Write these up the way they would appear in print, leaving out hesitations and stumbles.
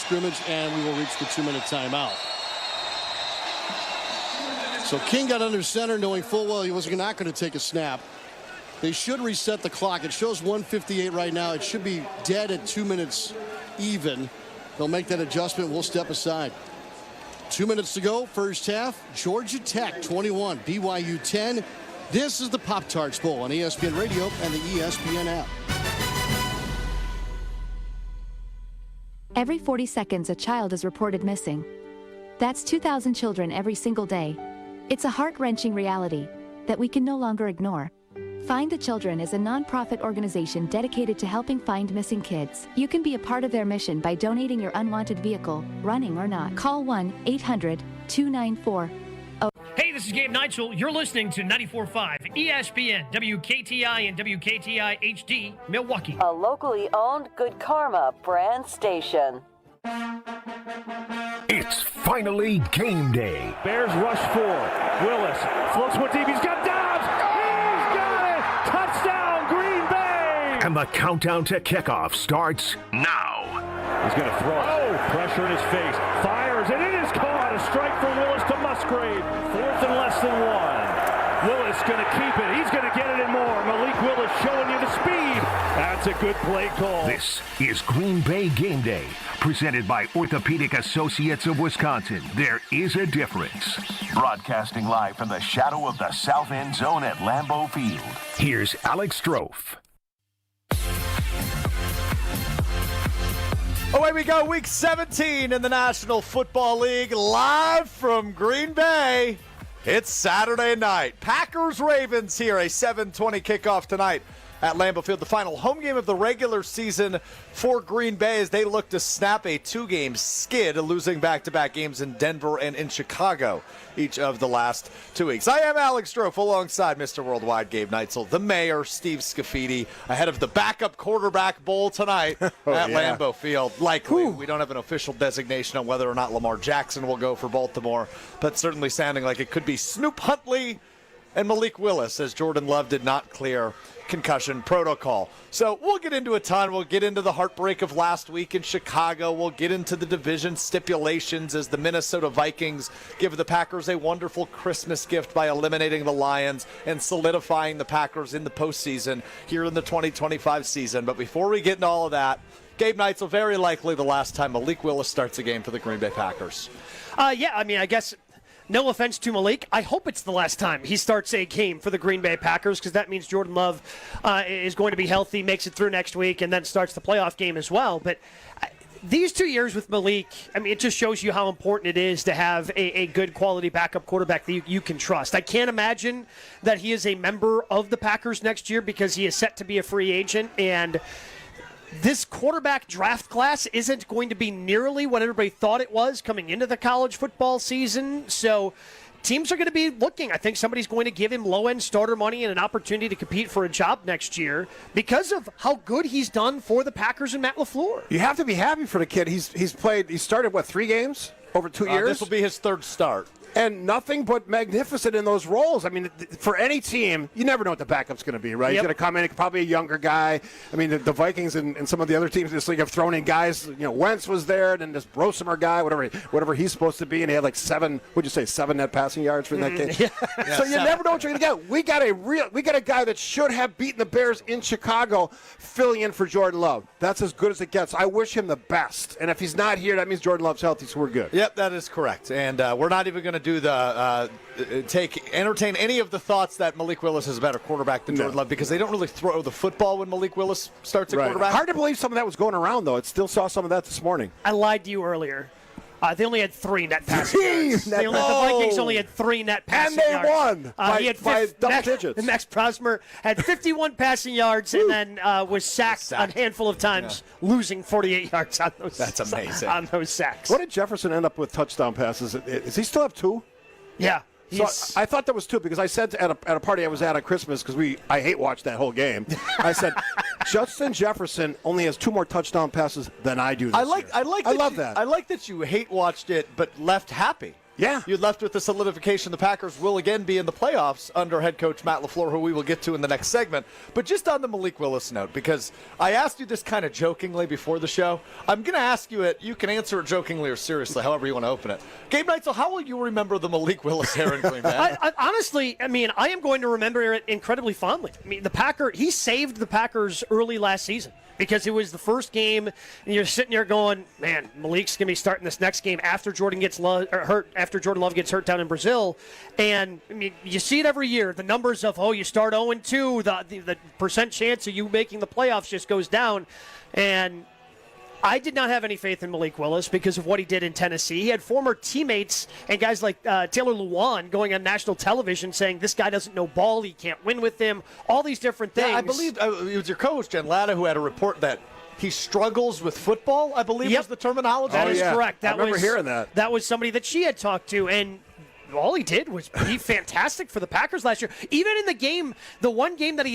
scrimmage, and we will reach the 2-minute timeout. So King got under center, knowing full well he was not going to take a snap. They should reset the clock. It shows 1:58 right now. It should be dead at 2 minutes even. They'll make that adjustment. We'll step aside. 2 minutes to go, first half. Georgia Tech 21, BYU 10. This is the Pop-Tarts Bowl on ESPN Radio and the ESPN app. Every 40 seconds, a child is reported missing. That's 2,000 children every single day. It's a heart-wrenching reality that we can no longer ignore. Find the Children is a non-profit organization dedicated to helping find missing kids. You can be a part of their mission by donating your unwanted vehicle, running or not. Call 1-800-294. Hey, this is Gabe Neitzel. You're listening to 94.5 ESPN, WKTI and WKTI HD, Milwaukee. A locally owned Good Karma brand station. It's finally game day. Bears rush 4. Willis floats one deep. He's got Dobbs. He's got it. Touchdown, Green Bay. And the countdown to kickoff starts now. He's going to throw it. Oh, pressure in his face. Fires, and it is caught. A strike for Willis to Musgrave. 4th and less than 1. Willis going to keep it. He's going to get it and more. Malik Willis showing you the speed. That's a good play call. This is Green Bay Game Day, presented by Orthopedic Associates of Wisconsin. There is a difference. Broadcasting live from the shadow of the south end zone at Lambeau Field. Here's Alex Strofe. Away we go, week 17 in the National Football League, live from Green Bay. It's Saturday night. Packers-Ravens here, a 7:20 kickoff tonight at Lambeau Field. The final home game of the regular season for Green Bay as they look to snap a 2-game skid, losing back-to-back games in Denver and in Chicago each of the last 2 weeks. I am Alex Strofe alongside Mr. Worldwide Gabe Neitzel, the mayor, Steve Scafidi, ahead of the backup quarterback bowl tonight at Lambeau Field. Likely, we don't have an official designation on whether or not Lamar Jackson will go for Baltimore, but certainly sounding like it could be Snoop Huntley and Malik Willis, as Jordan Love did not clear concussion protocol. So we'll get into a ton. We'll get into the heartbreak of last week in Chicago. We'll get into the division stipulations as the Minnesota Vikings give the Packers a wonderful Christmas gift by eliminating the Lions and solidifying the Packers in the postseason here in the 2025 season. But before we get into all of that, Gabe Neitzel, very likely the last time Malik Willis starts a game for the Green Bay Packers. Yeah, I mean, I guess no offense to Malik, I hope it's the last time he starts a game for the Green Bay Packers, because that means Jordan Love is going to be healthy, makes it through next week, and then starts the playoff game as well. But these 2 years with Malik, I mean, it just shows you how important it is to have a good quality backup quarterback that you can trust. I can't imagine that he is a member of the Packers next year because he is set to be a free agent, and this quarterback draft class isn't going to be nearly what everybody thought it was coming into the college football season. So teams are going to be looking. I think somebody's going to give him low-end starter money and an opportunity to compete for a job next year because of how good he's done for the Packers and Matt LaFleur. You have to be happy for the kid. He started, 3 games over 2 years? This will be his 3rd start. And nothing but magnificent in those roles. I mean, for any team, you never know what the backup's going to be, right? He's going to come in, probably a younger guy. I mean, the Vikings and some of the other teams in this league have thrown in guys. Wentz was there, and then this Brosemer guy, whatever he's supposed to be, and he had 7 net passing yards for that game. So you never know what you're going to get. We got a guy that should have beaten the Bears in Chicago, filling in for Jordan Love. That's as good as it gets. I wish him the best. And if he's not here, that means Jordan Love's healthy, so we're good. Yep, that is correct. And we're not even going to do the entertain any of the thoughts that Malik Willis is a better quarterback than Jordan Love, because they don't really throw the football when Malik Willis starts at quarterback. Hard to believe some of that was going around, though. It still saw some of that this morning. I lied to you earlier. They only had 3 net passing yards. The Vikings only had 3 net passing yards. And they won by double digits. Max Prosper had 51 passing yards and then was sacked a handful of times, losing 48 yards on those. That's amazing. On those sacks. What did Jefferson end up with touchdown passes? Does he still have 2? Yeah. So I thought that was 2 because I said at a party I was at Christmas, because I hate watch that whole game. I said Justin Jefferson only has 2 more touchdown passes than I do this year. I love that. I like that you hate watched it but left happy. Yeah. You left with the solidification the Packers will again be in the playoffs under head coach Matt LaFleur, who we will get to in the next segment. But just on the Malik Willis note, because I asked you this kind of jokingly before the show, I'm going to ask you it. You can answer it jokingly or seriously, however you want to open it. Gabe Neitzel, how will you remember the Malik Willis hair in Green Bay? Honestly, I mean, I am going to remember it incredibly fondly. I mean, he saved the Packers early last season, because it was the first game, and you're sitting there going, man, Malik's going to be starting this next game after Jordan Love gets hurt down in Brazil. And, I mean, you see it every year. The numbers of, you start 0-2, the percent chance of you making the playoffs just goes down. And I did not have any faith in Malik Willis because of what he did in Tennessee. He had former teammates and guys like Taylor Lewan going on national television saying this guy doesn't know ball, he can't win with him, all these different things. Yeah, I believe it was your coach, Jen Latta, who had a report that he struggles with football, I believe was the terminology. That is correct. I remember hearing that. That was somebody that she had talked to, and all he did was be fantastic for the Packers last year. Even in the game, the one game that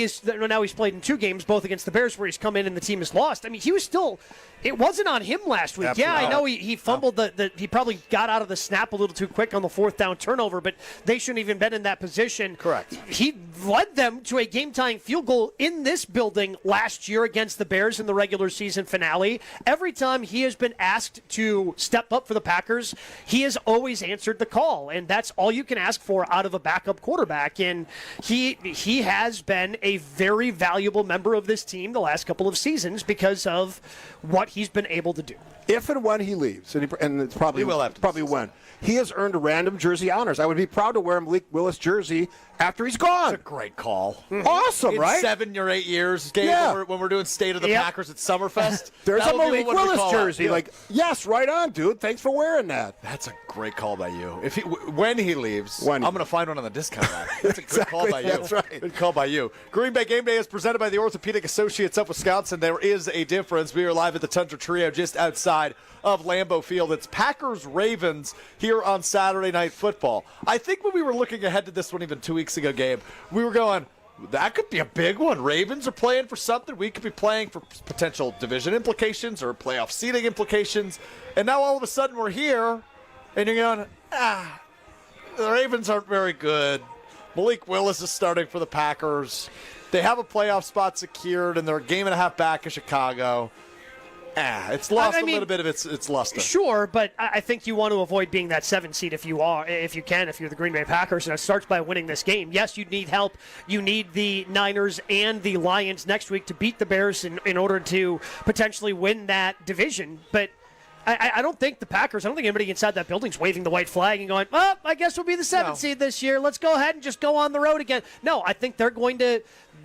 now he's played in 2 games, both against the Bears, where he's come in and the team has lost. I mean, he was still, it wasn't on him last week. Absolutely. Yeah, I know he fumbled he probably got out of the snap a little too quick on the 4th down turnover, but they shouldn't even been in that position. Correct. He led them to a game-tying field goal in this building last year against the Bears in the regular season finale. Every time he has been asked to step up for the Packers, he has always answered the call, and that's all you can ask for out of a backup quarterback. And he has been a very valuable member of this team the last couple of seasons because of what he's been able to do. If and when he leaves, and it's probably when, he has earned random jersey honors. I would be proud to wear a Malik Willis jersey after he's gone. It's a great call. Awesome, in right? 7 or 8 years, Gabe, when we're doing State of the Packers at Summerfest. There's a Malik Willis jersey. Yeah. Yes, right on, dude. Thanks for wearing that. That's a great call by you. When he leaves, I'm going to find one on the discount rack. That's a good call by you. That's right. Good call by you. Green Bay Game Day is presented by the Orthopedic Associates of Wisconsin. There is a difference. We are live at the Tundra Trio just outside of Lambeau Field. It's Packers-Ravens here on Saturday Night Football. I think when we were looking ahead to this one even 2 weeks ago, Gabe, we were going, that could be a big one. Ravens are playing for something. We could be playing for potential division implications or playoff seeding implications. And now all of a sudden we're here, and you're going, the Ravens aren't very good. Malik Willis is starting for the Packers. They have a playoff spot secured, and they're a game and a half back of Chicago. It's lost a little bit of its luster. Sure, but I think you want to avoid being that 7 seed if you can, if you're the Green Bay Packers, and it starts by winning this game. Yes, you need help. You need the Niners and the Lions next week to beat the Bears in order to potentially win that division. But I don't think the Packers, I don't think anybody inside that building is waving the white flag and going, I guess we'll be the 7th seed this year. Let's go ahead and just go on the road again. No, I think they're going to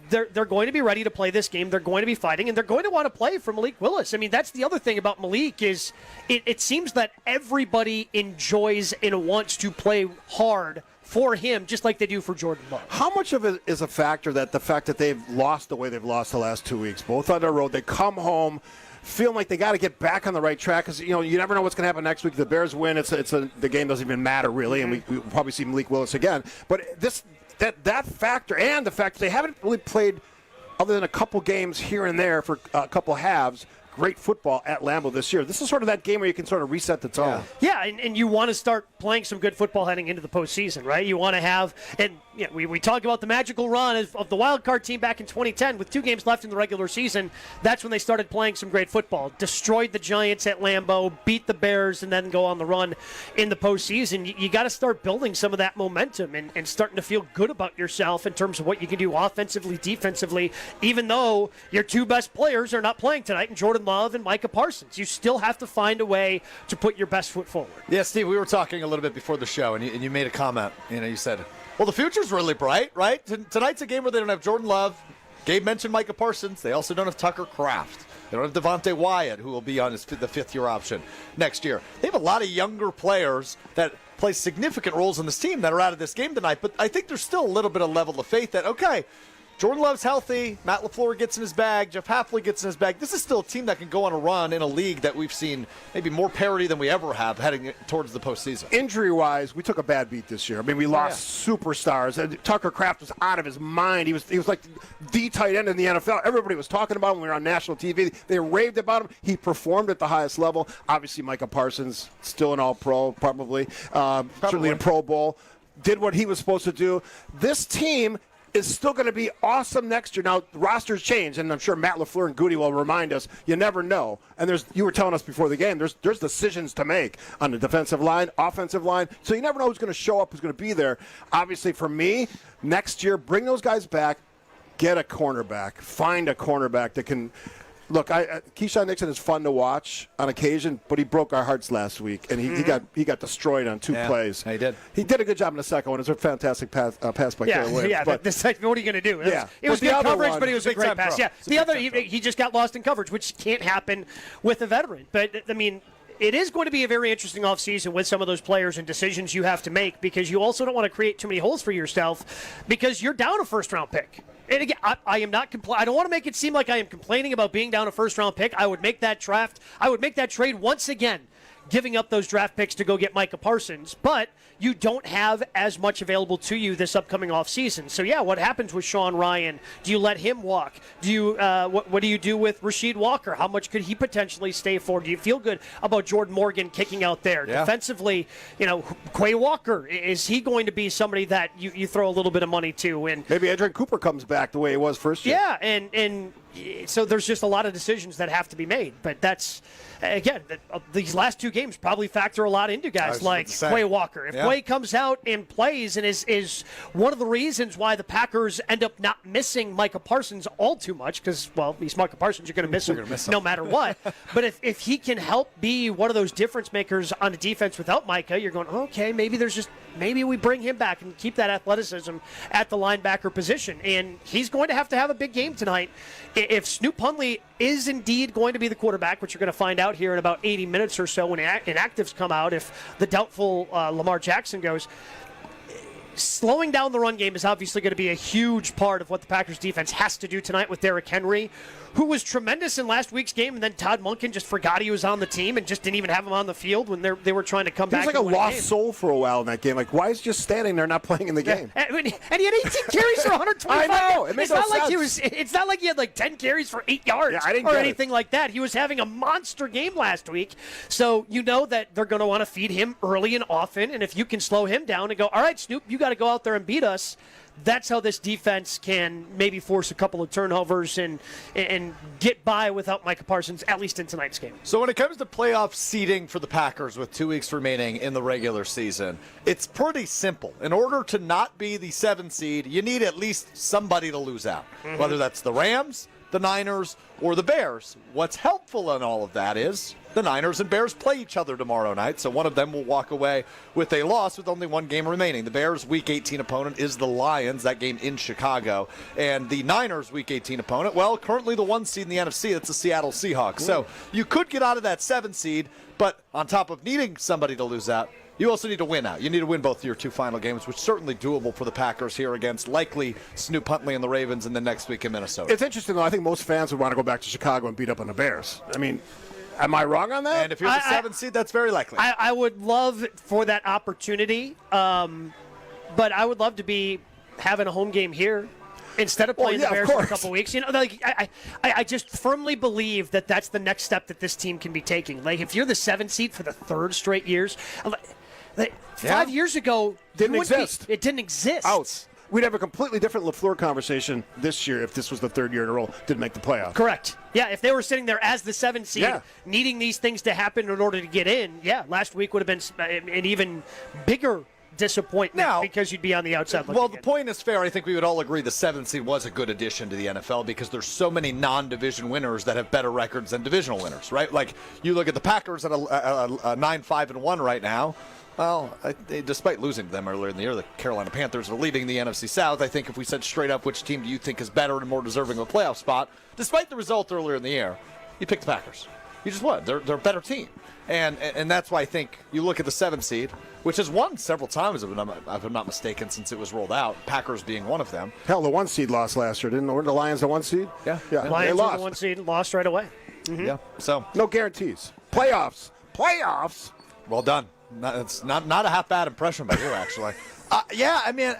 be ready to play this game. They're going to be fighting, and they're going to want to play for Malik Willis. I mean, that's the other thing about Malik is it seems that everybody enjoys and wants to play hard for him, just like they do for Jordan Love. How much of it is a factor that the fact that they've lost the way they've lost the last 2 weeks, both on the road, they come home feeling like they got to get back on the right track because you never know what's going to happen next week. The Bears win, the game doesn't even matter really, and we'll probably see Malik Willis again. But that factor and the fact that they haven't really played other than a couple games here and there for a couple halves. Great football at Lambeau this year. This is sort of that game where you can sort of reset the tone. Yeah, and you want to start playing some good football heading into the postseason, right? You want to have, and we talk about the magical run of the wild card team back in 2010 with 2 games left in the regular season. That's when they started playing some great football. Destroyed the Giants at Lambeau, beat the Bears, and then go on the run in the postseason. You got to start building some of that momentum and starting to feel good about yourself in terms of what you can do offensively, defensively, even though your 2 best players are not playing tonight, and Jordan Love and Micah Parsons. You still have to find a way to put your best foot forward. Yeah, Steve, we were talking a little bit before the show, and you made a comment. You said, well, the future's really bright, right? Tonight's a game where they don't have Jordan Love. Gabe mentioned Micah Parsons. They also don't have Tucker Kraft. They don't have Devontae Wyatt, who will be on the 5th-year option next year. They have a lot of younger players that play significant roles in this team that are out of this game tonight, but I think there's still a little bit of level of faith that, okay, Jordan Love's healthy. Matt LaFleur gets in his bag. Jeff Hafley gets in his bag. This is still a team that can go on a run in a league that we've seen maybe more parity than we ever have heading towards the postseason. Injury-wise, we took a bad beat this year. I mean, we lost superstars. And Tucker Kraft was out of his mind. He was like the tight end in the NFL. Everybody was talking about him when we were on national TV. They raved about him. He performed at the highest level. Obviously, Micah Parsons, still an All-Pro, probably. Certainly a Pro Bowl. Did what he was supposed to do. This team is still going to be awesome next year. Now, the rosters change, and I'm sure Matt LaFleur and Goody will remind us, you never know. And you were telling us before the game, there's decisions to make on the defensive line, offensive line, so you never know who's going to show up, who's going to be there. Obviously, for me, next year, bring those guys back, get a cornerback, find a cornerback that can – look, Keyshawn Nixon is fun to watch on occasion, but he broke our hearts last week, and he got destroyed on two plays. He did. He did a good job in the second one. It was a fantastic pass by Caleb Williams. Yeah, but what are you going to do? It was the good other coverage, one, but it was a great pass. Yeah, the other, he just got lost in coverage, which can't happen with a veteran. But, I mean, it is going to be a very interesting offseason with some of those players and decisions you have to make, because you also don't want to create too many holes for yourself because you're down a first-round pick. And again, I am not I don't want to make it seem like I am complaining about being down a first-round pick. I would make that trade once again, giving up those draft picks to go get Micah Parsons. But you don't have as much available to you this upcoming offseason. So, yeah, what happens with Sean Ryan? Do you let him walk? Do you what do you do with Rasheed Walker? How much could he potentially stay for? Do you feel good about Jordan Morgan kicking out there? Yeah. Defensively, Quay Walker, is he going to be somebody that you throw a little bit of money to? And maybe Adrian Cooper comes back the way he was first year. Yeah, and so there's just a lot of decisions that have to be made. But that's, again, these last two games probably factor a lot into guys like Quay Walker. If Quay comes out and plays and is one of the reasons why the Packers end up not missing Micah Parsons all too much, because, well, he's Micah Parsons, you're going to miss him no matter what. But if he can help be one of those difference makers on the defense without Micah, you're going, okay, maybe we bring him back and keep that athleticism at the linebacker position. And he's going to have a big game tonight. If Snoop Hundley is indeed going to be the quarterback, which you're going to find out here in about 80 minutes or so when inactives come out, if the doubtful Lamar Jackson goes, slowing down the run game is obviously going to be a huge part of what the Packers defense has to do tonight with Derrick Henry, who was tremendous in last week's game, and then Todd Monken just forgot he was on the team and just didn't even have him on the field when they were trying to come back. He was like a lost soul for a while in that game. Like, why is he just standing there not playing in the game? And he had 18 carries for 125. I know. It makes no sense. It's not like he had like 10 carries for 8 yards or anything like that. He was having a monster game last week. So you know that they're going to want to feed him early and often. And if you can slow him down and go, all right, Snoop, you got to go out there and beat us, that's how this defense can maybe force a couple of turnovers and get by without Micah Parsons, at least in tonight's game. So when it comes to playoff seeding for the Packers with 2 weeks remaining in the regular season, it's pretty simple. In order to not be the 7 seed, you need at least somebody to lose out, whether that's the Rams, the Niners, or the Bears. What's helpful in all of that is the Niners and Bears play each other tomorrow night, so one of them will walk away with a loss with only 1 game remaining. The Bears' Week 18 opponent is the Lions, that game in Chicago. And the Niners' Week 18 opponent, well, currently the 1 seed in the NFC, that's the Seattle Seahawks. So you could get out of that 7 seed, but on top of needing somebody to lose out, you also need to win out. You need to win both your 2 final games, which is certainly doable for the Packers here against likely Snoop Huntley and the Ravens in the next week in Minnesota. It's interesting, though. I think most fans would want to go back to Chicago and beat up on the Bears. I mean, am I wrong on that? And if you're the 7th seed, that's very likely. I would love for that opportunity, but I would love to be having a home game here instead of playing the Bears for a couple weeks. I just firmly believe that that's the next step that this team can be taking. Like, if you're the 7th seed for the 3rd straight years, 5 years ago, it didn't exist. Out. We'd have a completely different LaFleur conversation this year if this was the 3rd year in a row didn't make the playoffs. Correct. Yeah, if they were sitting there as the 7th seed, needing these things to happen in order to get in, last week would have been an even bigger disappointment because you'd be on the outside looking in. The point is fair. I think we would all agree the 7th seed was a good addition to the NFL because there's so many non-division winners that have better records than divisional winners, right? Like, you look at the Packers at a 9-5-1 right now. Well, despite losing to them earlier in the year, the Carolina Panthers are leading the NFC South. I think if we said straight up which team do you think is better and more deserving of a playoff spot, despite the result earlier in the year, you pick the Packers. You just would. They're a better team. And that's why I think you look at the 7 seed, which has won several times, if I'm not mistaken, since it was rolled out, Packers being one of them. Hell, the 1 seed lost last year, didn't the Lions the 1 seed? Yeah. Lions they were lost. the 1 seed, lost right away. Mm-hmm. Yeah, so. No guarantees. Playoffs. Well done. It's not a half bad impression by you, actually. Yeah, I mean,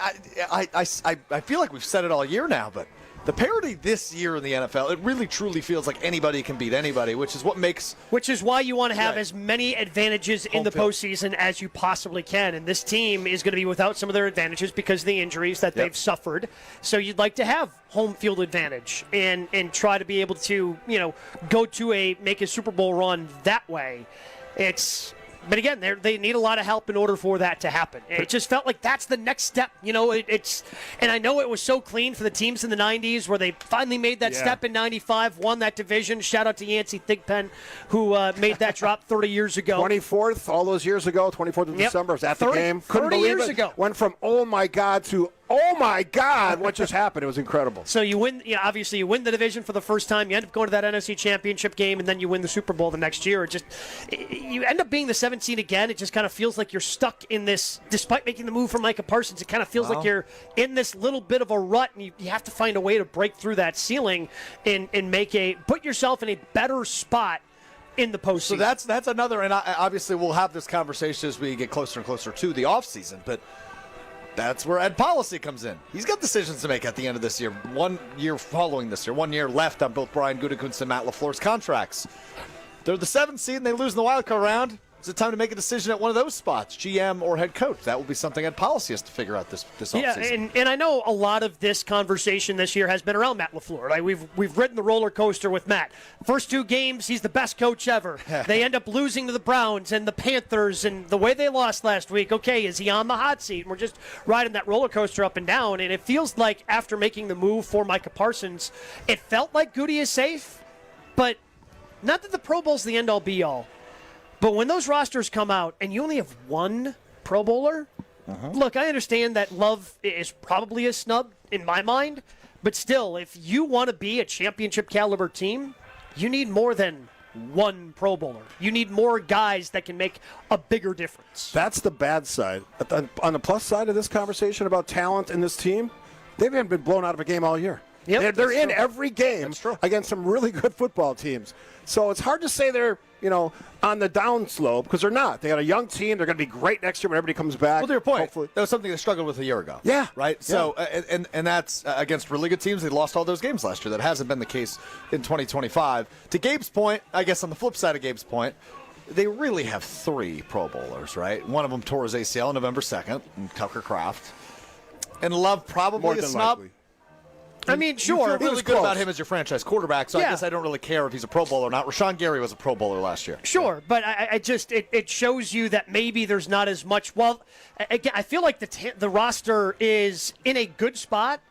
I feel like we've said it all year now, but the parity this year in the NFL, it really truly feels like anybody can beat anybody, which is why you want to have as many advantages in the postseason as you possibly can. And this team is going to be without some of their advantages because of the injuries that they've suffered. So you'd like to have home field advantage and try to be able to, go to make a Super Bowl run that way. But again, they need a lot of help in order for that to happen. It just felt like that's the next step. And I know it was so clean for the teams in the 90s where they finally made that step in 95, won that division. Shout out to Yancey Thigpen, who made that drop 30 years ago. 24th, all those years ago, 24th of December, I was at the game. Couldn't 30 believe years it. ago. Went from, oh my God, to, oh my God, what just happened? It was incredible. So you win, obviously you win the division for the first time. You end up going to that NFC Championship game, and then you win the Super Bowl the next year. You end up being the 7th seed again. It just kind of feels like you're stuck in this, despite making the move for Micah Parsons, it kind of feels like you're in this little bit of a rut, and you have to find a way to break through that ceiling and put yourself in a better spot in the postseason. So that's another, and obviously we'll have this conversation as we get closer and closer to the offseason, but that's where Ed Policy comes in. He's got decisions to make at the end of this year. 1 year following this year. 1 year left on both Brian Gutekunst and Matt LaFleur's contracts. They're the 7th seed and they lose in the wild card round. Is it time to make a decision at one of those spots, GM or head coach? That will be something Ed Policy has to figure out this offseason. Yeah, and I know a lot of this conversation this year has been around Matt LaFleur. Right? We've ridden the roller coaster with Matt. First 2 games, he's the best coach ever. They end up losing to the Browns and the Panthers, and the way they lost last week. Okay, is he on the hot seat? And we're just riding that roller coaster up and down, and it feels like after making the move for Micah Parsons, it felt like Goody is safe, but not that the Pro Bowl's the end-all, be-all. But when those rosters come out and you only have 1 Pro Bowler, look, I understand that Love is probably a snub in my mind, but still, if you want to be a championship caliber team, you need more than 1 Pro Bowler. You need more guys that can make a bigger difference. That's the bad side. On the plus side of this conversation about talent in this team, they haven't been blown out of a game all year. Yep, they're in every game against some really good football teams. So it's hard to say they're, on the down slope because they're not. They got a young team. They're going to be great next year when everybody comes back. Well, to your point, hopefully. that was something they struggled with a year ago. Yeah. Right? So, and that's against really good teams. They lost all those games last year. That hasn't been the case in 2025. To Gabe's point, I guess on the flip side of Gabe's point, they really have 3 Pro Bowlers, right? One of them tore his ACL November 2nd, and Tucker Kraft. And Love probably more a than snub. likely. I mean, sure. You feel really good about him as your franchise quarterback, so I Yeah. guess I don't really care if he's a Pro Bowler or not. Rashawn Gary was a Pro Bowler last year. Sure, but it shows you that maybe there's not as much. Well, again, I feel like the roster is in a good spot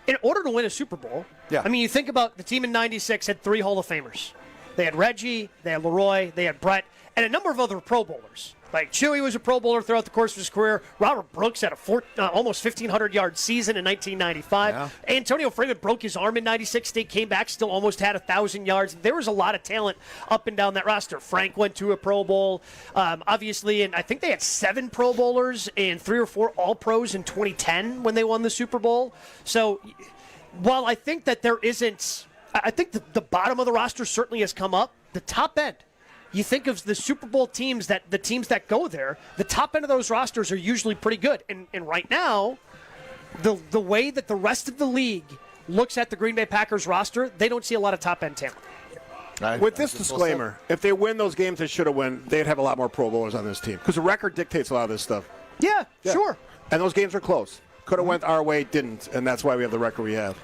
in order to win a Super Bowl. Yeah. I mean, you think about the team in '96 had 3 Hall of Famers. They had Reggie, they had Leroy, they had Brett, and a number of other Pro Bowlers. Like Chewy was a Pro Bowler throughout the course of his career. Robert Brooks had a almost 1,500-yard season in 1995. Yeah. Antonio Freeman broke his arm in '96. They came back, still almost had 1,000 yards. There was a lot of talent up and down that roster. Frank went to a Pro Bowl, obviously, and I think they had 7 Pro Bowlers and 3 or 4 All-Pros in 2010 when they won the Super Bowl. So while I think that there isn't, I think the bottom of the roster certainly has come up. The top end. You think of the Super Bowl teams, the teams that go there, the top end of those rosters are usually pretty good. And right now, the way that the rest of the league looks at the Green Bay Packers roster, they don't see a lot of top-end talent. With this disclaimer, if they win those games they should have won, they'd have a lot more Pro Bowlers on this team because the record dictates a lot of this stuff. Yeah, sure. And those games are close. Could have went our way, didn't, and that's why we have the record we have.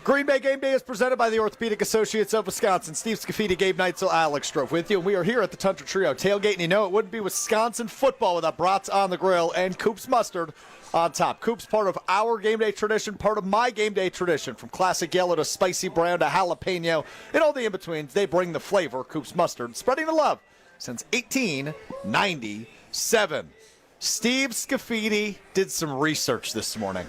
Green Bay Game Day is presented by the Orthopedic Associates of Wisconsin. Steve Scafidi, Gabe Neitzel, Alex Strofe with you. And we are here at the Tundra Trio tailgate, and you know it wouldn't be Wisconsin football without brats on the grill and Coop's mustard on top. Coop's part of our game day tradition, part of my game day tradition. From classic yellow to spicy brown to jalapeno and all the in-betweens, they bring the flavor. Coop's mustard, spreading the love since 1897. Steve Scafidi did some research this morning.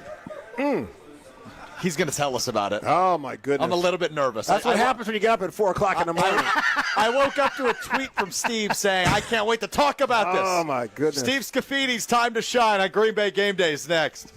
He's going to tell us about it. Oh, my goodness. I'm a little bit nervous. That's what happens when you get up at 4 o'clock in the morning. I woke up to a tweet from Steve saying, I can't wait to talk about this. Oh, my goodness. Steve Scaffidi's time to shine on Green Bay Game Days next.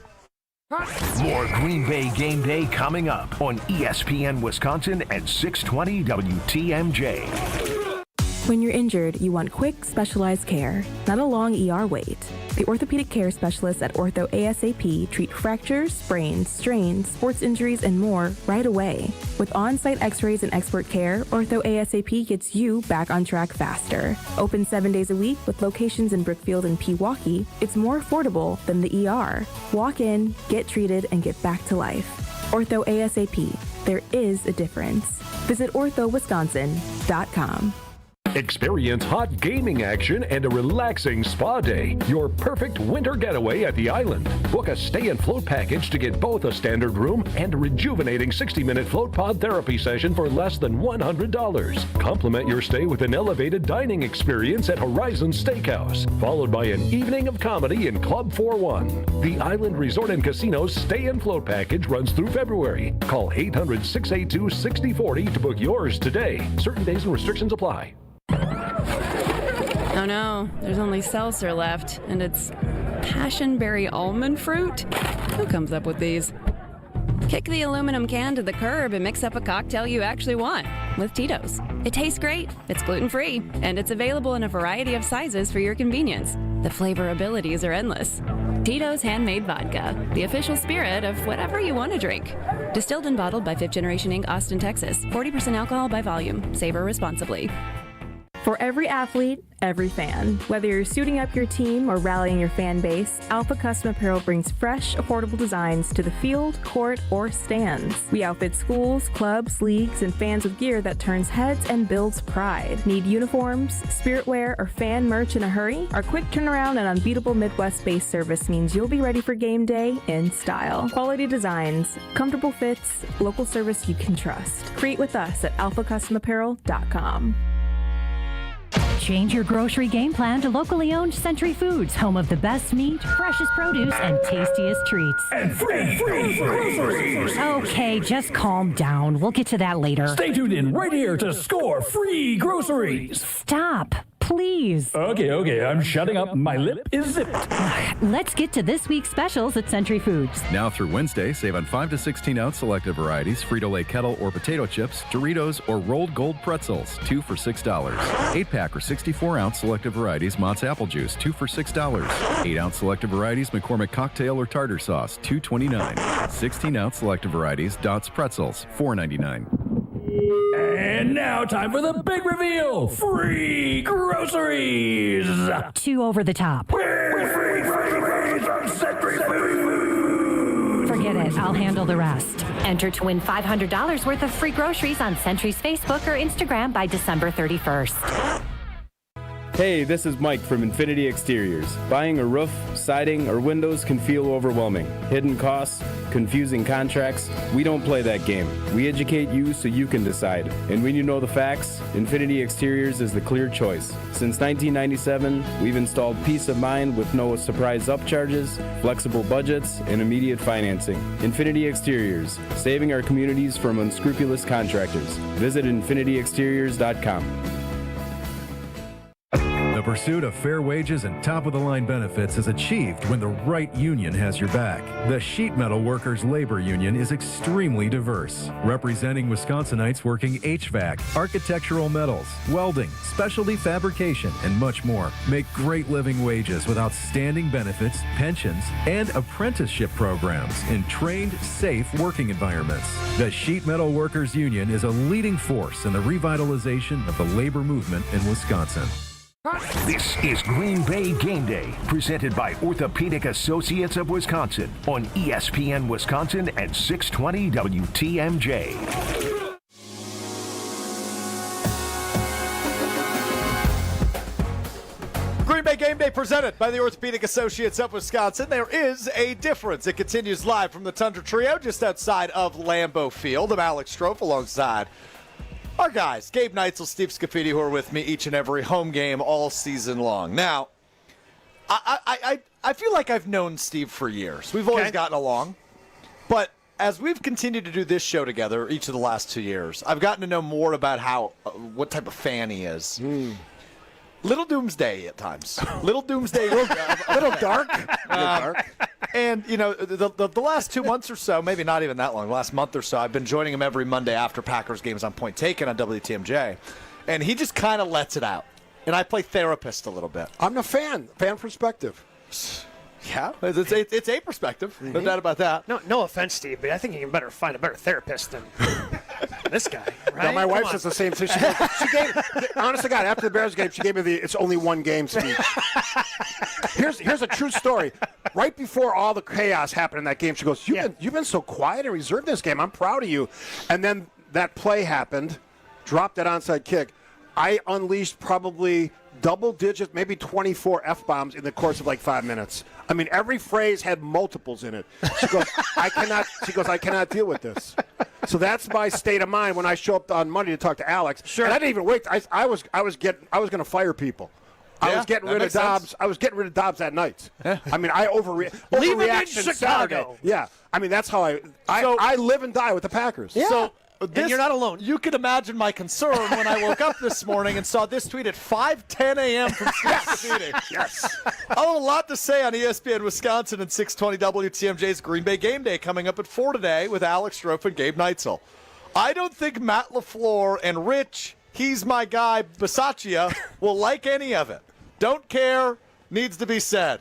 More Green Bay Game Day coming up on ESPN Wisconsin at 620 WTMJ. When you're injured, you want quick, specialized care, not a long ER wait. The orthopedic care specialists at Ortho ASAP treat fractures, sprains, strains, sports injuries, and more right away. With on-site x-rays and expert care, Ortho ASAP gets you back on track faster. Open 7 days a week with locations in Brookfield and Pewaukee, it's more affordable than the ER. Walk in, get treated, and get back to life. Ortho ASAP. There is a difference. Visit orthowisconsin.com. Experience hot gaming action and a relaxing spa day. Your perfect winter getaway at the island. Book a stay and float package to get both a standard room and a rejuvenating 60-minute float pod therapy session for less than $100. Complement your stay with an elevated dining experience at Horizon Steakhouse, followed by an evening of comedy in Club 41. The Island Resort and Casino's stay and float package runs through February. Call 800-682-6040 to book yours today. Certain days and restrictions apply. Oh no, there's only seltzer left, and it's passionberry almond fruit? Who comes up with these? Kick the aluminum can to the curb and mix up a cocktail you actually want with Tito's. It tastes great, it's gluten-free, and it's available in a variety of sizes for your convenience. The flavor abilities are endless. Tito's Handmade Vodka, the official spirit of whatever you want to drink. Distilled and bottled by 5th Generation Inc., Austin, Texas. 40% alcohol by volume. Savor responsibly. For every athlete, every fan. Whether you're suiting up your team or rallying your fan base, Alpha Custom Apparel brings fresh, affordable designs to the field, court, or stands. We outfit schools, clubs, leagues, and fans with gear that turns heads and builds pride. Need uniforms, spirit wear, or fan merch in a hurry? Our quick turnaround and unbeatable Midwest-based service means you'll be ready for game day in style. Quality designs, comfortable fits, local service you can trust. Create with us at alphacustomapparel.com. Change your grocery game plan to locally owned Century Foods, home of the best meat, freshest produce, and tastiest treats. And free groceries. Okay, just calm down. We'll get to that later. Stay tuned in right here to score free groceries. Stop, please. Okay, I'm shutting up. My lip is zipped. Let's get to this week's specials at Century Foods. Now through Wednesday, save on 5 to 16-ounce selected varieties, Frito-Lay kettle or potato chips, Doritos, or rolled gold pretzels, 2 for $6. 8-pack or 64-ounce selected varieties, Mott's apple juice, 2 for $6. 8-ounce selected varieties, McCormick cocktail or tartar sauce, $2.29. 16-ounce selected varieties, Dots pretzels, $4.99. And now time for the big reveal. Free groceries. Too over the top. Free from Century Foods. Forget it. I'll handle the rest. Enter to win $500 worth of free groceries on Century's Facebook or Instagram by December 31st. Hey, this is Mike from Infinity Exteriors. Buying a roof, siding, or windows can feel overwhelming. Hidden costs, confusing contracts. We don't play that game. We educate you so you can decide. And when you know the facts, Infinity Exteriors is the clear choice. Since 1997, we've installed peace of mind with no surprise upcharges, flexible budgets, and immediate financing. Infinity Exteriors, saving our communities from unscrupulous contractors. Visit infinityexteriors.com. The pursuit of fair wages and top-of-the-line benefits is achieved when the right union has your back. The Sheet Metal Workers Labor Union is extremely diverse, representing Wisconsinites working HVAC, architectural metals, welding, specialty fabrication, and much more. Make great living wages with outstanding benefits, pensions, and apprenticeship programs in trained, safe working environments. The Sheet Metal Workers Union is a leading force in the revitalization of the labor movement in Wisconsin. This is Green Bay Game Day, presented by Orthopedic Associates of Wisconsin on ESPN Wisconsin at 620 WTMJ. Green Bay Game Day presented by the Orthopedic Associates of Wisconsin. There is a difference. It continues live from the Tundra Trio just outside of Lambeau Field. I'm Alex Strofe alongside our guys, Gabe Neitzel, Steve Scafidi, who are with me each and every home game all season long. Now, I feel like I've known Steve for years. We've always gotten along. But as we've continued to do this show together each of the last 2 years, I've gotten to know more about what type of fan he is. Little doomsday at times. Little doomsday. little dark. And, the last 2 months or so, maybe not even that long, the last month or so, I've been joining him every Monday after Packers games on Point Taken on WTMJ. And he just kind of lets it out. And I play therapist a little bit. I'm a fan perspective. Yeah, it's a perspective. No doubt about that. No offense, Steve, but I think you can find a better therapist than this guy, right? No, my wife says the same thing. She gave, honest to God, after the Bears game, she gave me the "it's only one game" speech. Here's a true story. Right before all the chaos happened in that game, she goes, "You've been so quiet and reserved this game. I'm proud of you." And then that play happened, dropped that onside kick. I unleashed probably double digit, maybe 24 F-bombs in the course of like 5 minutes. I mean, every phrase had multiples in it. She goes, I cannot deal with this. So that's my state of mind when I show up on Monday to talk to Alex. Sure. And I didn't even wait. I was going to fire people. I was getting rid of Dobbs. I was getting rid of Dobbs that night. I mean, I overreaction Saturday. Yeah. I mean, that's how I live and die with the Packers. Yeah. So and you're not alone. You can imagine my concern when I woke up this morning and saw this tweet at 5:10 a.m. from Steve Scafidi. Yes. I have a lot to say on ESPN Wisconsin and 620 WTMJ's Green Bay Game Day coming up at 4 today with Alex Strofe and Gabe Neitzel. I don't think Matt LaFleur and Rich, he's my guy, Bisaccia, will like any of it. Don't care, needs to be said.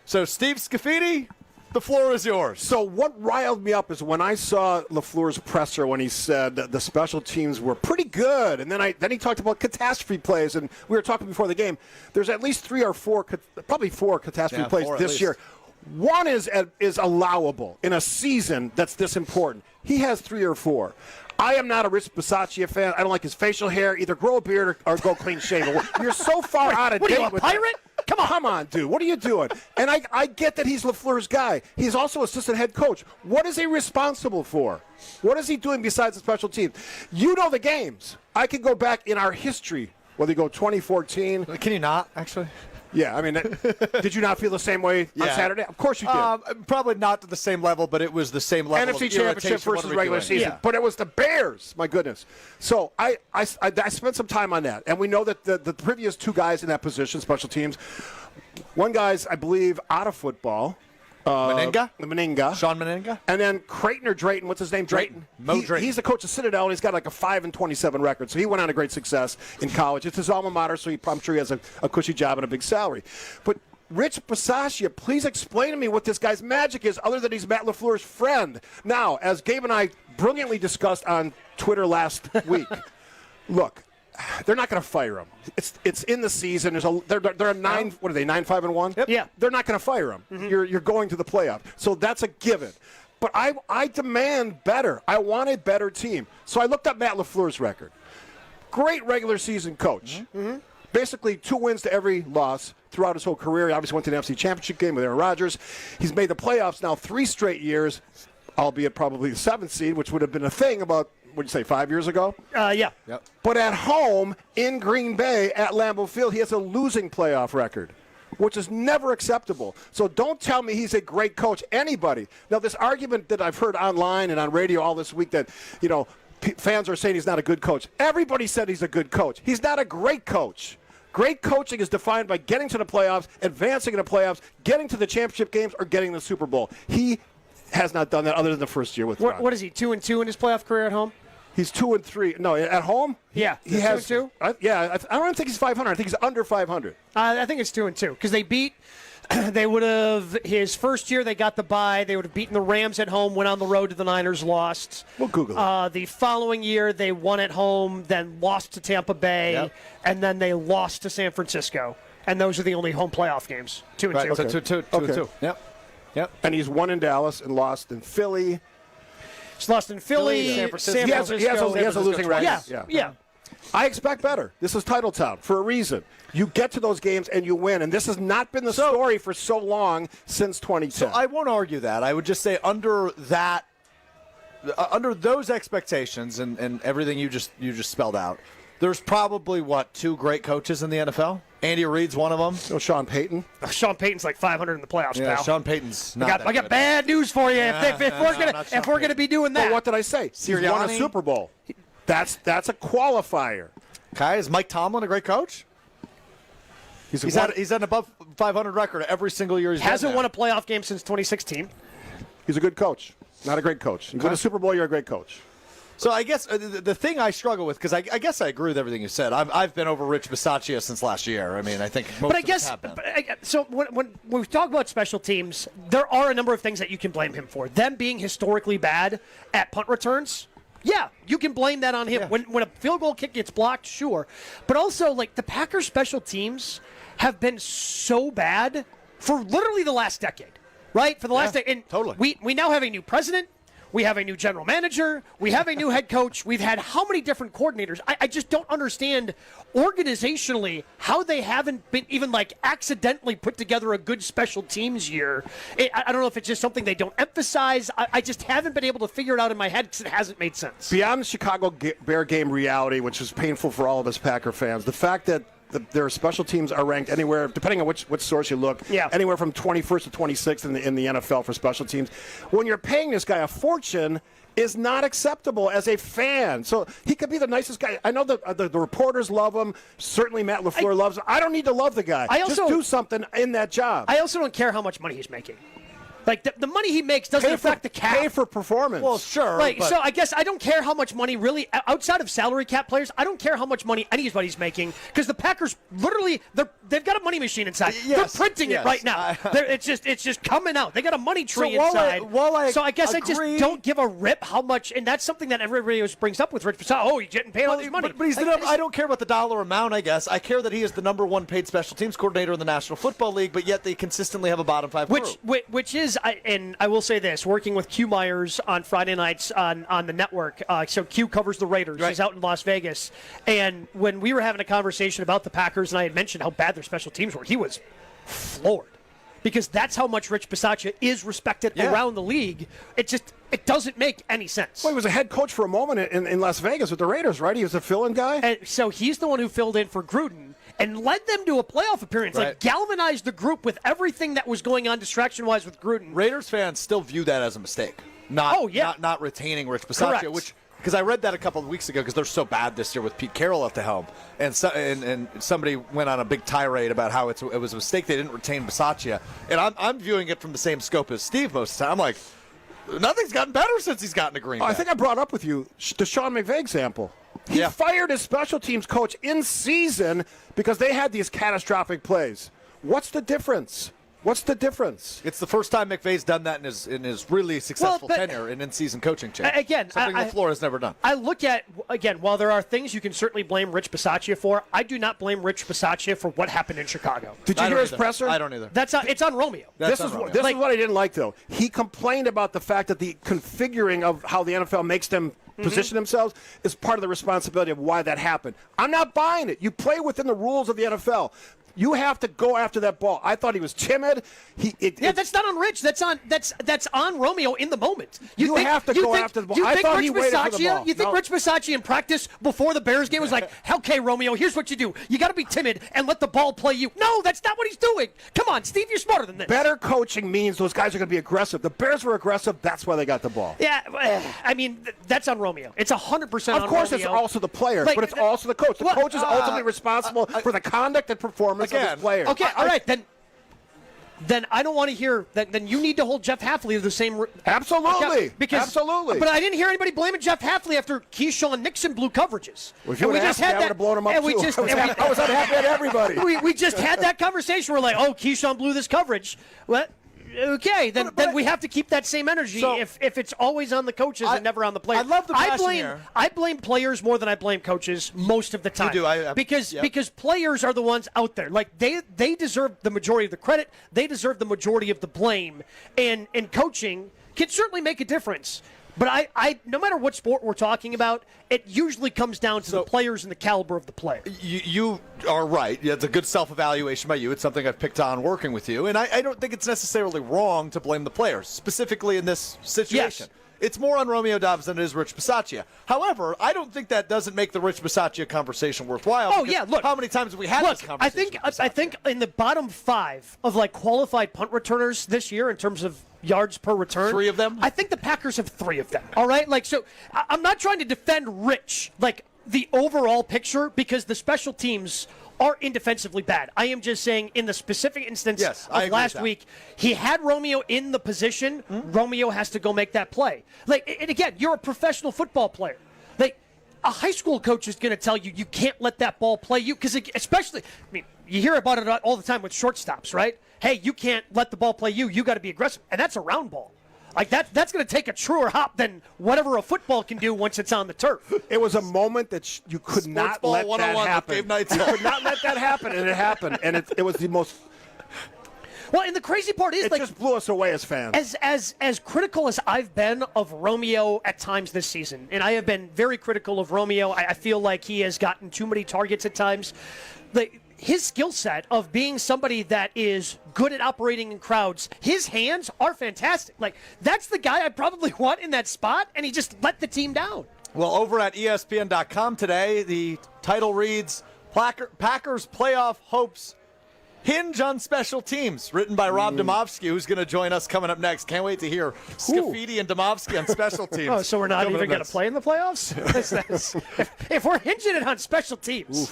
So, Steve Scafidi, the floor is yours. So what riled me up is when I saw LaFleur's presser when he said that the special teams were pretty good, and then he talked about catastrophe plays, and we were talking before the game. There's at least 3 or 4, probably 4 catastrophe plays this year. One is allowable in a season that's this important. He has 3 or 4. I am not a Rich Bisaccia fan. I don't like his facial hair. Either grow a beard or go clean shaven. You're so far out of date. What are you, a pirate? Come on, dude. What are you doing? And I get that he's LaFleur's guy. He's also assistant head coach. What is he responsible for? What is he doing besides the special team? You know the games. I could go back in our history, whether you go 2014. Can you not, actually? Yeah, I mean, did you not feel the same way on Saturday? Of course you did. Probably not to the same level, but it was the same level NFC of Championship versus regular season. Yeah. But it was the Bears, my goodness. So I spent some time on that, and we know that the previous 2 guys in that position, special teams, one guy's, I believe, out of football. Meninga. Sean Meninga. And then Creighton or Drayton. What's his name? Drayton. Drayton. He's the coach of Citadel, and he's got like a 5-27 record. So he went on to great success in college. It's his alma mater, so I'm sure he has a cushy job and a big salary. But Rich Bisaccia, please explain to me what this guy's magic is other than he's Matt LaFleur's friend. Now, as Gabe and I brilliantly discussed on Twitter last week, look, they're not going to fire him. It's in the season. They're a 9. What are they? 9-5-1. Yep. Yeah. They're not going to fire him. Mm-hmm. You're going to the playoff, so that's a given. But I demand better. I want a better team. So I looked up Matt LaFleur's record. Great regular season coach. Mm-hmm. Basically 2 wins to every loss throughout his whole career. He obviously went to the NFC Championship game with Aaron Rodgers. He's made the playoffs now 3 straight years, albeit probably the 7th seed, which would have been a thing about, what did you say, 5 years ago? Yeah. Yep. But at home in Green Bay at Lambeau Field, he has a losing playoff record, which is never acceptable. So don't tell me he's a great coach. Anybody. Now, this argument that I've heard online and on radio all this week that, fans are saying he's not a good coach. Everybody said he's a good coach. He's not a great coach. Great coaching is defined by getting to the playoffs, advancing in the playoffs, getting to the championship games, or getting the Super Bowl. He has not done that other than the first year with Ron. What is he, 2-2 in his playoff career at home? He's 2-3. No, at home? Yeah. He has 2-2? I don't think he's 500. I think he's under 500. I think it's 2-2 because they would have, his first year they got the bye. They would have beaten the Rams at home, went on the road to the Niners, lost. We'll Google it. The following year they won at home, then lost to Tampa Bay, and then they lost to San Francisco. And those are the only home playoff games. 2-2. Right, so 2-2. Yep. And he's won in Dallas and lost in Philly. He's lost in Philly, San Francisco. He has a losing record. Yeah. I expect better. This is title town for a reason. You get to those games and you win, and this has not been the story for so long since 2010. So I won't argue that. I would just say under those expectations and everything you just spelled out, there's probably 2 great coaches in the NFL. Andy Reid's one of them. No, Sean Payton. Sean Payton's like 500 in the playoffs, Yeah, pal. Sean Payton's not I got bad news for you. If we're gonna be doing that, Well, what did I say? He's won a Sirianni? Super Bowl. That's a qualifier. Okay, is Mike Tomlin a great coach? He's had an above 500 record every single year he's hasn't been won there. a playoff game since 2016. He's a good coach, not a great coach. You win a Super Bowl, you're a great coach. So I guess the thing I struggle with, because I guess I agree with everything you said. I've been over Rich Bisaccia since last year. I mean, I think most of us have been. So when we talk about special teams, there are a number of things that you can blame him for. Them being historically bad at punt returns. Yeah, you can blame that on him. Yeah. When a field goal kick gets blocked, sure. But also, like, the Packers' special teams have been so bad for literally the last decade, right? For the last decade. And totally. We now have a new president. We have a new general manager. We have a new head coach. We've had how many different coordinators? I just don't understand organizationally how they haven't been even like accidentally put together a good special teams year. I don't know if it's just something they don't emphasize. I just haven't been able to figure it out in my head because it hasn't made sense. Beyond the Chicago Bear game reality, which is painful for all of us Packer fans, the fact that their special teams are ranked anywhere, depending on which source you look, anywhere from 21st to 26th in the NFL for special teams. When you're paying this guy a fortune, is not acceptable as a fan. So he could be the nicest guy. I know the reporters love him. Certainly Matt LaFleur loves him. I don't need to love the guy. Just do something in that job. I also don't care how much money he's making. Like, the money he makes doesn't affect the cap. Pay for performance. Well, sure. Like, so I guess I don't care how much money really, outside of salary cap players, I don't care how much money anybody's making because the Packers literally, they've got a money machine inside. Yes, they're printing it right now. It's just coming out. They got a money tree So inside. while I guess I just don't give a rip how much, and that's something that everybody always brings up with Rich Bisaccia. Oh, he's getting paid all this money. But he's I don't care about the dollar amount, I guess. I care that he is the number one paid special teams coordinator in the National Football League, but yet they consistently have a bottom five group. Which is, and I will say this, working with Q Myers on Friday nights on the network. So Q covers the Raiders. He's out in Las Vegas. And when we were having a conversation about the Packers and I had mentioned how bad their special teams were, he was floored. Because that's how much Rich Bisaccia is respected around the league. It doesn't make any sense. Well, he was a head coach for a moment in Las Vegas with the Raiders, right? He was a fill-in guy. And so he's the one who filled in for Gruden and led them to a playoff appearance. Right. Like, galvanized the group with everything that was going on distraction-wise with Gruden. Raiders fans still view that as a mistake. Not retaining Rich Bisaccia, Correct. because I read that a couple of weeks ago because they're so bad this year with Pete Carroll at the helm. And somebody went on a big tirade about how it was a mistake they didn't retain Bisaccia. And I'm viewing it from the same scope as Steve most of the time. I'm like, nothing's gotten better since he's gotten to Green Bay. I think I brought up with you the Sean McVay example. He fired his special teams coach in season because they had these catastrophic plays. What's the difference? What's the difference? It's the first time McVay's done that in his really successful tenure in in-season coaching change. Again, something LaFleur has never done. I look at, while there are things you can certainly blame Rich Bisaccia for, I do not blame Rich Bisaccia for what happened in Chicago. Did you hear his presser? I don't either. It's on Romeo. This is what I didn't like, though. He complained about the fact that the configuring of how the NFL makes them position themselves is part of the responsibility of why that happened. I'm not buying it. You play within the rules of the NFL. You have to go after that ball. I thought he was timid. That's not on Rich. That's on Romeo in the moment. You have to go after the ball. I thought he waited for the ball. You think Rich Bisaccia in practice before the Bears game was like, okay, Romeo, here's what you do. You got to be timid and let the ball play you. No, that's not what he's doing. Come on, Steve, you're smarter than this. Better coaching means those guys are going to be aggressive. The Bears were aggressive. That's why they got the ball. Yeah, I mean, that's on Romeo. It's 100% on Romeo. Of course, it's also the player, but it's also the coach. The coach is ultimately responsible for the conduct and performance of his players. Okay, all right, then I don't want to hear that. Then you need to hold Jeff Hafley to the same. Absolutely, absolutely. But I didn't hear anybody blaming Jeff Hafley after Keyshawn Nixon blew coverages. Well, if you would have asked me, I would have blown him up too. I was unhappy at everybody. We just had that conversation. We're like, oh, Keyshawn blew this coverage. What? Okay, then we have to keep that same energy if it's always on the coaches and never on the players. I love the passion here. I blame players more than I blame coaches most of the time. You do, because players are the ones out there. Like they deserve the majority of the credit. They deserve the majority of the blame. And coaching can certainly make a difference. But I no matter what sport we're talking about, it usually comes down to the players and the caliber of the player. You are right. It's a good self-evaluation by you. It's something I've picked on working with you. And I don't think it's necessarily wrong to blame the players, specifically in this situation. Yes. It's more on Romeo Doubs than it is Rich Bisaccia. However, I don't think that doesn't make the Rich Bisaccia conversation worthwhile. Oh, yeah, look. How many times have we had this conversation? I think in the bottom 5 of like qualified punt returners this year in terms of yards per return. 3 of them? I think the Packers have 3 of them. All right? Like, so I'm not trying to defend Rich, like the overall picture, because the special teams are indefensively bad. I am just saying in the specific instance of last week, he had Romeo in the position. Romeo has to go make that play. Like, and again, you're a professional football player. Like, a high school coach is going to tell you you can't let that ball play you, because especially, I mean, you hear about it all the time with shortstops, right? Hey, you can't let the ball play you. You got to be aggressive, and that's a round ball. Like, that's going to take a truer hop than whatever a football can do once it's on the turf. It was a moment that you could not let that happen. You could not let that happen, and it happened. And it was the most... Well, and the crazy part is, it like, just blew us away as fans. As critical as I've been of Romeo at times this season, and I have been very critical of Romeo, I feel like he has gotten too many targets at times. His skill set of being somebody that is good at operating in crowds, his hands are fantastic. Like, that's the guy I probably want in that spot, and he just let the team down. Well, over at ESPN.com today, the title reads, Packers playoff hopes hinge on special teams, written by Rob Domofsky, who's going to join us coming up next. Can't wait to hear Scafidi and Domofsky on special teams. Oh, so we're not even going to play in the playoffs? If we're hinging it on special teams.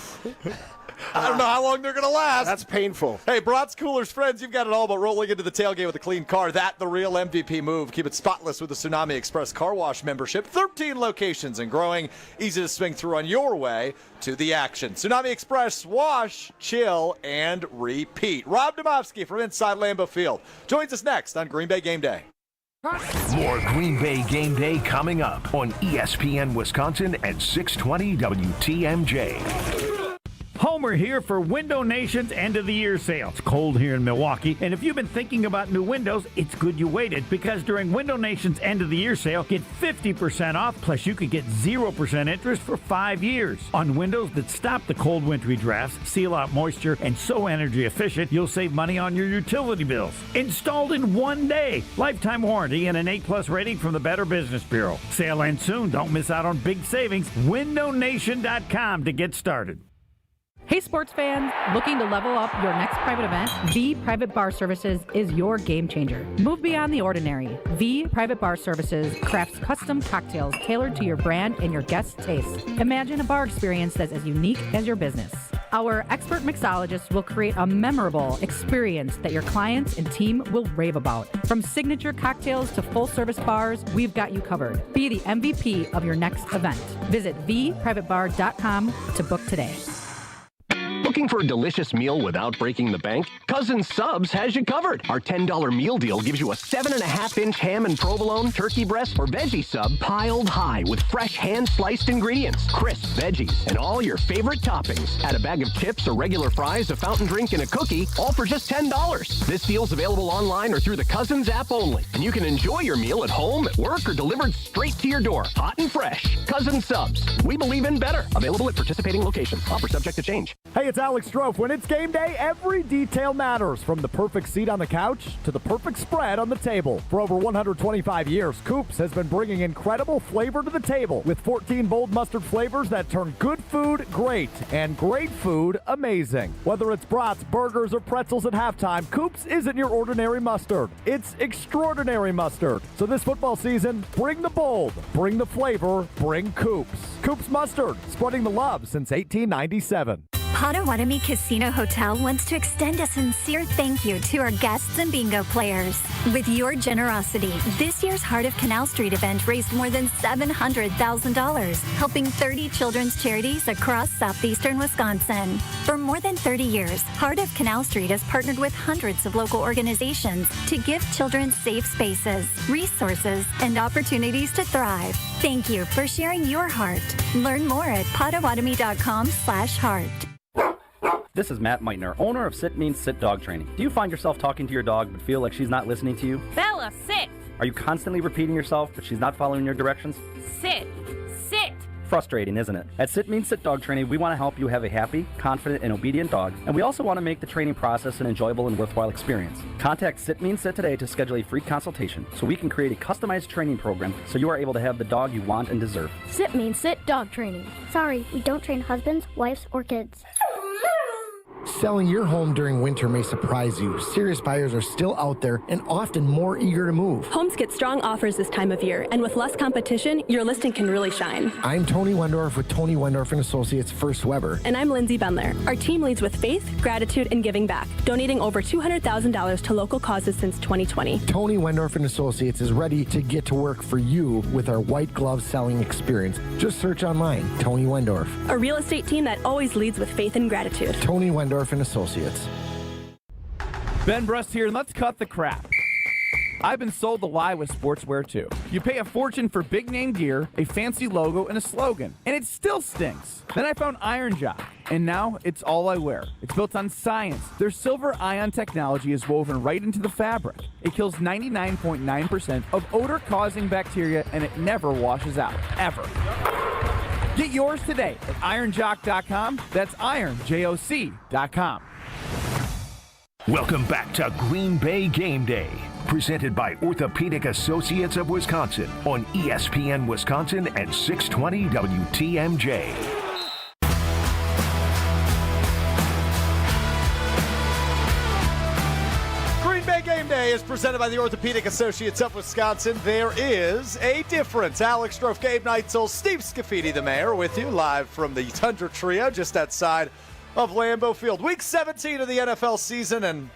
I don't know how long they're going to last. That's painful. Hey, Brats, Coolers, friends, you've got it all but rolling into the tailgate with a clean car. That, the real MVP move. Keep it spotless with the Tsunami Express Car Wash membership. 13 locations and growing. Easy to swing through on your way to the action. Tsunami Express, wash, chill, and repeat. Rob Domofsky from inside Lambeau Field joins us next on Green Bay Game Day. More Green Bay Game Day coming up on ESPN Wisconsin at 620 WTMJ. Homer here for Window Nation's end of the year sale. It's cold here in Milwaukee, and if you've been thinking about new windows, it's good you waited, because during Window Nation's end of the year sale, get 50% off, plus you could get 0% interest for 5 years. On windows that stop the cold wintry drafts, seal out moisture, and so energy efficient, you'll save money on your utility bills. Installed in 1 day. Lifetime warranty and an A+ rating from the Better Business Bureau. Sale ends soon. Don't miss out on big savings. WindowNation.com to get started. Hey sports fans, looking to level up your next private event? V Private Bar Services is your game changer. Move beyond the ordinary. V Private Bar Services crafts custom cocktails tailored to your brand and your guests' taste. Imagine a bar experience that's as unique as your business. Our expert mixologists will create a memorable experience that your clients and team will rave about. From signature cocktails to full-service bars, we've got you covered. Be the MVP of your next event. Visit vprivatebar.com to book today. Looking for a delicious meal without breaking the bank? Cousin Subs has you covered. Our $10 meal deal gives you a 7.5-inch ham and provolone, turkey breast, or veggie sub piled high with fresh hand-sliced ingredients, crisp veggies, and all your favorite toppings. Add a bag of chips or regular fries, a fountain drink, and a cookie, all for just $10. This deal's available online or through the Cousins app only, and you can enjoy your meal at home, at work, or delivered straight to your door, hot and fresh. Cousin Subs. We believe in better. Available at participating locations. Offer subject to change. Hey, it's Alex Strofe. When it's game day, every detail matters, from the perfect seat on the couch to the perfect spread on the table. For over 125 years, Coops has been bringing incredible flavor to the table with 14 bold mustard flavors that turn good food great and great food amazing. Whether it's brats, burgers, or pretzels at halftime, Coops isn't your ordinary mustard. It's extraordinary mustard. So this football season, bring the bold, bring the flavor, bring Coops. Coops Mustard, spreading the love since 1897. Potawatomi Casino Hotel wants to extend a sincere thank you to our guests and bingo players. With your generosity, this year's Heart of Canal Street event raised more than $700,000, helping 30 children's charities across southeastern Wisconsin. For more than 30 years, Heart of Canal Street has partnered with hundreds of local organizations to give children safe spaces, resources, and opportunities to thrive. Thank you for sharing your heart. Learn more at potawatomi.com/heart. This is Matt Meitner, owner of Sit Means Sit Dog Training. Do you find yourself talking to your dog but feel like she's not listening to you? Bella, sit! Are you constantly repeating yourself but she's not following your directions? Sit! Sit! Frustrating, isn't it? At Sit Means Sit Dog Training, we want to help you have a happy, confident, and obedient dog, and we also want to make the training process an enjoyable and worthwhile experience. Contact Sit Means Sit today to schedule a free consultation so we can create a customized training program so you are able to have the dog you want and deserve. Sit Means Sit Dog Training. Sorry, we don't train husbands, wives, or kids. Selling your home during winter may surprise you. Serious buyers are still out there and often more eager to move. Homes get strong offers this time of year, and with less competition, your listing can really shine. I'm Tony Wendorf with Tony Wendorf & Associates First Weber. And I'm Lindsay Bendler. Our team leads with faith, gratitude, and giving back, donating over $200,000 to local causes since 2020. Tony Wendorf & Associates is ready to get to work for you with our white glove selling experience. Just search online, Tony Wendorf. A real estate team that always leads with faith and gratitude. Tony Wendorf & Associates. Ben Brust here, and let's cut the crap. I've been sold the lie with sportswear too. You pay a fortune for big name gear, a fancy logo, and a slogan, and it still stinks. Then I found Iron Jock, and now it's all I wear. It's built on science. Their silver ion technology is woven right into the fabric. It kills 99.9% of odor-causing bacteria, and it never washes out, ever. Get yours today at ironjock.com. That's ironjoc.com. Welcome back to Green Bay Game Day, presented by Orthopedic Associates of Wisconsin on ESPN Wisconsin and 620 WTMJ. Green Bay Game Day is presented by the Orthopedic Associates of Wisconsin. There is a difference. Alex Strofe, Gabe Neitzel, Steve Scafidi, the mayor, with you live from the Tundra Trio just outside of Lambeau Field. Week 17 of the NFL season, and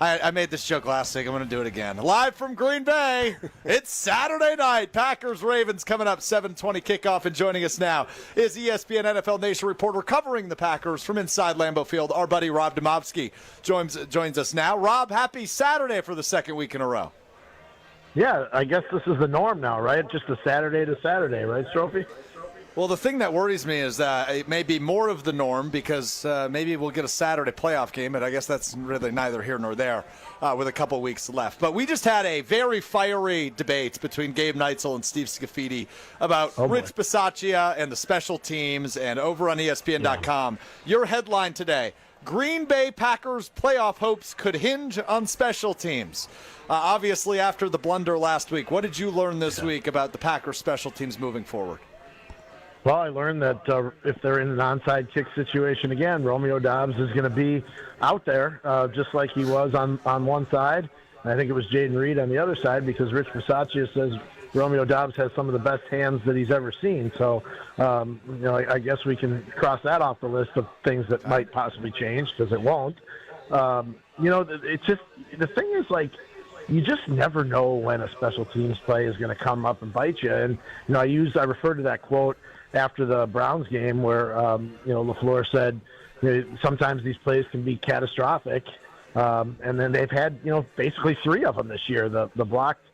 I made this joke last week. I'm going to do it again. Live from Green Bay, it's Saturday night. Packers-Ravens coming up, 7:20 kickoff, and joining us now is ESPN NFL Nation reporter covering the Packers from inside Lambeau Field. Our buddy Rob Demovsky joins us now. Rob, happy Saturday for the second week in a row. Yeah, I guess this is the norm now, right? Just a Saturday to Saturday, right, Strophy? Well, the thing that worries me is that it may be more of the norm because maybe we'll get a Saturday playoff game, but I guess that's really neither here nor there with a couple weeks left. But we just had a very fiery debate between Gabe Neitzel and Steve Scafidi about Rich Bisaccia and the special teams, and over on ESPN.com. Your headline today, Green Bay Packers playoff hopes could hinge on special teams. Obviously, after the blunder last week, what did you learn this week about the Packers special teams moving forward? Well, I learned that if they're in an onside kick situation again, Romeo Doubs is going to be out there just like he was on one side. And I think it was Jaden Reed on the other side because Rich Bisaccia says Romeo Doubs has some of the best hands that he's ever seen. So, I guess we can cross that off the list of things that might possibly change because it won't. It's just the thing is like, you just never know when a special teams play is going to come up and bite you. And, I referred to that quote after the Browns game where, LaFleur said, sometimes these plays can be catastrophic. And then they've had, basically three of them this year. The blocked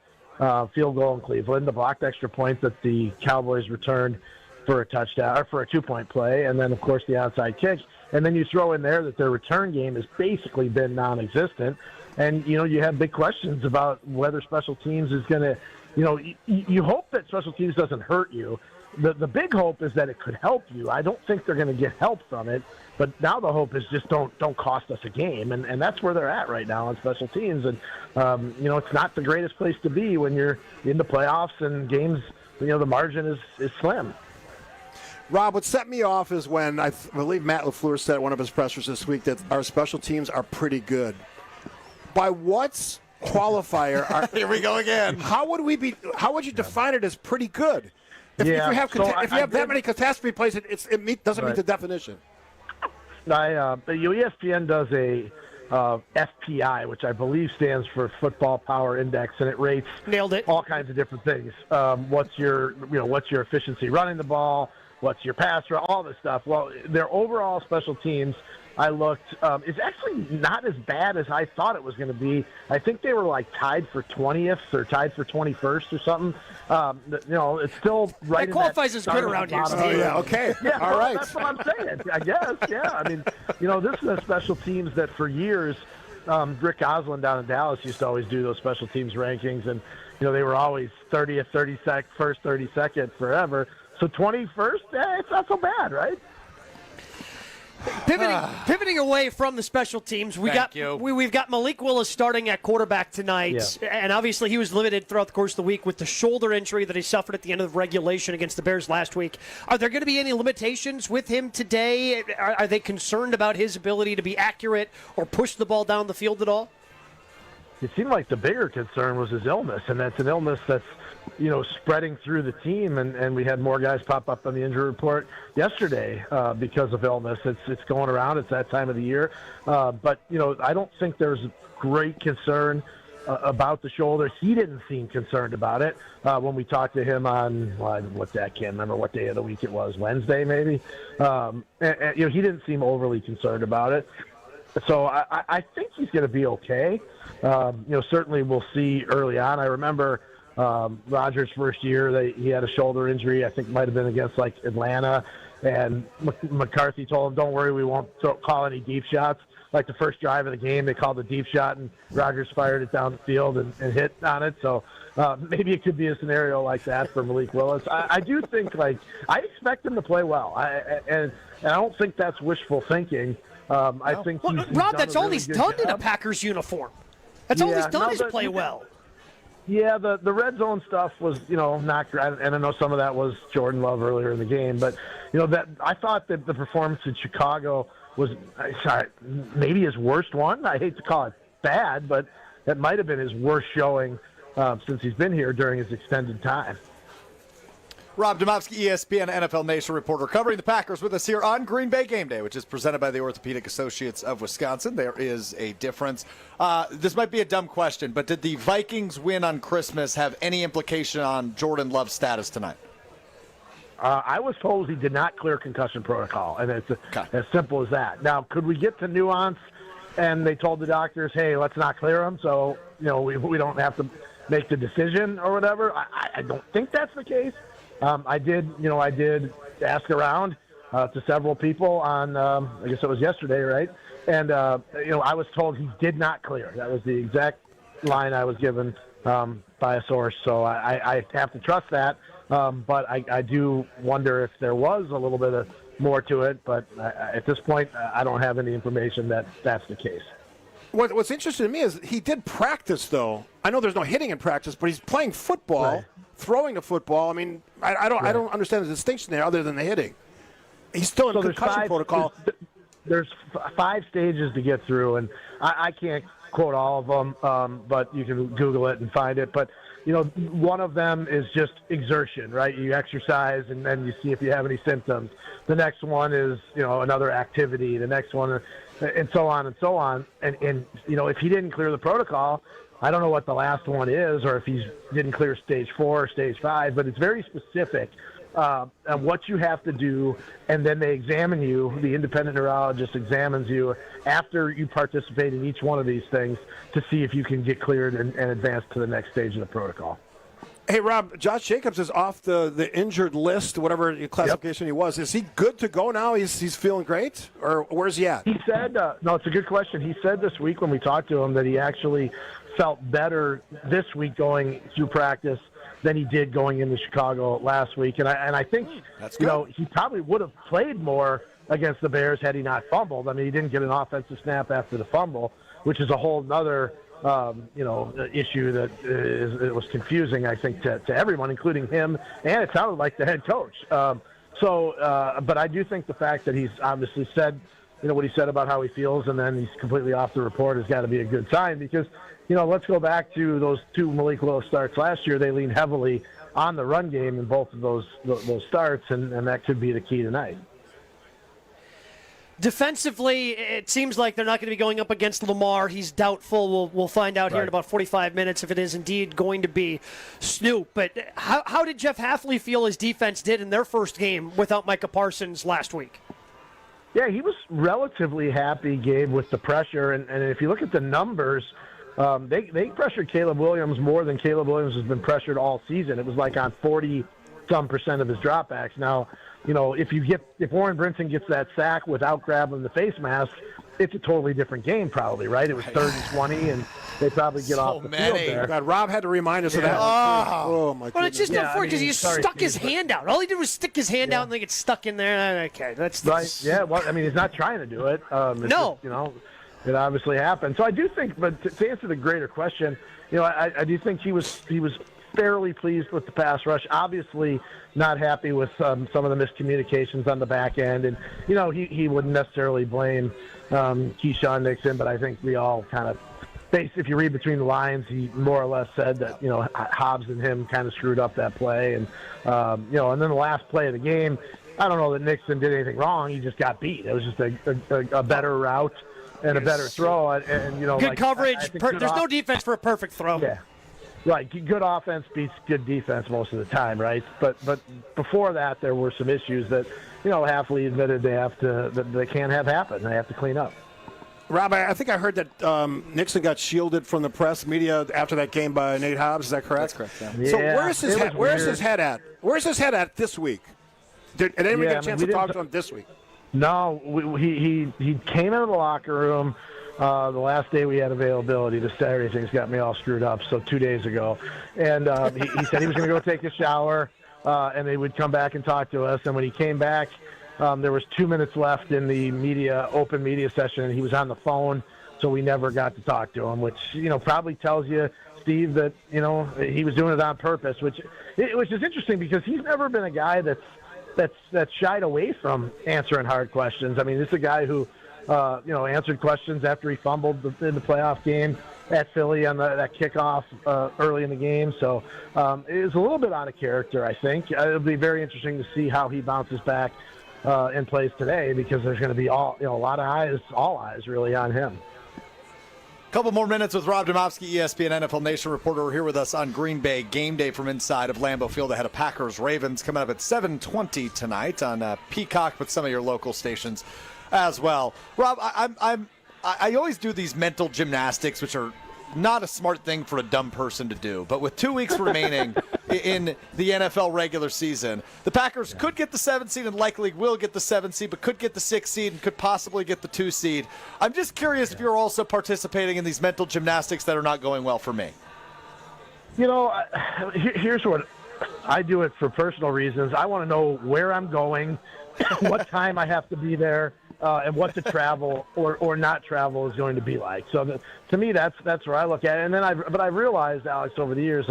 field goal in Cleveland, the blocked extra point that the Cowboys returned for a touchdown or for a 2-point play, and then, of course, the onside kick. And then you throw in there that their return game has basically been non-existent. And, you have big questions about whether special teams is going to, you hope that special teams doesn't hurt you. The big hope is that it could help you. I don't think they're going to get help from it, but now the hope is just don't cost us a game, and that's where they're at right now on special teams. And it's not the greatest place to be when you're in the playoffs and games. The margin is slim. Rob, what set me off is when I believe Matt LaFleur said at one of his pressers this week that our special teams are pretty good. By what's qualifier? Here we go again. How would you define it as pretty good? If you have that many catastrophe plays, it doesn't meet the definition. ESPN does a FPI, which I believe stands for Football Power Index, and it rates all kinds of different things. What's your efficiency running the ball? What's your pass run? All this stuff. Well, their overall special teams, I looked, is actually not as bad as I thought it was going to be. I think they were like tied for 20th or tied for 21st or something. It's still right. That qualifies as good around here. Oh, yeah, okay. Yeah, all right. That's what I'm saying, I guess. Yeah, I mean, this is a special teams that for years, Rick Goslin down in Dallas used to always do those special teams rankings, and they were always 30th, 32nd, first, 32nd, forever. So 21st, it's not so bad, right? Pivoting away from the special teams, we've got Malik Willis starting at quarterback tonight, and obviously he was limited throughout the course of the week with the shoulder injury that he suffered at the end of regulation against the Bears last week. Are there going to be any limitations with him today? Are they concerned about his ability to be accurate or push the ball down the field at all? It seemed like the bigger concern was his illness, and that's an illness that's spreading through the team, and we had more guys pop up on the injury report yesterday because of illness. It's going around. It's that time of the year. But I don't think there's great concern about the shoulder. He didn't seem concerned about it when we talked to him on, I can't remember what day of the week it was, Wednesday maybe. And he didn't seem overly concerned about it. So I think he's going to be okay. Certainly we'll see early on. I remember Rodgers' first year, he had a shoulder injury. I think it might have been against Atlanta, and McCarthy told him, "Don't worry, we won't call any deep shots." Like the first drive of the game, they called a deep shot, and Rodgers fired it down the field and hit on it. So maybe it could be a scenario like that for Malik Willis. I do think I expect him to play well, and I don't think that's wishful thinking. I think Rob, that's all he's done in a Packers uniform. That's all he's done is play well. Yeah, the red zone stuff was, not great, and I know some of that was Jordan Love earlier in the game, but that I thought that the performance in Chicago was maybe his worst one. I hate to call it bad, but that might have been his worst showing since he's been here during his extended time. Rob Domofsky, ESPN NFL Nation reporter, covering the Packers with us here on Green Bay Game Day, which is presented by the Orthopedic Associates of Wisconsin. There is a difference. This might be a dumb question, but did the Vikings win on Christmas have any implication on Jordan Love's status tonight? I was told he did not clear concussion protocol, and it's as simple as that. Now, could we get to nuance? And they told the doctors, hey, let's not clear him, so we don't have to make the decision or whatever. I don't think that's the case. I did ask around to several people on, I guess it was yesterday, right? And, I was told he did not clear. That was the exact line I was given by a source. So I have to trust that. But I do wonder if there was a little bit of more to it. But at this point, I don't have any information that that's the case. What's interesting to me is he did practice, though. I know there's no hitting in practice, but he's playing football. Right. Throwing the football, I mean, I don't understand the distinction there other than the hitting. He's still in concussion protocol. There's 5 stages to get through, and I can't quote all of them, but you can Google it and find it. But, one of them is just exertion, right? You exercise, and then you see if you have any symptoms. The next one is, another activity. The next one, and so on and so on. And if he didn't clear the protocol, I don't know what the last one is, or if he didn't clear stage 4 or stage 5, but it's very specific on what you have to do, and then they examine you. The independent neurologist examines you after you participate in each one of these things to see if you can get cleared and advance to the next stage of the protocol. Hey, Rob, Josh Jacobs is off the injured list, whatever classification he was. Is he good to go now? He's feeling great? Or where's he at? He said, no, it's a good question. He said this week when we talked to him that he actually felt better this week going through practice than he did going into Chicago last week. And I think, he probably would have played more against the Bears had he not fumbled. I mean, he didn't get an offensive snap after the fumble, which is a whole nother issue that it was confusing, I think, to everyone, including him, and it sounded like the head coach. But I do think the fact that he's obviously said, what he said about how he feels, and then he's completely off the report has got to be a good sign because, let's go back to those 2 Malik Willis starts last year. They leaned heavily on the run game in both of those starts, and that could be the key tonight. Defensively, it seems like they're not going to be going up against Lamar. He's doubtful. We'll find out here in about 45 minutes if it is indeed going to be Snoop. But how did Jeff Hafley feel his defense did in their first game without Micah Parsons last week? Yeah, he was relatively happy, Gabe, with the pressure. And if you look at the numbers, they pressured Caleb Williams more than Caleb Williams has been pressured all season. It was like on 40-some% of his dropbacks. Now, if Warren Brinson gets that sack without grabbing the face mask, it's a totally different game probably, right? It was 3rd and 20, and they probably get off the field there. God, Rob had to remind us of that. Oh my goodness. Well, it's just unfortunate because he stuck his hand out. All he did was stick his hand out and then get stuck in there. Okay, that's right. Yeah, well, I mean, he's not trying to do it. No. Just, it obviously happened. So I do think, but to answer the greater question, I do think he was fairly pleased with the pass rush. Obviously, not happy with some of the miscommunications on the back end, and he wouldn't necessarily blame Keyshawn Nixon, but I think we all kind of, if you read between the lines, he more or less said that Hobbs and him kind of screwed up that play, and and then the last play of the game, I don't know that Nixon did anything wrong. He just got beat. It was just a better route and a better throw, and good coverage. There's no defense for a perfect throw. Yeah. Right, good offense beats good defense most of the time, right? But before that, there were some issues that Hafley admitted that they can't have happen. They have to clean up. Rob, I think I heard that Nixon got shielded from the press media after that game by Nate Hobbs. Is that correct? That's correct. Yeah. So where's his head? Where's his head at? Where's his head at this week? Did anybody get a chance to talk to him this week? No, he came into the locker room. The last day we had availability, the Saturday things got me all screwed up, so 2 days ago. And he said he was going to go take a shower, and they would come back and talk to us. And when he came back, there was 2 minutes left in the open media session, and he was on the phone, so we never got to talk to him, which, probably tells you, Steve, that, he was doing it on purpose, which is interesting because he's never been a guy that's shied away from answering hard questions. I mean, this is a guy who answered questions after he fumbled in the playoff game at Philly on that kickoff early in the game. So it was a little bit out of character, I think. It'll be very interesting to see how he bounces back and plays today because there's going to be a lot of eyes, all eyes really on him. Couple more minutes with Rob Domofsky, ESPN NFL Nation reporter, here with us on Green Bay Game Day from inside of Lambeau Field ahead of Packers-Ravens coming up at 7:20 tonight on Peacock with some of your local stations as well. Rob, I always do these mental gymnastics, which are not a smart thing for a dumb person to do. But with 2 weeks remaining in the NFL regular season, the Packers could get the 7th seed and likely will get the 7th seed, but could get the 6th seed and could possibly get the 2 seed. I'm just curious if you're also participating in these mental gymnastics that are not going well for me. Here's what I do it for personal reasons. I want to know where I'm going, what time I have to be there, and what the travel or not travel is going to be like. So to me, that's where I look at it. And then I realized, Alex, over the years,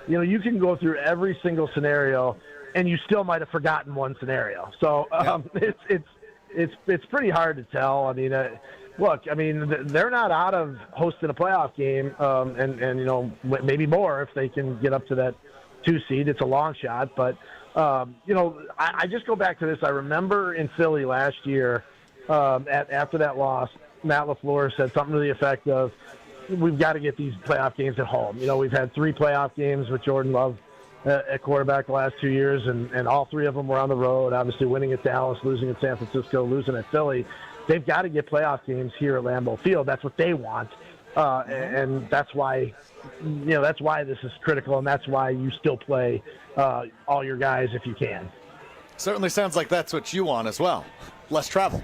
you can go through every single scenario, and you still might have forgotten one scenario. So it's pretty hard to tell. I mean, look, they're not out of hosting a playoff game, and maybe more if they can get up to that 2 seed. It's a long shot, but. I just go back to this. I remember in Philly last year, after that loss, Matt LaFleur said something to the effect of, we've got to get these playoff games at home. We've had 3 playoff games with Jordan Love at quarterback the last 2 years, and all 3 of them were on the road, obviously winning at Dallas, losing at San Francisco, losing at Philly. They've got to get playoff games here at Lambeau Field. That's what they want, and that's why that's why this is critical, and that's why you still play all your guys if you can. Certainly sounds like that's what you want as well. Less travel.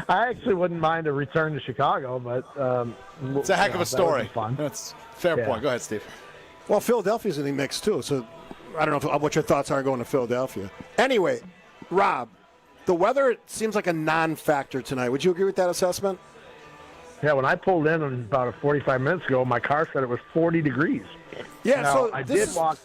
I actually wouldn't mind a return to Chicago, but it's a heck of a story. Fun. That's a fair point. Go ahead, Steve. Well, Philadelphia's in the mix too, so I don't know what your thoughts are going to Philadelphia. Anyway, Rob, the weather seems like a non-factor tonight. Would you agree with that assessment? Yeah, when I pulled in about 45 minutes ago, my car said it was 40 degrees. Yeah, now, so I did walk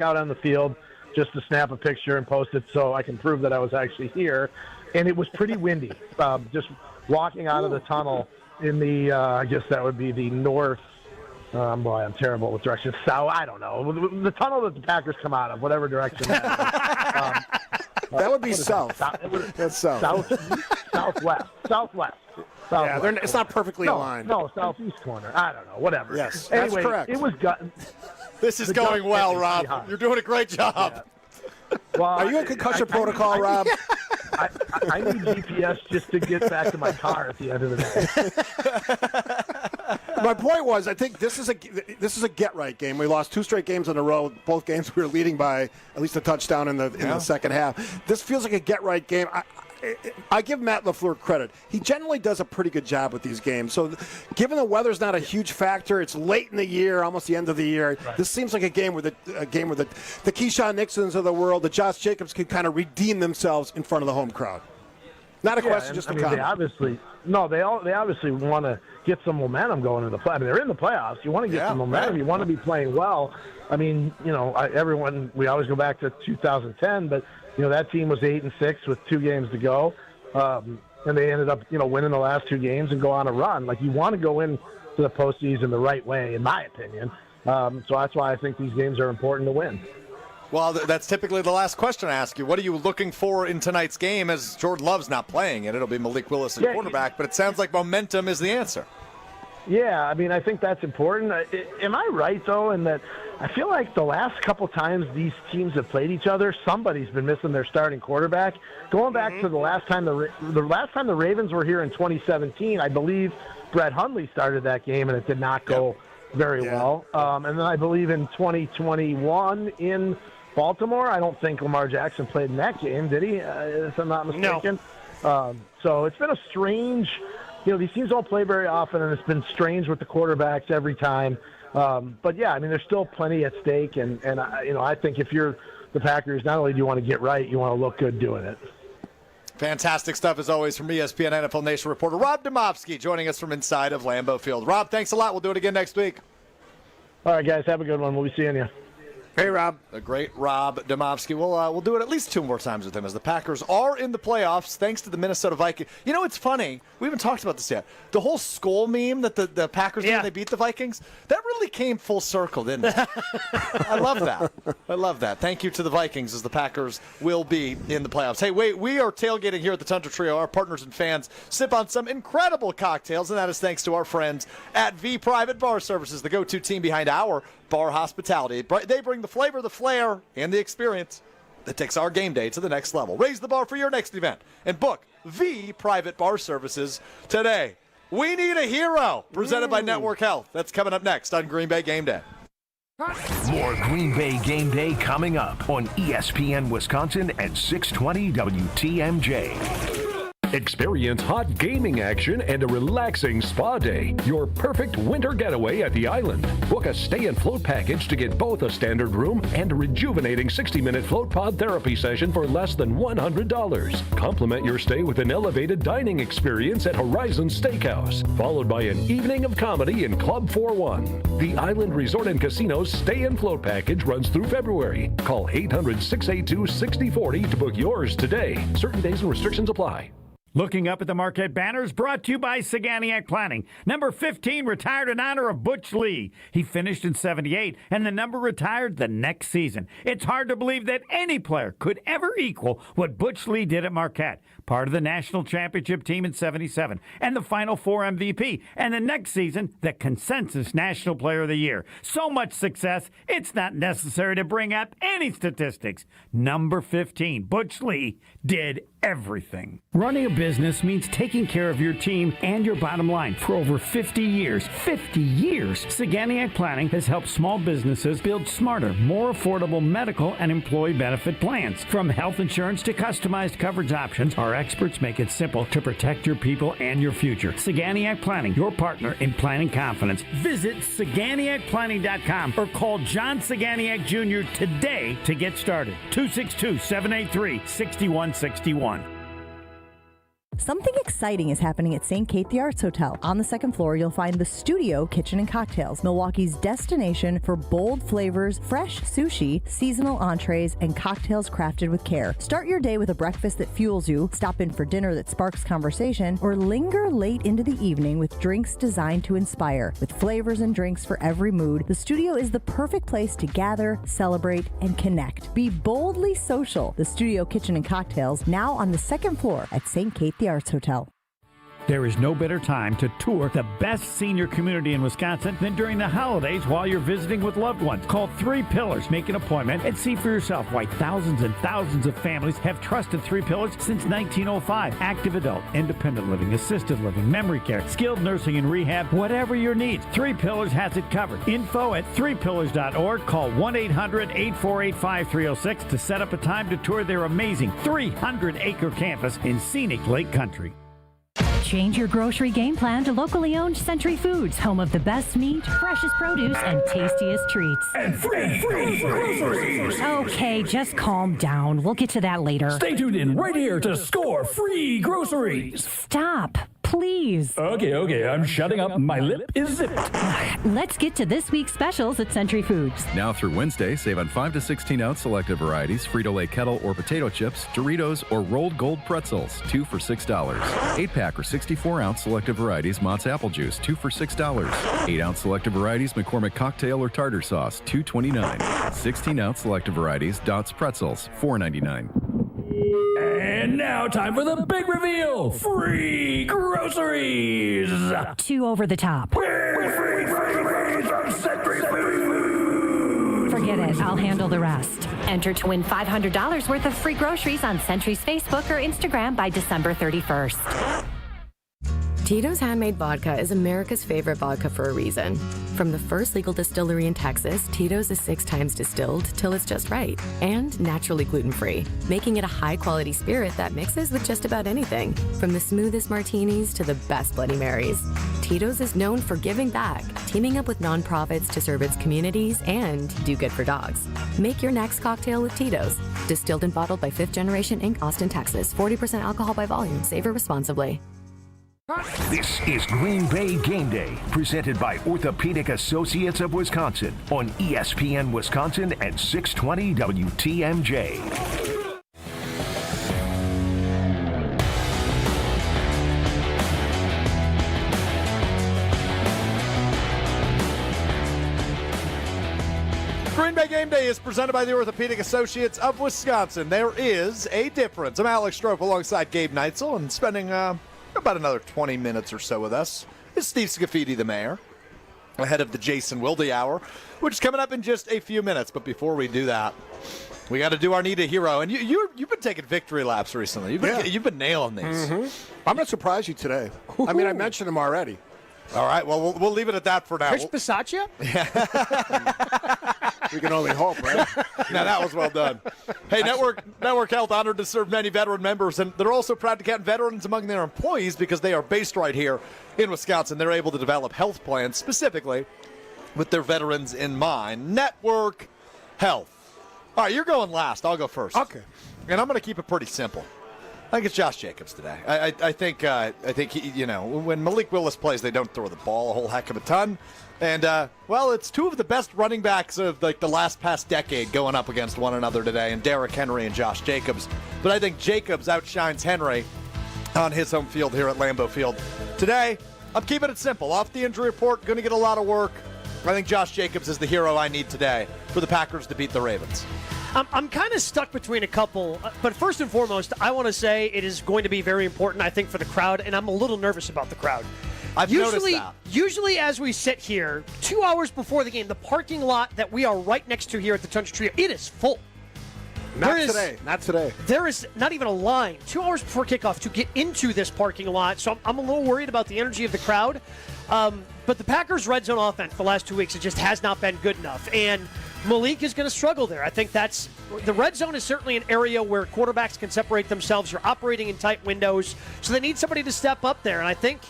out on the field just to snap a picture and post it so I can prove that I was actually here. And it was pretty windy. Just walking out of the tunnel in the, I guess that would be the north. Boy, I'm terrible with directions. South, I don't know. The tunnel that the Packers come out of, whatever direction that is. That would be south. That's south. Southwest. Yeah, it's not perfectly aligned. No, southeast corner. I don't know. Whatever. Yes, anyway, that's correct. It was This is going well, Rob. You're doing a great job. Yeah. Well, are you in concussion protocol, Rob? I need GPS just to get back to my car at the end of the day. My point was, I think this is a get-right game. We lost 2 straight games in a row. Both games we were leading by at least a touchdown in the second half. This feels like a get-right game. I give Matt LaFleur credit. He generally does a pretty good job with these games. So given the weather's not a huge factor, it's late in the year, almost the end of the year. Right. This seems like a game where the Keyshawn Nixons of the world, the Josh Jacobs can kind of redeem themselves in front of the home crowd. Not a question, just a comment. They obviously want to get some momentum going into the play. I mean, they're in the playoffs. You want to get some momentum. You want to be playing well. I mean, we always go back to 2010, but that team was 8-6 with 2 games to go, and they ended up winning the last 2 games and go on a run. Like, you want to go into the postseason the right way, in my opinion. So that's why I think these games are important to win. Well, that's typically the last question I ask you. What are you looking for in tonight's game, as Jordan Love's not playing, and it'll be Malik Willis at quarterback, but it sounds like momentum is the answer. Yeah, I mean, I think that's important. Am I right, though, in that I feel like the last couple times these teams have played each other, somebody's been missing their starting quarterback. Going back to the last time the the Ravens were here in 2017, I believe Brett Hundley started that game, and it did not go very well. And then I believe in 2021 in Baltimore, I don't think Lamar Jackson played in that game, did he? If I'm not mistaken. No. So it's been a strange, these teams don't play very often, and it's been strange with the quarterbacks every time. But yeah, I mean, there's still plenty at stake, and I think if you're the Packers, not only do you want to get right, you want to look good doing it. Fantastic stuff, as always, from ESPN NFL Nation reporter Rob Domofsky joining us from inside of Lambeau Field. Rob, thanks a lot. We'll do it again next week. All right, guys, have a good one. We'll be seeing you. Hey, Rob. The great Rob Domofsky. We'll do it at least 2 more times with him, as the Packers are in the playoffs thanks to the Minnesota Vikings. It's funny. We haven't talked about this yet. The whole skull meme that the Packers did when they beat the Vikings, that really came full circle, didn't it? I love that. Thank you to the Vikings, as the Packers will be in the playoffs. Hey, wait, we are tailgating here at the Tundra Trio. Our partners and fans sip on some incredible cocktails, and that is thanks to our friends at V Private Bar Services, the go-to team behind our bar hospitality. They bring the flavor, the flair, and the experience that takes our game day to the next level. Raise the bar for your next event and book V Private Bar Services today. We Need a Hero, presented by Network Health. That's coming up next on Green Bay Game Day. More Green Bay Game Day coming up on ESPN Wisconsin at 620 WTMJ. Experience hot gaming action and a relaxing spa day. Your perfect winter getaway at the island. Book a stay and float package to get both a standard room and a rejuvenating 60-minute float pod therapy session for less than $100. Complement your stay with an elevated dining experience at Horizon Steakhouse, followed by an evening of comedy in Club 41. The Island Resort and Casino's stay and float package runs through February. Call 800-682-6040 to book yours today. Certain days and restrictions apply. Looking up at the Marquette banners, brought to you by Saganiac Planning. Number 15 retired in honor of Butch Lee. He finished in 78, and the number retired the next season. It's hard to believe that any player could ever equal what Butch Lee did at Marquette. Part of the national championship team in 77, and the Final Four MVP, and the next season, the consensus National Player of the Year. So much success, it's not necessary to bring up any statistics. Number 15, Butch Lee, did everything. Running a business means taking care of your team and your bottom line. For over 50 years, Saganiac Planning has helped small businesses build smarter, more affordable medical and employee benefit plans. From health insurance to customized coverage options, our experts make it simple to protect your people and your future. Saganiac Planning, your partner in planning confidence. Visit SaganiacPlanning.com or call John Saganiac Jr. today to get started. 262-783-6161. Something exciting is happening at St. Kate the Arts Hotel. On the second floor, you'll find the Studio Kitchen and Cocktails, Milwaukee's destination for bold flavors, fresh sushi, seasonal entrees, and cocktails crafted with care. Start your day with a breakfast that fuels you, stop in for dinner that sparks conversation, or linger late into the evening with drinks designed to inspire. With flavors and drinks for every mood, the Studio is the perfect place to gather, celebrate, and connect. Be boldly social. The Studio Kitchen and Cocktails, now on the second floor at St. Kate the Arts Hotel. There is no better time to tour the best senior community in Wisconsin than during the holidays while you're visiting with loved ones. Call 3 Pillars, make an appointment, and see for yourself why thousands and thousands of families have trusted 3 Pillars since 1905. Active adult, independent living, assisted living, memory care, skilled nursing and rehab, whatever your needs, 3 Pillars has it covered. Info at 3pillars.org. Call 1-800-848-5306 to set up a time to tour their amazing 300-acre campus in scenic Lake Country. Change your grocery game plan to locally owned Century Foods, home of the best meat, freshest produce, and tastiest treats. And free groceries. Okay, just calm down. We'll get to that later. Stay tuned in right here to score free groceries. Stop, please. Okay, I'm shutting up. My lip is zipped. Let's get to this week's specials at Century Foods. Now through Wednesday, save on 5 to 16-ounce selected varieties, Frito-Lay kettle or potato chips, Doritos, or rolled gold pretzels, 2 for $6. 8-pack or 64-ounce selected varieties, Mott's apple juice, 2 for $6. 8-ounce selected varieties, McCormick cocktail or tartar sauce, $2.29. 16-ounce selected varieties, Dots pretzels, $4.99. And now time for the big reveal. Free groceries. 2 over the top. Free from Century Foods. Forget it. I'll handle the rest. Enter to win $500 worth of free groceries on Century's Facebook or Instagram by December 31st. Tito's Handmade Vodka is America's favorite vodka for a reason. From the first legal distillery in Texas, Tito's is 6 times distilled till it's just right, and naturally gluten-free, making it a high-quality spirit that mixes with just about anything, from the smoothest martinis to the best Bloody Marys. Tito's is known for giving back, teaming up with nonprofits to serve its communities and do good for dogs. Make your next cocktail with Tito's. Distilled and bottled by 5th Generation Inc., Austin, Texas. 40% alcohol by volume. Savor responsibly. This is Green Bay Game Day, presented by Orthopedic Associates of Wisconsin on ESPN Wisconsin and 620 WTMJ. Green Bay Game Day is presented by the Orthopedic Associates of Wisconsin. There is a difference. I'm Alex Strope alongside Gabe Neitzel, and spending about another 20 minutes or so with us is Steve Scafidi, the mayor, ahead of the Jason Wilde Hour, which is coming up in just a few minutes. But before we do that, we got to do our Need a Hero. And you've been taking victory laps recently. You've been nailing these. Mm-hmm. I'm going to surprise you today. I mean, I mentioned them already. All right, well, we'll leave it at that for now. Chris Bisaccia? We can only hope, right? Now, that was well done. Hey, Network Health honored to serve many veteran members, and they're also proud to count veterans among their employees because they are based right here in Wisconsin. They're able to develop health plans specifically with their veterans in mind. Network Health. All right, you're going last. I'll go first. Okay. And I'm going to keep it pretty simple. I think it's Josh Jacobs today. I think he, when Malik Willis plays, they don't throw the ball a whole heck of a ton. And, it's 2 of the best running backs of the last past decade going up against one another today, and Derrick Henry and Josh Jacobs. But I think Jacobs outshines Henry on his home field here at Lambeau Field. Today, I'm keeping it simple. Off the injury report, going to get a lot of work. I think Josh Jacobs is the hero I need today for the Packers to beat the Ravens. I'm kind of stuck between a couple, but first and foremost, I want to say it is going to be very important, I think, for the crowd, and I'm a little nervous about the crowd. I've noticed that. Usually as we sit here, 2 hours before the game, the parking lot that we are right next to here at the Country Trio, it is full. Not today. There is not even a line 2 hours before kickoff to get into this parking lot, so I'm a little worried about the energy of the crowd. But the Packers' red zone offense the last 2 weeks, it just has not been good enough. And Malik is going to struggle there. I think the red zone is certainly an area where quarterbacks can separate themselves. You're operating in tight windows, so they need somebody to step up there. And I think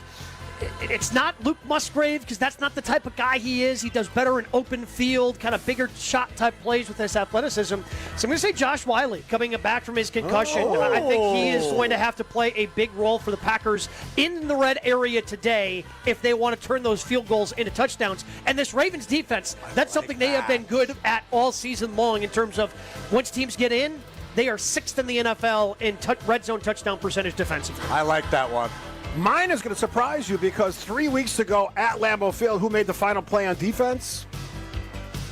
it's not Luke Musgrave because that's not the type of guy he is. He does better in open field, kind of bigger shot type plays with his athleticism. So I'm going to say Josh Wiley coming back from his concussion. I think he is going to have to play a big role for the Packers in the red area today if they want to turn those field goals into touchdowns. And this Ravens defense, that's something they have been good at all season long in terms of once teams get in, they are 6th in the NFL in red zone touchdown percentage defensively. I like that one. Mine is going to surprise you because 3 weeks ago at Lambeau Field, who made the final play on defense?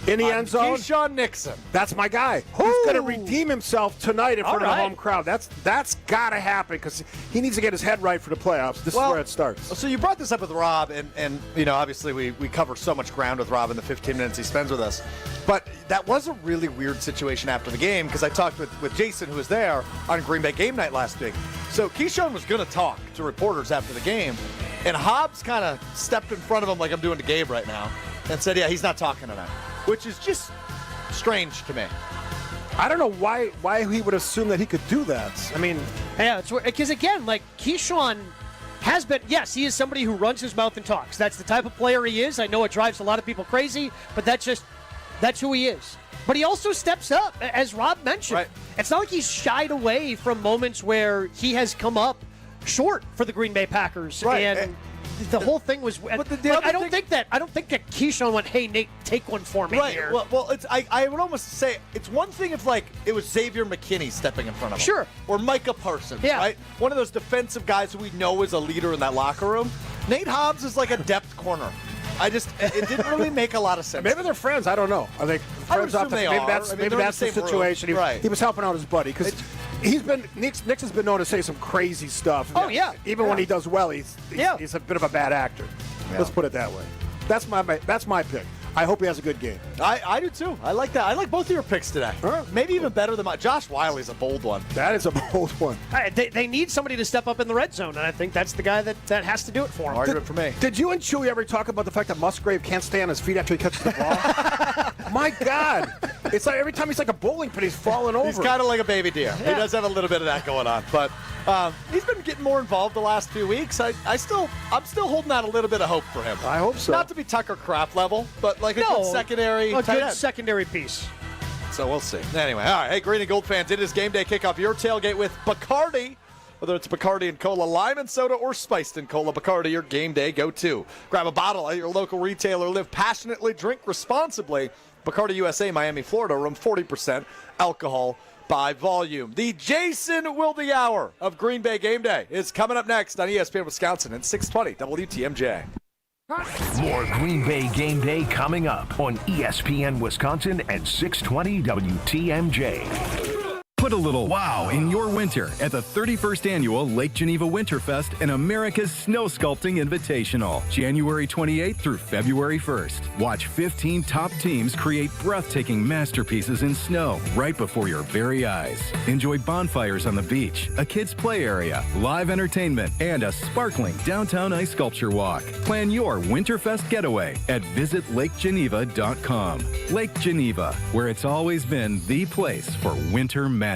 In the end zone? Keyshawn Nixon. That's my guy. He's going to redeem himself tonight in front of the home crowd. That's got to happen because he needs to get his head right for the playoffs. This is where it starts. So you brought this up with Rob, and obviously we cover so much ground with Rob in the 15 minutes he spends with us. But that was a really weird situation after the game because I talked with Jason, who was there on Green Bay game night last week. So Keyshawn was going to talk to reporters after the game, and Hobbs kind of stepped in front of him like I'm doing to Gabe right now and said, yeah, he's not talking tonight, which is just strange to me. I don't know why he would assume that he could do that. I mean, yeah, it's because again, like Keyshawn has been, yes, he is somebody who runs his mouth and talks. That's the type of player he is. I know it drives a lot of people crazy, but that's who he is. But he also steps up, as Rob mentioned. Right. It's not like he's shied away from moments where he has come up short for the Green Bay Packers. Right. And the whole thing was. I don't think that Keyshawn went, "Hey Nate, take one for me." Right. Here. Well, it's I would almost say it's one thing if like it was Xavier McKinney stepping in front of him. Sure. Or Micah Parsons. Yeah. Right. One of those defensive guys who we know is a leader in that locker room. Nate Hobbs is like a depth corner. It didn't really make a lot of sense. Maybe they're friends. I don't know. Are they friends? I would assume they are. Maybe that's the situation. He was helping out his buddy because Nick's has been known to say some crazy stuff. Oh yeah. Even when he does well, he's a bit of a bad actor. Yeah. Let's put it that way. That's my pick. I hope he has a good game. I do too. I like that. I like both of your picks today. Maybe even better than mine. Josh Wiley's a bold one. That is a bold one. They need somebody to step up in the red zone, and I think that's the guy that has to do it for him. Argument for me. Did you and Chewy ever talk about the fact that Musgrave can't stay on his feet after he catches the ball? My God. It's like every time he's like a bowling pin, he's falling over. He's kind of like a baby deer. Yeah. He does have a little bit of that going on. But he's been getting more involved the last few weeks. I'm still holding out a little bit of hope for him. I hope so. Not to be Tucker Kraft level, but like a good secondary piece. So we'll see. Anyway, all right. Hey, Green and Gold fans, it is game day kickoff. Your tailgate with Bacardi. Whether it's Bacardi and Cola, lime and soda, or spiced and cola, Bacardi, your game day go-to. Grab a bottle at your local retailer. Live passionately, drink responsibly. Bacardi USA, Miami, Florida, room 40% alcohol by volume. The Jason Wilde Hour of Green Bay Game Day is coming up next on ESPN Wisconsin at 620 WTMJ. More Green Bay Game Day coming up on ESPN Wisconsin at 620 WTMJ. Put a little wow in your winter at the 31st Annual Lake Geneva Winterfest and America's Snow Sculpting Invitational, January 28th through February 1st. Watch 15 top teams create breathtaking masterpieces in snow right before your very eyes. Enjoy bonfires on the beach, a kids' play area, live entertainment, and a sparkling downtown ice sculpture walk. Plan your Winterfest getaway at visitlakegeneva.com. Lake Geneva, where it's always been the place for winter magic.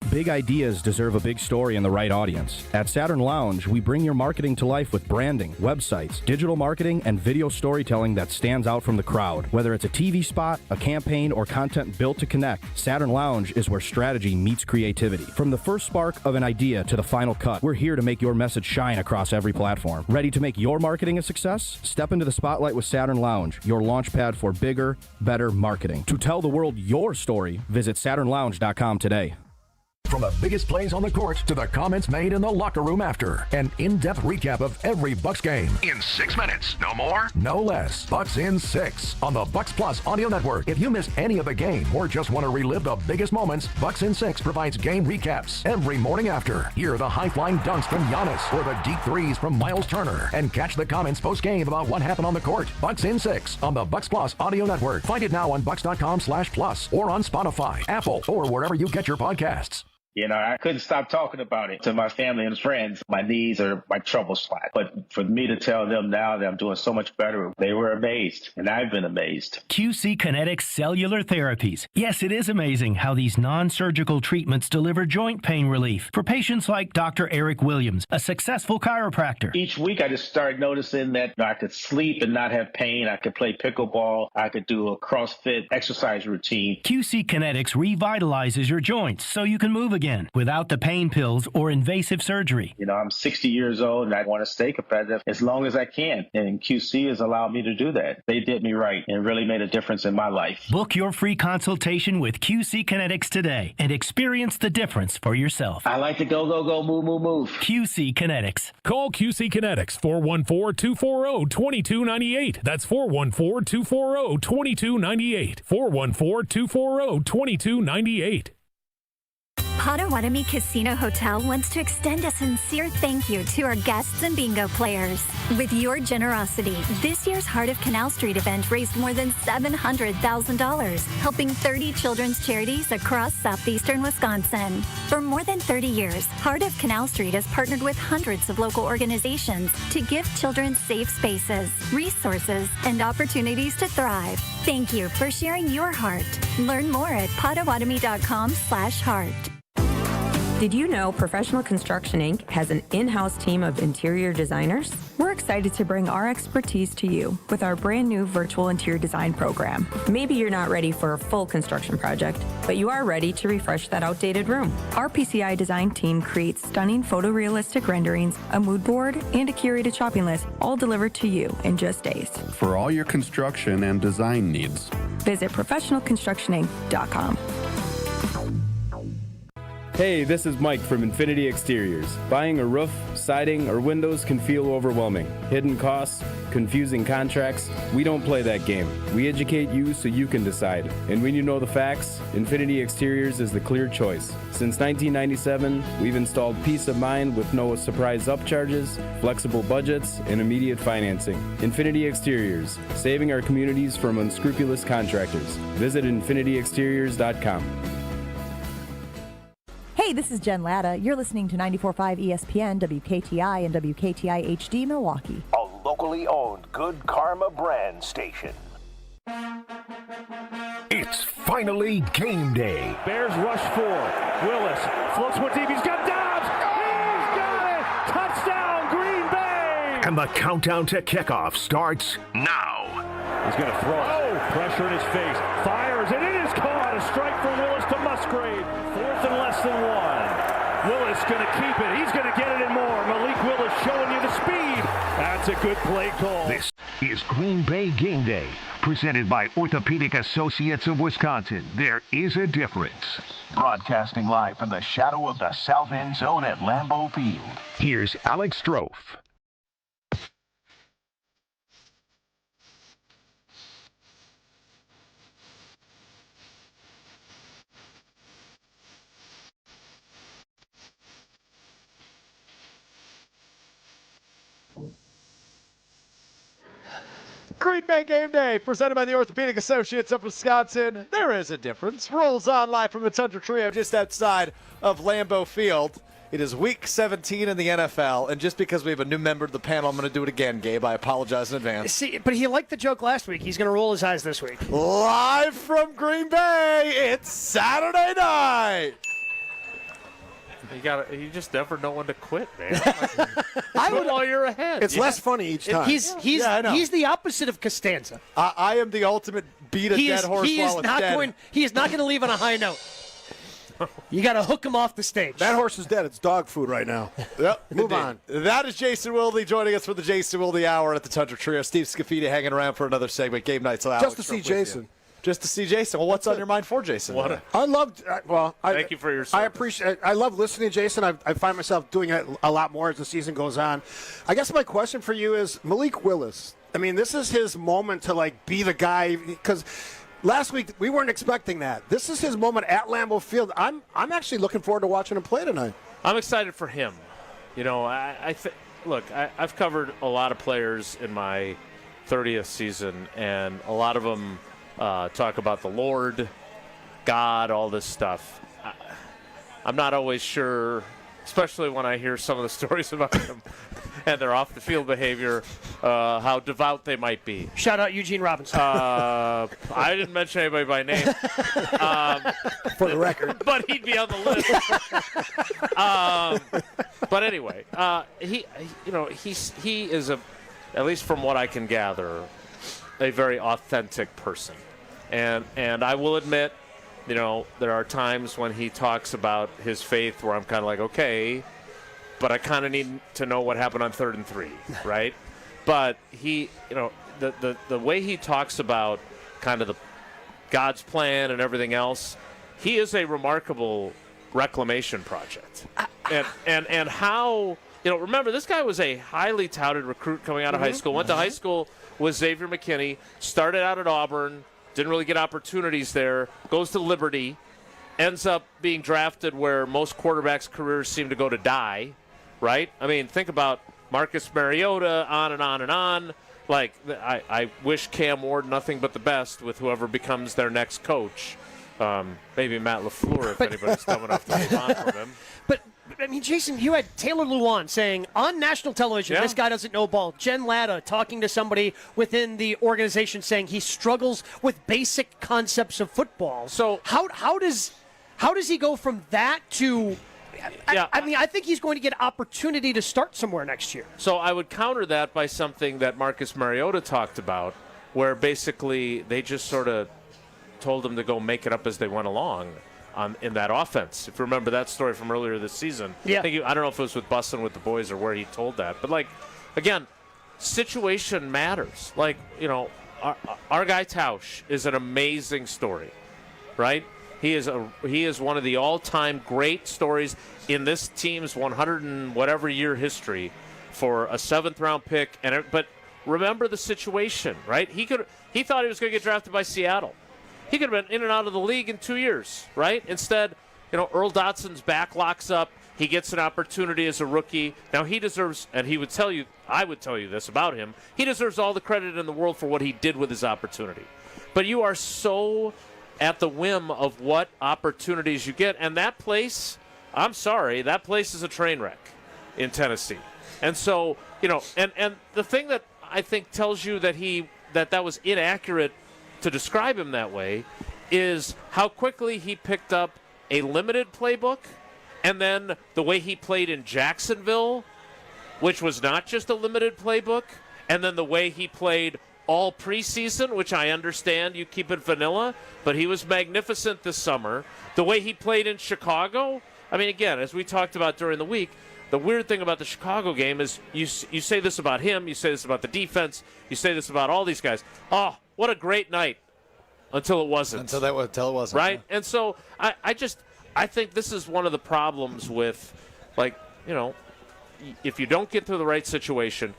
Big ideas deserve a big story and the right audience. At Saturn Lounge, we bring your marketing to life with branding, websites, digital marketing, and video storytelling that stands out from the crowd. Whether it's a TV spot, a campaign, or content built to connect, Saturn Lounge is where strategy meets creativity. From the first spark of an idea to the final cut, we're here to make your message shine across every platform. Ready to make your marketing a success? Step into the spotlight with Saturn Lounge, your launch pad for bigger, better marketing. To tell the world your story, visit SaturnLounge.com today. From the biggest plays on the court to the comments made in the locker room after. An in-depth recap of every Bucks game. In 6 minutes. No more? No less. Bucks in 6 on the Bucks Plus Audio Network. If you missed any of the game or just want to relive the biggest moments, Bucks in 6 provides game recaps every morning after. Hear the high-flying dunks from Giannis or the deep threes from Miles Turner. And catch the comments post-game about what happened on the court. Bucks in 6 on the Bucks Plus Audio Network. Find it now on bucks.com/plus or on Spotify, Apple, or wherever you get your podcasts. You know, I couldn't stop talking about it to my family and friends. My knees are my trouble spot. But for me to tell them now that I'm doing so much better, they were amazed, and I've been amazed. QC Kinetics Cellular Therapies. Yes, it is amazing how these non-surgical treatments deliver joint pain relief for patients like Dr. Eric Williams, a successful chiropractor. Each week, I just started noticing that I could sleep and not have pain. I could play pickleball. I could do a CrossFit exercise routine. QC Kinetics revitalizes your joints so you can move again. again without the pain pills or invasive surgery. You know, I'm 60 years old and I want to stay competitive as long as I can. And QC has allowed me to do that. They did me right and really made a difference in my life. Book your free consultation with QC Kinetics today and experience the difference for yourself. I like to go, move, move, move. QC Kinetics. Call QC Kinetics 414-240-2298. That's 414-240-2298. 414-240-2298. Potawatomi Casino Hotel wants to extend a sincere thank you to our guests and bingo players. With your generosity, this year's Heart of Canal Street event raised more than $700,000, helping 30 children's charities across southeastern Wisconsin. For more than 30 years, Heart of Canal Street has partnered with hundreds of local organizations to give children safe spaces, resources, and opportunities to thrive. Thank you for sharing your heart. Learn more at potawatomi.com/heart. Did you know Professional Construction Inc. has an in-house team of interior designers? We're excited to bring our expertise to you with our brand new virtual interior design program. Maybe you're not ready for a full construction project, but you are ready to refresh that outdated room. Our PCI design team creates stunning photorealistic renderings, a mood board, and a curated shopping list, all delivered to you in just days. For all your construction and design needs, visit professionalconstructioninc.com. Hey, this is Mike from Infinity Exteriors. Buying a roof, siding, or windows can feel overwhelming. Hidden costs, confusing contracts. We don't play that game. We educate you so you can decide. And when you know the facts, Infinity Exteriors is the clear choice. Since 1997, we've installed peace of mind with no surprise upcharges, flexible budgets, and immediate financing. Infinity Exteriors, saving our communities from unscrupulous contractors. Visit infinityexteriors.com. Hey, this is Jen Latta. You're listening to 94.5 ESPN, WKTI, and WKTI HD Milwaukee. A locally owned Good Karma brand station. It's finally game day. Bears rush 4. Willis floats one deep. He's got Dobbs. He's got it. Touchdown, Green Bay. And the countdown to kickoff starts now. He's going to throw it. Oh, pressure in his face. Fires, and it is caught. A strike for Willis to Musgrave. 4th and less than 1. Willis going to keep it. He's going to get it and more. Malik Willis showing you the speed. That's a good play call. This is Green Bay Game Day, presented by Orthopedic Associates of Wisconsin. There is a difference. Broadcasting live from the shadow of the south end zone at Lambeau Field. Here's Alex Strofe. Green Bay Game Day, presented by the Orthopedic Associates of Wisconsin. There is a difference. Rolls on live from the Tundra Trio just outside of Lambeau Field. It is Week 17 in the NFL, and just because we have a new member of the panel, I'm going to do it again, Gabe. I apologize in advance. See, but he liked the joke last week. He's going to roll his eyes this week. Live from Green Bay, it's Saturday night. You just never know when to quit, man. While you're ahead. It's less funny each time. He's the opposite of Costanza. I am the ultimate beat a dead horse while it's dead. He is not going to leave on a high note. You got to hook him off the stage. That horse is dead. It's dog food right now. Yep. Move on. That is Jason Wilde joining us for the Jason Wilde Hour at the Tundra Trio. Steve Scafidi hanging around for another segment. Game nights. Just to see Jason. Just to see Jason. Well, what's on your mind for Jason? I loved. Thank you for your service. I appreciate. I love listening to Jason. I find myself doing it a lot more as the season goes on. I guess my question for you is Malik Willis. I mean, this is his moment to be the guy because last week we weren't expecting that. This is his moment at Lambeau Field. I'm actually looking forward to watching him play tonight. I'm excited for him. You know, I've covered a lot of players in my 30th season, and a lot of them talk about the Lord, God, all this stuff. I'm not always sure, especially when I hear some of the stories about them and their off-the-field behavior, how devout they might be. Shout out Eugene Robinson. I didn't mention anybody by name. For the record. But he'd be on the list. But anyway, he is at least from what I can gather, a very authentic person. And I will admit, there are times when he talks about his faith where I'm kind of like, okay, but I kind of need to know what happened on 3rd and 3, right? But he, the way he talks about kind of the God's plan and everything else, he is a remarkable reclamation project. And how, remember, this guy was a highly touted recruit coming out of high school, went to high school with Xavier McKinney, started out at Auburn, didn't really get opportunities there, goes to Liberty, ends up being drafted where most quarterbacks' careers seem to go to die, right? I mean, think about Marcus Mariota, on and on and on. Like, I wish Cam Ward nothing but the best with whoever becomes their next coach. Maybe Matt LaFleur, if anybody's dumb enough to move on from him. But, I mean, Jason, you had Taylor Lewan saying on national television, this guy doesn't know ball. Jen Latta talking to somebody within the organization saying he struggles with basic concepts of football. So how does he go from that to... I mean, I think he's going to get opportunity to start somewhere next year. So I would counter that by something that Marcus Mariota talked about, where basically they just sort of told him to go make it up as they went along in that offense. If you remember that story from earlier this season. Yeah. I don't know if it was with Bussin' with the boys or where he told that. But, like, again, situation matters. Like, our guy Tausch is an amazing story, right? He is one of the all-time great stories in this team's 100 and whatever year history for a 7th-round pick. But remember the situation, right? He thought he was going to get drafted by Seattle. He could have been in and out of the league in 2 years, right? Instead, Earl Dotson's back locks up. He gets an opportunity as a rookie. Now he deserves, and I would tell you this about him, he deserves all the credit in the world for what he did with his opportunity. But you are so at the whim of what opportunities you get. And that place, I'm sorry, that place is a train wreck in Tennessee. And so, and the thing that I think tells you that was inaccurate to describe him that way is how quickly he picked up a limited playbook, and then the way he played in Jacksonville, which was not just a limited playbook, and then the way he played all preseason, which I understand you keep it vanilla, but he was magnificent this summer. The way he played in Chicago, I mean, again, as we talked about during the week, the weird thing about the Chicago game is you say this about him, you say this about the defense, you say this about all these guys. Oh, what a great night until it wasn't. Until it wasn't. Right? Yeah. And so I think this is one of the problems with, like, if you don't get to the right situation,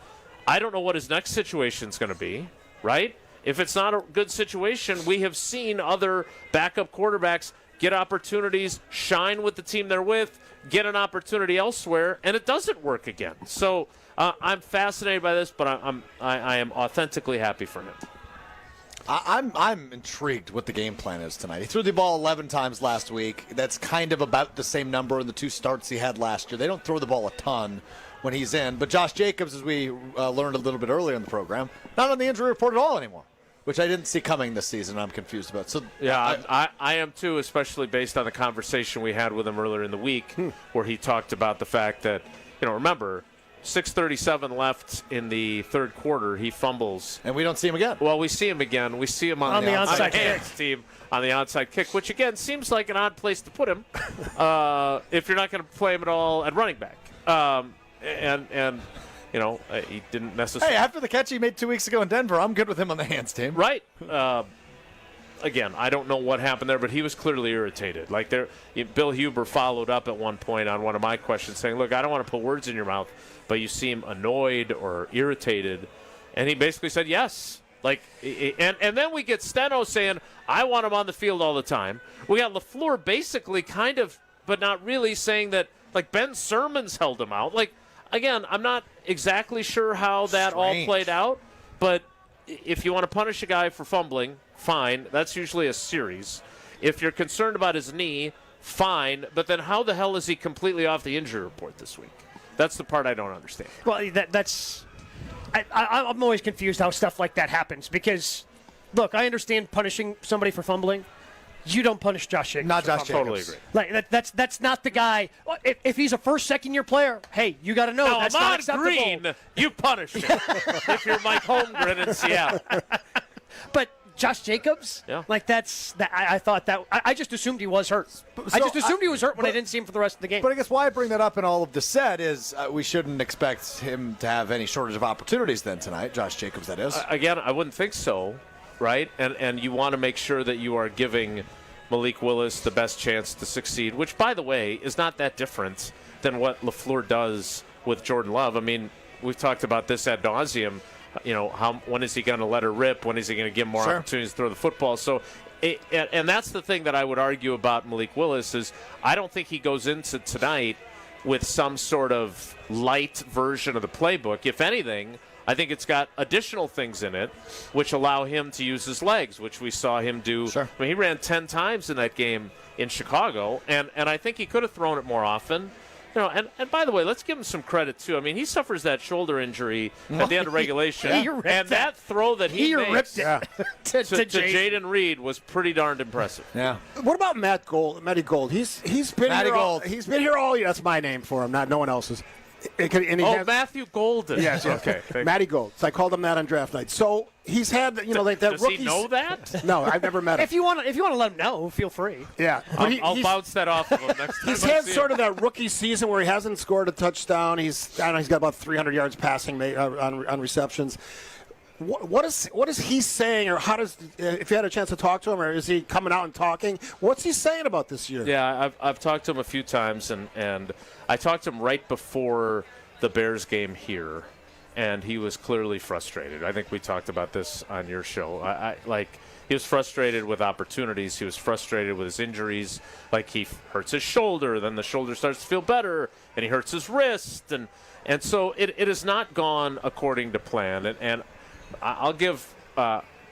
I don't know what his next situation is going to be, right? If it's not a good situation, we have seen other backup quarterbacks get opportunities, shine with the team they're with, get an opportunity elsewhere, and it doesn't work again. So I'm fascinated by this, but I am authentically happy for him. I'm intrigued what the game plan is tonight. He threw the ball 11 times last week. That's kind of about the same number in the 2 starts he had last year. They don't throw the ball a ton when he's in. But Josh Jacobs, as we learned a little bit earlier in the program, not on the injury report at all anymore, which I didn't see coming this season. I'm confused about. So yeah, I am too, especially based on the conversation we had with him earlier in the week where he talked about the fact that, remember, 6:37 left in the third quarter. He fumbles. And we don't see him again. Well, we see him again. We see him on the onside kick team on the onside kick, which, again, seems like an odd place to put him if you're not going to play him at all at running back. And he didn't necessarily. Hey, after the catch he made 2 weeks ago in Denver, I'm good with him on the hands team. Right. Again, I don't know what happened there, but he was clearly irritated. Like Bill Huber followed up at one point on one of my questions saying, look, I don't want to put words in your mouth, but you seem annoyed or irritated. And he basically said yes. And then we get Steno saying, I want him on the field all the time. We got LaFleur basically kind of, but not really, saying that, like, Ben Sermons held him out. Like, again, I'm not exactly sure how that all played out, but if you want to punish a guy for fumbling, fine. That's usually a series. If you're concerned about his knee, fine. But then how the hell is he completely off the injury report this week? That's the part I don't understand. Well, that's I'm always confused how stuff like that happens because, look, I understand punishing somebody for fumbling. You don't punish Josh Jacobs. Not Josh Jacobs. Totally agree. Like that's not the guy. If he's a first, second-year player, hey, you got to know that's not acceptable. Green, you punish him if you're Mike Holmgren in Seattle. But Josh Jacobs? Yeah. Like, I thought that. I just assumed he was hurt. I just assumed he was hurt when I didn't see him for the rest of the game. But I guess why I bring that up in all of the said is we shouldn't expect him to have any shortage of opportunities then tonight. Josh Jacobs, that is. Again, I wouldn't think so, right? And you want to make sure that you are giving Malik Willis the best chance to succeed, which, by the way, is not that different than what LaFleur does with Jordan Love. I mean, we've talked about this ad nauseum. When is he going to let her rip? When is he going to give more opportunities to throw the football? So, and that's the thing that I would argue about Malik Willis is I don't think he goes into tonight with some sort of light version of the playbook. If anything, I think it's got additional things in it which allow him to use his legs, which we saw him do. Sure. I mean, he ran 10 times in that game in Chicago, and I think he could have thrown it more often. And by the way, let's give him some credit, too. I mean, he suffers that shoulder injury at the end of regulation. And that throw that he makes ripped it to Jaden Reed was pretty darned impressive. Yeah. What about Matty Gold? He's been Matty here. Gold. He's been here all year. That's my name for him, not no one else's. Matthew Golden. Yes. Okay. Matty Gold. So I called him that on draft night. So he's had, like that. Does he know that? No, I've never met him. If you want to let him know, feel free. Yeah, I'll bounce that off of him next time. He's had sort of that rookie season where he hasn't scored a touchdown. He's got about 300 yards passing on receptions. What is he saying, or how does, if you had a chance to talk to him, or is he coming out and talking? What's he saying about this year? Yeah, I've talked to him a few times, and I talked to him right before the Bears game here, and he was clearly frustrated. I think we talked about this on your show. He was frustrated with opportunities. He was frustrated with his injuries. Like, he hurts his shoulder, then the shoulder starts to feel better, and he hurts his wrist, and so it has not gone according to plan. And I'll give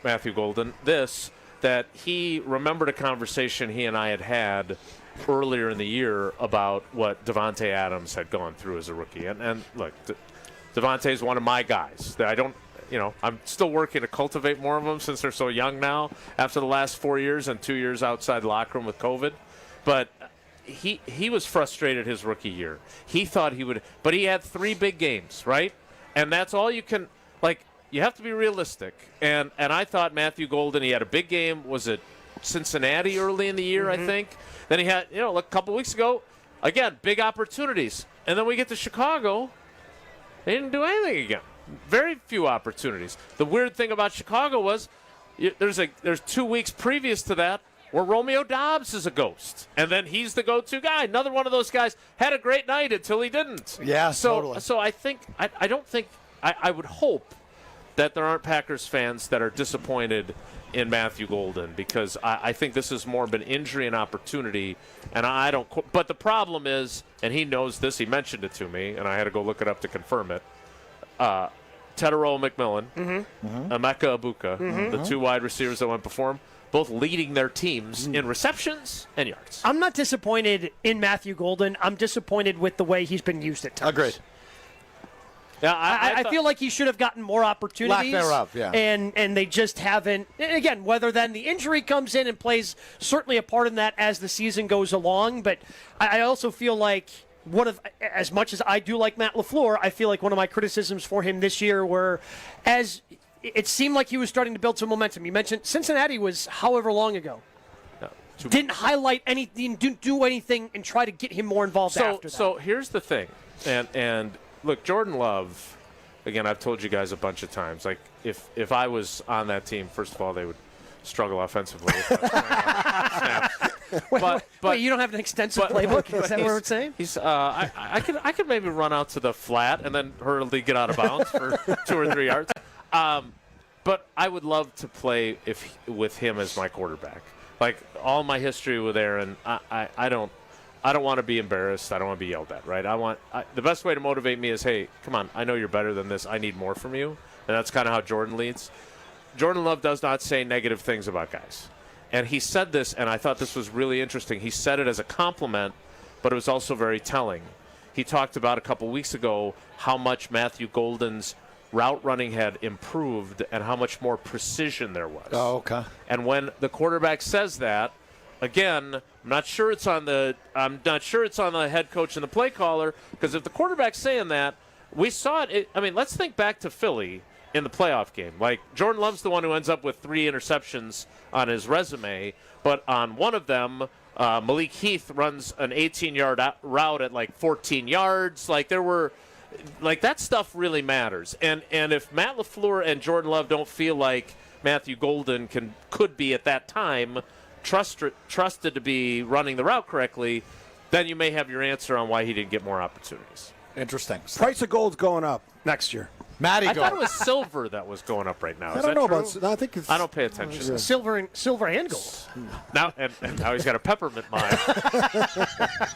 Matthew Golden this, that he remembered a conversation he and I had earlier in the year about what Davante Adams had gone through as a rookie. And look, Davante is one of my guys. That I don't, I'm still working to cultivate more of them since they're so young now after the last 4 years and 2 years outside the locker room with COVID. But he was frustrated his rookie year. He thought he would, but he had 3 big games, right? And that's all you can, you have to be realistic. And I thought Matthew Golden, he had a big game, was it Cincinnati early in the year, I think. Then he had, a couple weeks ago, again, big opportunities. And then we get to Chicago, they didn't do anything again. Very few opportunities. The weird thing about Chicago was there's 2 weeks previous to that where Romeo Doubs is a ghost. And then he's the go-to guy. Another one of those guys had a great night until he didn't. Yeah, totally. So I think, I would hope that there aren't Packers fans that are disappointed in Matthew Golden, because I think this is more of an injury and opportunity, and I don't. But the problem is, and he knows this, he mentioned it to me, and I had to go look it up to confirm it. Tedero McMillan, Emeka Ibuka, the 2 wide receivers that went before him, both leading their teams in receptions and yards. I'm not disappointed in Matthew Golden. I'm disappointed with the way he's been used at times. Agreed. Yeah, I feel like he should have gotten more opportunities. Lack thereof, yeah. And they just haven't. And again, whether then the injury comes in and plays certainly a part in that as the season goes along. But I also feel like as much as I do like Matt LaFleur, I feel like one of my criticisms for him this year were, as it seemed like he was starting to build some momentum. You mentioned Cincinnati was however long ago. Didn't highlight anything, didn't do anything, and try to get him more involved after that. So here's the thing, and look, Jordan Love, again, I've told you guys a bunch of times, like, if I was on that team, first of all, they would struggle offensively. Wait, you don't have an extensive playbook? Is that what we're saying? I could maybe run out to the flat and then hurriedly get out of bounds for 2 or 3 yards. But I would love to play with him as my quarterback. Like, all my history with Aaron, I don't want to be embarrassed. I don't want to be yelled at, right? The best way to motivate me is, hey, come on, I know you're better than this. I need more from you. And that's kind of how Jordan leads. Jordan Love does not say negative things about guys. And he said this, and I thought this was really interesting. He said it as a compliment, but it was also very telling. He talked about a couple weeks ago how much Matthew Golden's route running had improved and how much more precision there was. Oh, okay. And when the quarterback says that, again, I'm not sure it's on the head coach and the play caller, because if the quarterback's saying that, we saw it. Let's think back to Philly in the playoff game. Like, Jordan Love's the one who ends up with 3 interceptions on his resume, but on one of them, Malik Heath runs an 18-yard route at like 14 yards. Like, that stuff really matters. And if Matt LaFleur and Jordan Love don't feel like Matthew Golden could be at that time trusted to be running the route correctly, then you may have your answer on why he didn't get more opportunities. Interesting. Price of gold's going up next year. I thought it was silver that was going up right now. I don't know about. I think it's. I don't pay attention. Silver and gold. Now and now he's got a peppermint mine.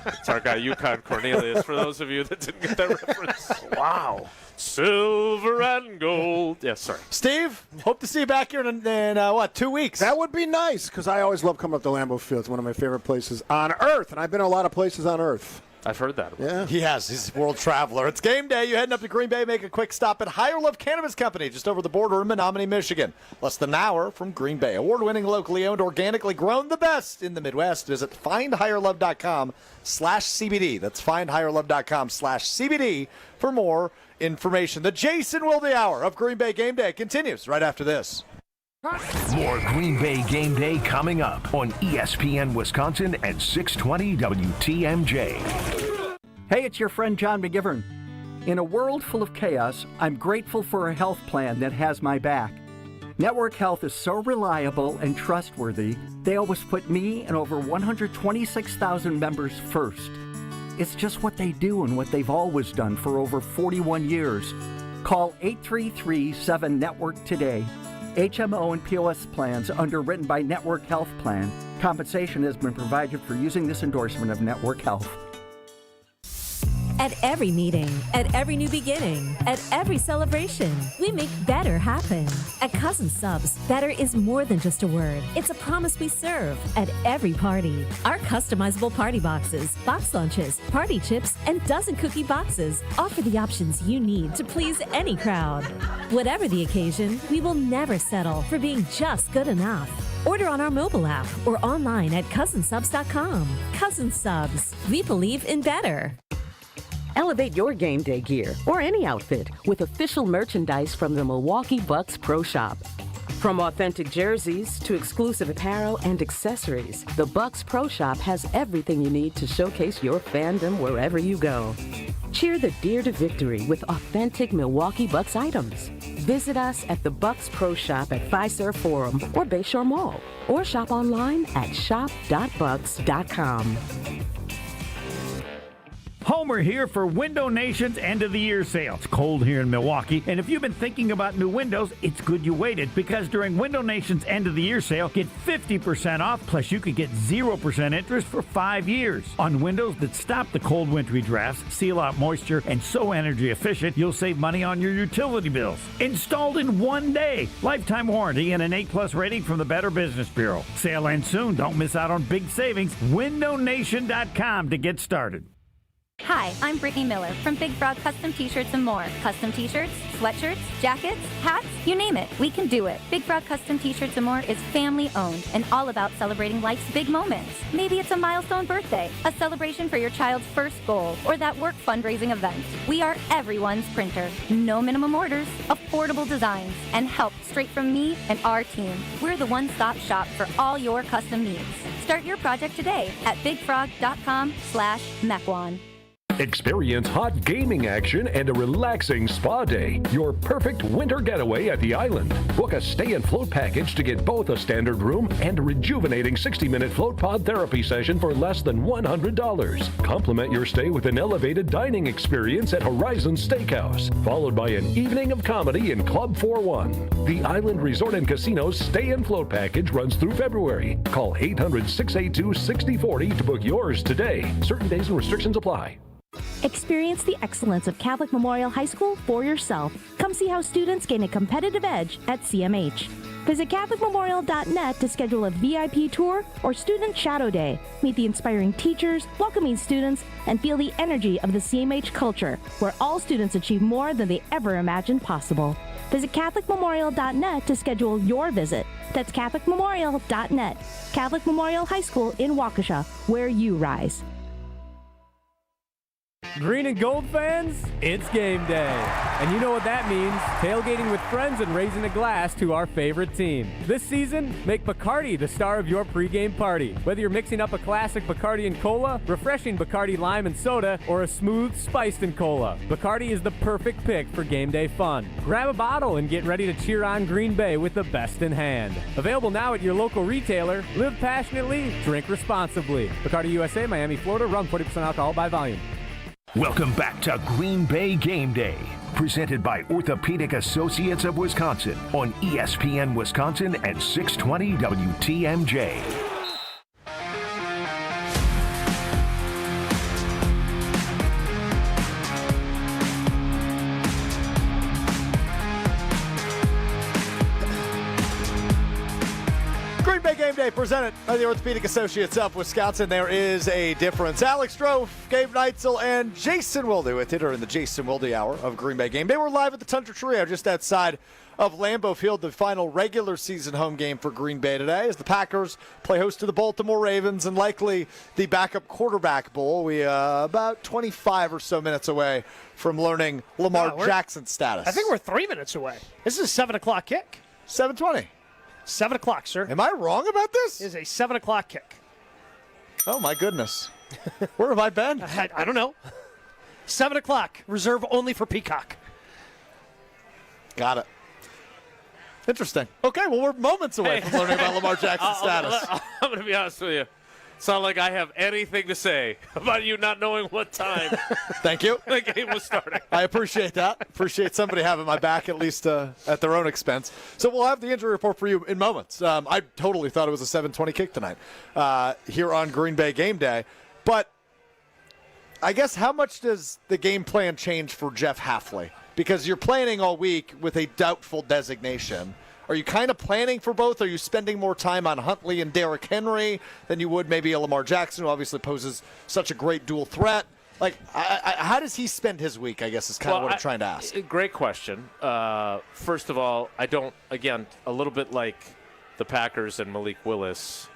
It's our guy Yukon Cornelius. For those of you that didn't get that reference, wow, silver and gold. Yes, sorry. Steve, hope to see you back here in 2 weeks. That would be nice because I always love coming up to Lambeau Field. It's one of my favorite places on earth, and I've been to a lot of places on earth. I've heard that. Yeah. He has. He's a world traveler. It's game day. You're heading up to Green Bay. Make a quick stop at Higher Love Cannabis Company, just over the border in Menominee, Michigan. Less than an hour from Green Bay. Award-winning, locally owned, organically grown, the best in the Midwest. Visit findhigherlove.com/CBD. That's findhigherlove.com/CBD for more information. The Jason Wilde Hour of Green Bay Game Day continues right after this. More Green Bay Game Day coming up on ESPN Wisconsin and 620 WTMJ. Hey, it's your friend John McGivern. In a world full of chaos, I'm grateful for a health plan that has my back. Network Health is so reliable and trustworthy, they always put me and over 126,000 members first. It's just what they do and what they've always done for over 41 years. Call 833-7-NETWORK today. HMO and POS plans underwritten by Network Health Plan. Compensation has been provided for using this endorsement of Network Health. At every meeting, at every new beginning, at every celebration, we make better happen. At Cousin Subs, better is more than just a word. It's a promise we serve at every party. Our customizable party boxes, box lunches, party chips, and dozen cookie boxes offer the options you need to please any crowd. Whatever the occasion, we will never settle for being just good enough. Order on our mobile app or online at cousinsubs.com. Cousin Subs, we believe in better. Elevate your game day gear or any outfit with official merchandise from the Milwaukee Bucks Pro Shop. From authentic jerseys to exclusive apparel and accessories, the Bucks Pro Shop has everything you need to showcase your fandom wherever you go. Cheer the Deer to victory with authentic Milwaukee Bucks items. Visit us at the Bucks Pro Shop at Fiserv Forum or Bayshore Mall, or shop online at shop.bucks.com. Homer here for Window Nation's end of the year sale. It's cold here in Milwaukee, and if you've been thinking about new windows, it's good you waited, because during Window Nation's end of the year sale, get 50% off, plus you could get 0% interest for 5 years on windows that stop the cold wintry drafts, seal out moisture, and so energy efficient, you'll save money on your utility bills. Installed in 1 day. Lifetime warranty and an A+ rating from the Better Business Bureau. Sale ends soon. Don't miss out on big savings. WindowNation.com to get started. Hi, I'm Brittany Miller from Big Frog Custom T-Shirts and more. Custom T-shirts, sweatshirts, jackets, hats, you name it, we can do it. Big Frog Custom T-Shirts and more is family owned and all about celebrating life's big moments. Maybe it's a milestone birthday, a celebration for your child's first goal, or that work fundraising event. We are everyone's printer. No minimum orders, affordable designs, and help straight from me and our team. We're the one-stop shop for all your custom needs. Start your project today at bigfrog.com/Mequon. Experience hot gaming action and a relaxing spa day. Your perfect winter getaway at the island. Book a stay and float package to get both a standard room and a rejuvenating 60-minute float pod therapy session for less than $100. Complement your stay with an elevated dining experience at Horizon Steakhouse, followed by an evening of comedy in Club 41. The Island Resort and Casino's stay and float package runs through February. Call 800-682-6040 to book yours today. Certain days and restrictions apply. Experience the excellence of Catholic Memorial High School for yourself. Come see how students gain a competitive edge at CMH. Visit CatholicMemorial.net to schedule a VIP tour or Student Shadow Day. Meet the inspiring teachers, welcoming students, and feel the energy of the CMH culture, where all students achieve more than they ever imagined possible. Visit CatholicMemorial.net to schedule your visit. That's CatholicMemorial.net. Catholic Memorial High School in Waukesha, where you rise. Green and gold fans, it's game day. And you know what that means. Tailgating with friends and raising a glass to our favorite team. This season, make Bacardi the star of your pregame party. Whether you're mixing up a classic Bacardi and cola, refreshing Bacardi lime and soda, or a smooth spiced and cola, Bacardi is the perfect pick for game day fun. Grab a bottle and get ready to cheer on Green Bay with the best in hand. Available now at your local retailer. Live passionately, drink responsibly. Bacardi USA, Miami, Florida. Run 40% alcohol by volume. Welcome back to Green Bay Game Day, presented by Orthopedic Associates of Wisconsin on ESPN Wisconsin and 620 WTMJ. Green Bay Game Day presented by the Orthopedic Associates of Wisconsin. There is a difference. Alex Strofe, Gabe Neitzel, and Jason Wilde with it are in the Jason Wilde Hour of Green Bay Game Day. We're live at the Tundra Trio just outside of Lambeau Field, the final regular season home game for Green Bay today as the Packers play host to the Baltimore Ravens and likely the backup quarterback bowl. We about 25 or so minutes away from learning Lamar Jackson's status. I think we're 3 minutes away. This is a 7 o'clock kick. 7:20. 7 o'clock, sir. Am I wrong about this? It is a 7 o'clock kick. Oh, my goodness. Where have I been? I don't know. 7 o'clock, reserved only for Peacock. Got it. Interesting. Okay, well, we're moments away from learning about Lamar Jackson's status. I'm going to be honest with you. It's not like I have anything to say about you not knowing what time Thank you. the game was starting. I appreciate that. Appreciate somebody having my back, at least at their own expense. So we'll have the injury report for you in moments. I totally thought it was a 7:20 kick tonight here on Green Bay Game Day. But I guess how much does the game plan change for Jeff Hafley? Because you're planning all week with a doubtful designation. Are you kind of planning for both? Are you spending more time on Huntley and Derrick Henry than you would maybe a Lamar Jackson, who obviously poses such a great dual threat? Like, how does he spend his week, I guess, is kind of what I'm trying to ask. Great question. First of all, I don't, again, a little bit like the Packers and Malik Willis,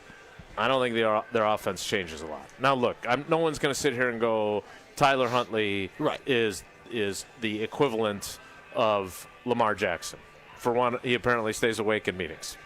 I don't think their offense changes a lot. Now, look, no one's going to sit here and go, Tyler Huntley is the equivalent of Lamar Jackson. For one, he apparently stays awake in meetings.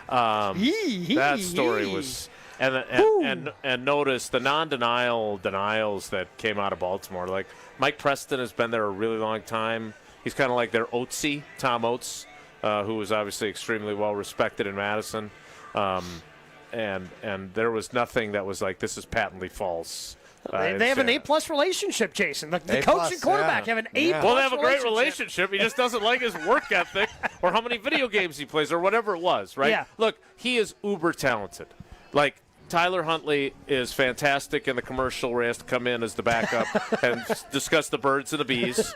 That story was, and notice the denials that came out of Baltimore. Like Mike Preston has been there a really long time. He's kind of like their Oatsy, Tom Oates, who was obviously extremely well respected in Madison. And there was nothing that was like, this is patently false. They have an A-plus relationship, Jason. The coach and quarterback have an A-plus relationship. Well, they have a great relationship. He just doesn't like his work ethic or how many video games he plays or whatever it was, right? Yeah. Look, he is uber talented. Like, Tyler Huntley is fantastic in the commercial where he has to come in as the backup and discuss the birds and the bees.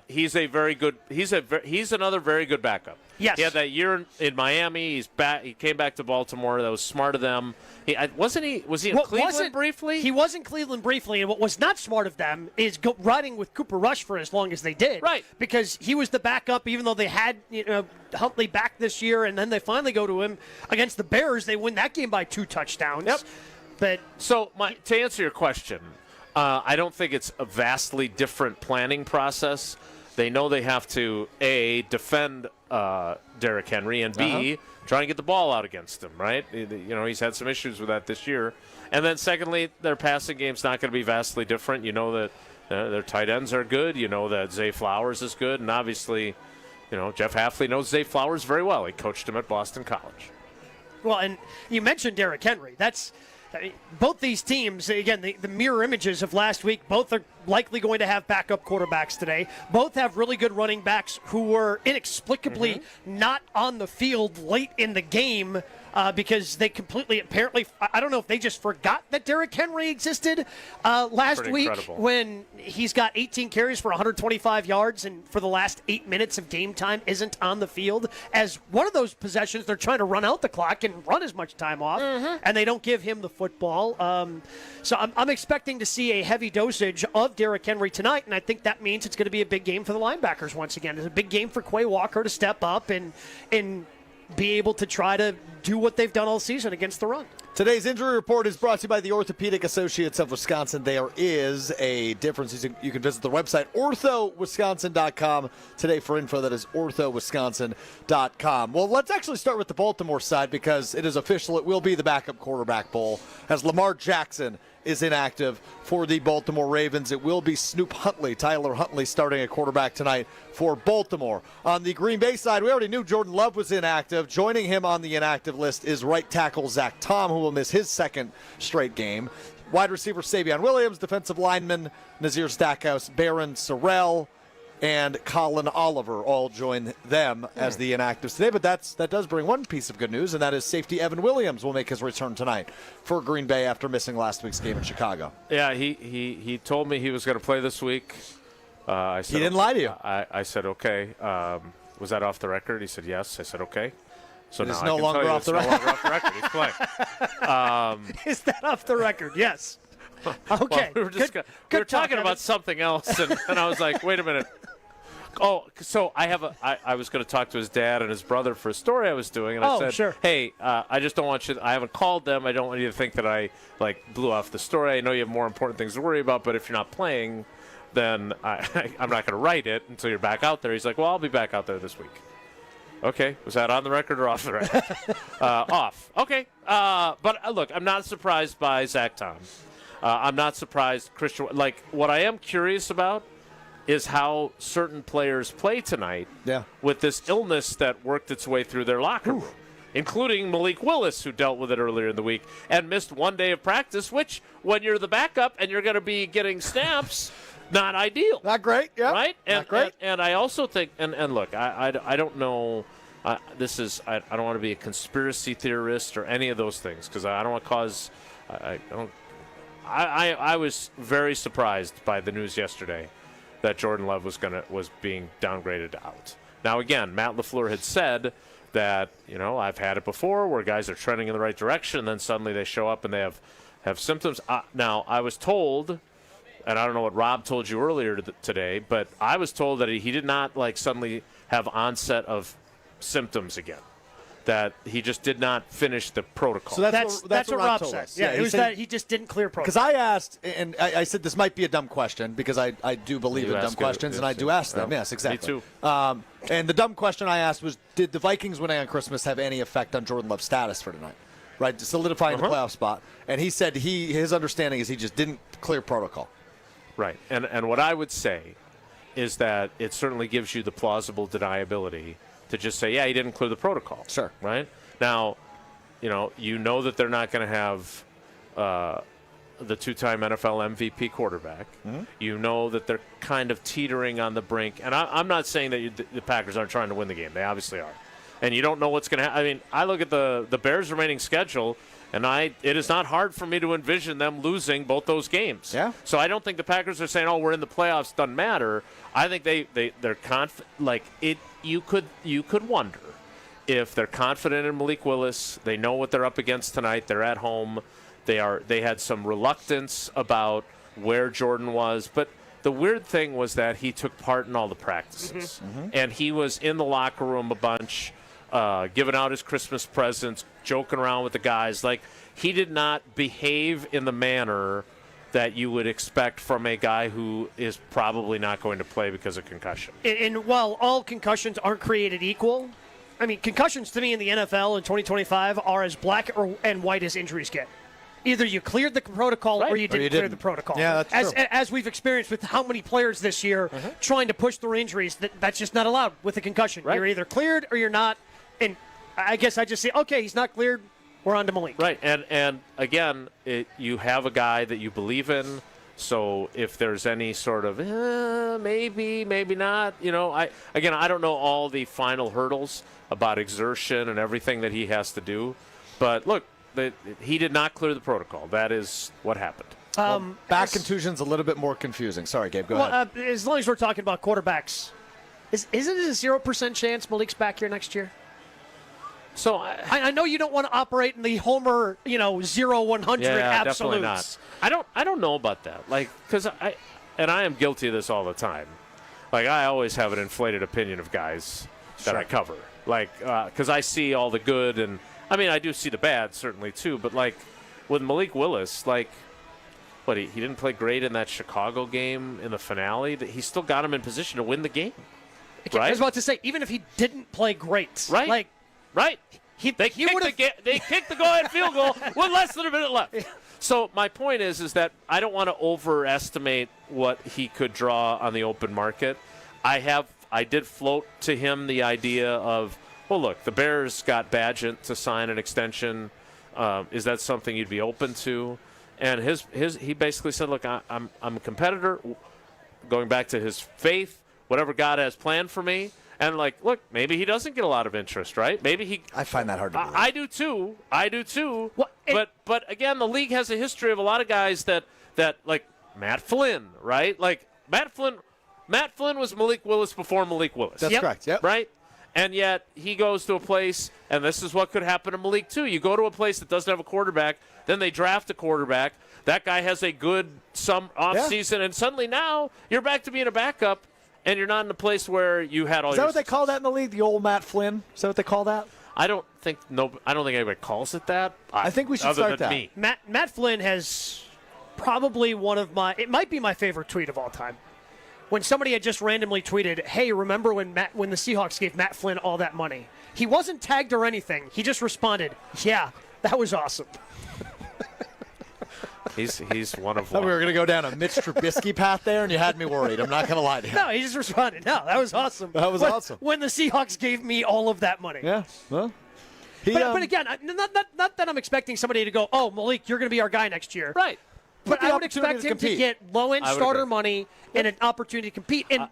He's a very good. He's another very good backup. Yes. He had that year in Miami. He's back. He came back to Baltimore. That was smart of them. Was he in Cleveland briefly? He was in Cleveland briefly, and what was not smart of them is riding with Cooper Rush for as long as they did. Right. Because he was the backup, even though they had Huntley back this year, and then they finally go to him against the Bears. They win that game by 2 touchdowns. Yep. But to answer your question, I don't think it's a vastly different planning process. They know they have to, A, defend Derrick Henry, and B, try and get the ball out against him, right? He's had some issues with that this year. And then secondly, their passing game's not going to be vastly different. You know that their tight ends are good. You know that Zay Flowers is good. And obviously, Jeff Hafley knows Zay Flowers very well. He coached him at Boston College. Well, and you mentioned Derrick Henry. Both these teams, again, the mirror images of last week, both are likely going to have backup quarterbacks today. Both have really good running backs who were inexplicably not on the field late in the game because they completely, apparently, I don't know if they just forgot that Derrick Henry existed last week when he's got 18 carries for 125 yards and for the last 8 minutes of game time isn't on the field. As one of those possessions, they're trying to run out the clock and run as much time off, and they don't give him the football. So I'm expecting to see a heavy dosage of Derrick Henry tonight, and I think that means it's going to be a big game for the linebackers once again. It's a big game for Quay Walker to step up and be able to try to do what they've done all season against the run. Today's injury report is brought to you by the Orthopedic Associates of Wisconsin. There is a difference. You can visit the website, orthowisconsin.com. Today for info, that is orthowisconsin.com. Well, let's actually start with the Baltimore side because it is official. It will be the backup quarterback bowl as Lamar Jackson is inactive for the Baltimore Ravens. It will be Snoop Huntley, Tyler Huntley, starting at quarterback tonight for Baltimore. On the Green Bay side, we already knew Jordan Love was inactive. Joining him on the inactive list is right tackle Zach Tom, who will miss his second straight game. Wide receiver Savion Williams, defensive lineman Nazir Stackhouse, Barron Sorrell, and Colin Oliver all join them as the inactives today. But that does bring one piece of good news, and that is safety Evan Williams will make his return tonight for Green Bay after missing last week's game in Chicago. Yeah, he told me he was going to play this week. I said, he didn't lie to you. I said, okay. Was that off the record? He said, yes. I said, okay. So it's now no longer off the record. No longer off the record. He's playing. Is that off the record? Yes. Okay. Well, we were talking about something else, and I was like, wait a minute. Oh, so I was going to talk to his dad and his brother for a story I was doing, and I said, sure. Hey, I just don't want you. I haven't called them. I don't want you to think that I blew off the story. I know you have more important things to worry about, but if you're not playing, then I'm not going to write it until you're back out there. He's like, well, I'll be back out there this week. Okay, was that on the record or off the record? Off. Okay, but look, I'm not surprised by Zach Tom. I'm not surprised, Christian. Like, what I am curious about is how certain players play tonight with this illness that worked its way through their locker room, including Malik Willis, who dealt with it earlier in the week and missed one day of practice, which, when you're the backup and you're going to be getting snaps, not ideal. Not great, yeah. Right? Not great. And I also think, and look, I don't know, I don't want to be a conspiracy theorist or any of those things because I don't want to cause, I was very surprised by the news yesterday that Jordan Love was being downgraded out. Now, again, Matt LaFleur had said that, I've had it before where guys are trending in the right direction, and then suddenly they show up and they have symptoms. Now, I was told, and I don't know what Rob told you earlier today, but I was told that he did not suddenly have onset of symptoms again. That he just did not finish the protocol. So that's what Rob said. Yeah, it was that he just didn't clear protocol. Because I asked, and I said this might be a dumb question because I do believe in dumb questions, and I do ask them. Yes, exactly. Me too. And the dumb question I asked was, did the Vikings winning on Christmas have any effect on Jordan Love's status for tonight? Right, solidifying the playoff spot. And he said his understanding is he just didn't clear protocol. Right, and what I would say is that it certainly gives you the plausible deniability to just say, yeah, he didn't clear the protocol. Sure. Right? Now, you know that they're not going to have the two-time NFL MVP quarterback. Mm-hmm. You know that they're kind of teetering on the brink. And I'm not saying that the Packers aren't trying to win the game. They obviously are. And you don't know what's going to happen. I mean, I look at the Bears' remaining schedule, and it is not hard for me to envision them losing both those games. Yeah. So I don't think the Packers are saying, "Oh, we're in the playoffs, doesn't matter." I think they're confident. Like it, you could wonder if they're confident in Malik Willis. They know what they're up against tonight. They're at home. They had some reluctance about where Jordan was, but the weird thing was that he took part in all the practices, and he was in the locker room a bunch. Giving out his Christmas presents, joking around with the guys. Like, he did not behave in the manner that you would expect from a guy who is probably not going to play because of concussion. And while all concussions aren't created equal, I mean, concussions to me in the NFL in 2025 are as black and white as injuries get. Either you cleared the protocol or you didn't clear the protocol. Yeah, that's true. As we've experienced with how many players this year trying to push through injuries, that's just not allowed with a concussion. Right. You're either cleared or you're not. And I guess I just say, okay, he's not cleared. We're on to Malik. Right, and again, you have a guy that you believe in. So if there's any sort of maybe not, I don't know all the final hurdles about exertion and everything that he has to do. But look, he did not clear the protocol. That is what happened. Back contusion's a little bit more confusing. Sorry, Gabe, go ahead. As long as we're talking about quarterbacks, isn't it a 0% chance Malik's back here next year? So I know you don't want to operate in the Homer, 0-100 absolutes. Definitely not. I don't know about that. Like, because I am guilty of this all the time. Like, I always have an inflated opinion of guys that I cover. Like, because I see all the good, and I mean, I do see the bad, certainly, too. But, like, with Malik Willis, like, he didn't play great in that Chicago game in the finale. He still got him in position to win the game. Right? I was about to say, even if he didn't play great. Right. They kicked the go-ahead field goal with less than a minute left. So my point is that I don't want to overestimate what he could draw on the open market. I did float to him the idea of, well, look, the Bears got Badgett to sign an extension. Is that something you'd be open to? And he basically said, look, I'm a competitor. Going back to his faith, whatever God has planned for me. And, like, look, maybe he doesn't get a lot of interest, right? Maybe he. I find that hard to believe. I do too. Well, but again, the league has a history of a lot of guys that like Matt Flynn, right? Like Matt Flynn was Malik Willis before Malik Willis. That's correct. Yep. Right. And yet he goes to a place, and this is what could happen to Malik too. You go to a place that doesn't have a quarterback, then they draft a quarterback. That guy has a good offseason, and suddenly now you're back to being a backup. And you're not in a place where you had all. Is that what they call that in the league? The old Matt Flynn? Is that what they call that? I don't think anybody calls it that. I think we should start that. Me. Matt Flynn has probably it might be my favorite tweet of all time. When somebody had just randomly tweeted, "Hey, remember when the Seahawks gave Matt Flynn all that money?" He wasn't tagged or anything. He just responded, "Yeah, that was awesome." He's one of I thought we were going to go down a Mitch Trubisky path there, and you had me worried. I'm not going to lie to you. No, he just responded, "No, that was awesome." That was awesome. When the Seahawks gave me all of that money. Yeah, well. But again, not that I'm expecting somebody to go, "Oh, Malik, you're going to be our guy next year." Right. But I would expect him to get low-end starter money and an opportunity to compete. And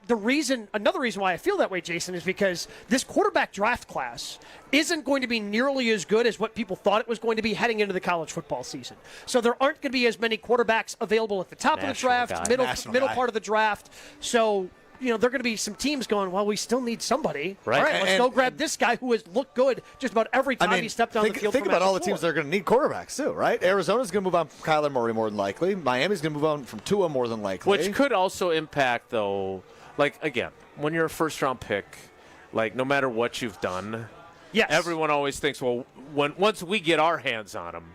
another reason why I feel that way, Jason, is because this quarterback draft class isn't going to be nearly as good as what people thought it was going to be heading into the college football season. So there aren't going to be as many quarterbacks available at the top of the draft, middle part of the draft. So they're going to be some teams going, well, we still need somebody. Right. All right, let's go grab this guy who has looked good just about every time he stepped on the field. Think about all the teams that are going to need quarterbacks, too, right? Arizona's going to move on from Kyler Murray more than likely. Miami's going to move on from Tua more than likely. Which could also impact, though, like, again, when you're a first-round pick, like, no matter what you've done, everyone always thinks, well, once we get our hands on him,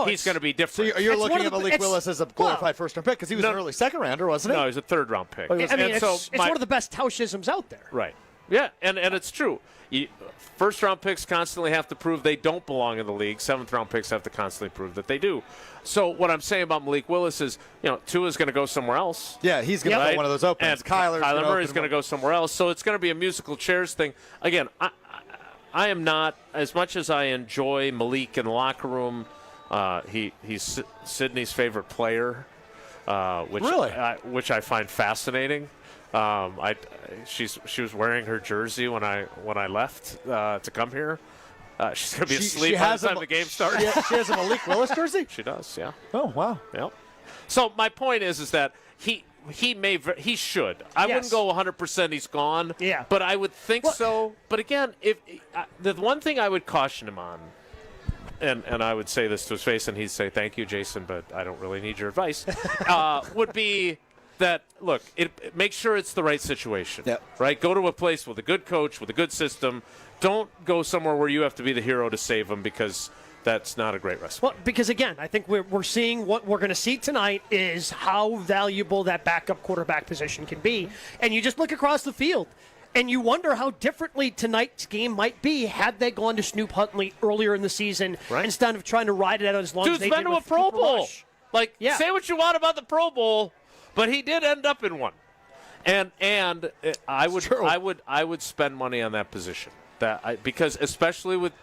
he's going to be different. So you're looking at Malik Willis as a glorified first-round pick because he was an early second-rounder, wasn't he? No, he was a third-round pick. It's one of the best Taushisms out there. Right. Yeah, and it's true. First-round picks constantly have to prove they don't belong in the league. Seventh-round picks have to constantly prove that they do. So what I'm saying about Malik Willis is, Tua's going to go somewhere else. Yeah, he's going to go one of those openings. And Kyler Murray's going to go somewhere else. So it's going to be a musical chairs thing. Again, I am not, as much as I enjoy Malik in the locker room, he's Sydney's favorite player, which I find fascinating. She was wearing her jersey when I left to come here. She's gonna be asleep by the time the game starts. She has a Malik Willis jersey? She does, yeah. Oh, wow. Yep. So my point is that he should. I wouldn't go 100% he's gone. Yeah. But I would think so. But again, if the one thing I would caution him on, and I would say this to his face, and he'd say, "Thank you, Jason, but I don't really need your advice," would be that, look, make sure it's the right situation. Yep. Right? Go to a place with a good coach, with a good system. Don't go somewhere where you have to be the hero to save them, because that's not a great recipe. Well, because, again, I think we're seeing what we're going to see tonight is how valuable that backup quarterback position can be. And you just look across the field, and you wonder how differently tonight's game might be had they gone to Snoop Huntley earlier in the season instead of trying to ride it out as long as they did. Dude's been to a Pro Bowl. Like, say what you want about the Pro Bowl, but he did end up in one. And I would spend money on that position. Because especially with,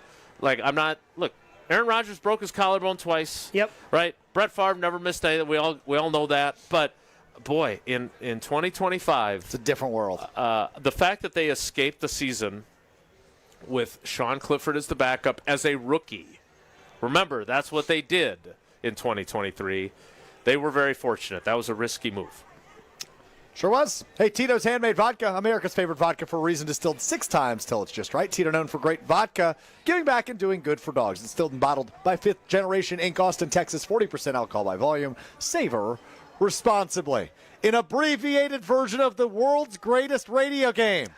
like, Aaron Rodgers broke his collarbone twice. Yep. Right? Brett Favre never missed anything. We all know that. But boy, in 2025, it's a different world. The fact that they escaped the season with Sean Clifford as the backup as a rookie. Remember, that's what they did in 2023. They were very fortunate. That was a risky move. Sure was. Hey, Tito's Handmade Vodka, America's favorite vodka for a reason, distilled 6 times till it's just right. Tito known for great vodka, giving back and doing good for dogs. Distilled and bottled by 5th Generation Inc., Austin, Texas, 40% alcohol by volume. Savor responsibly. An abbreviated version of the world's greatest radio game.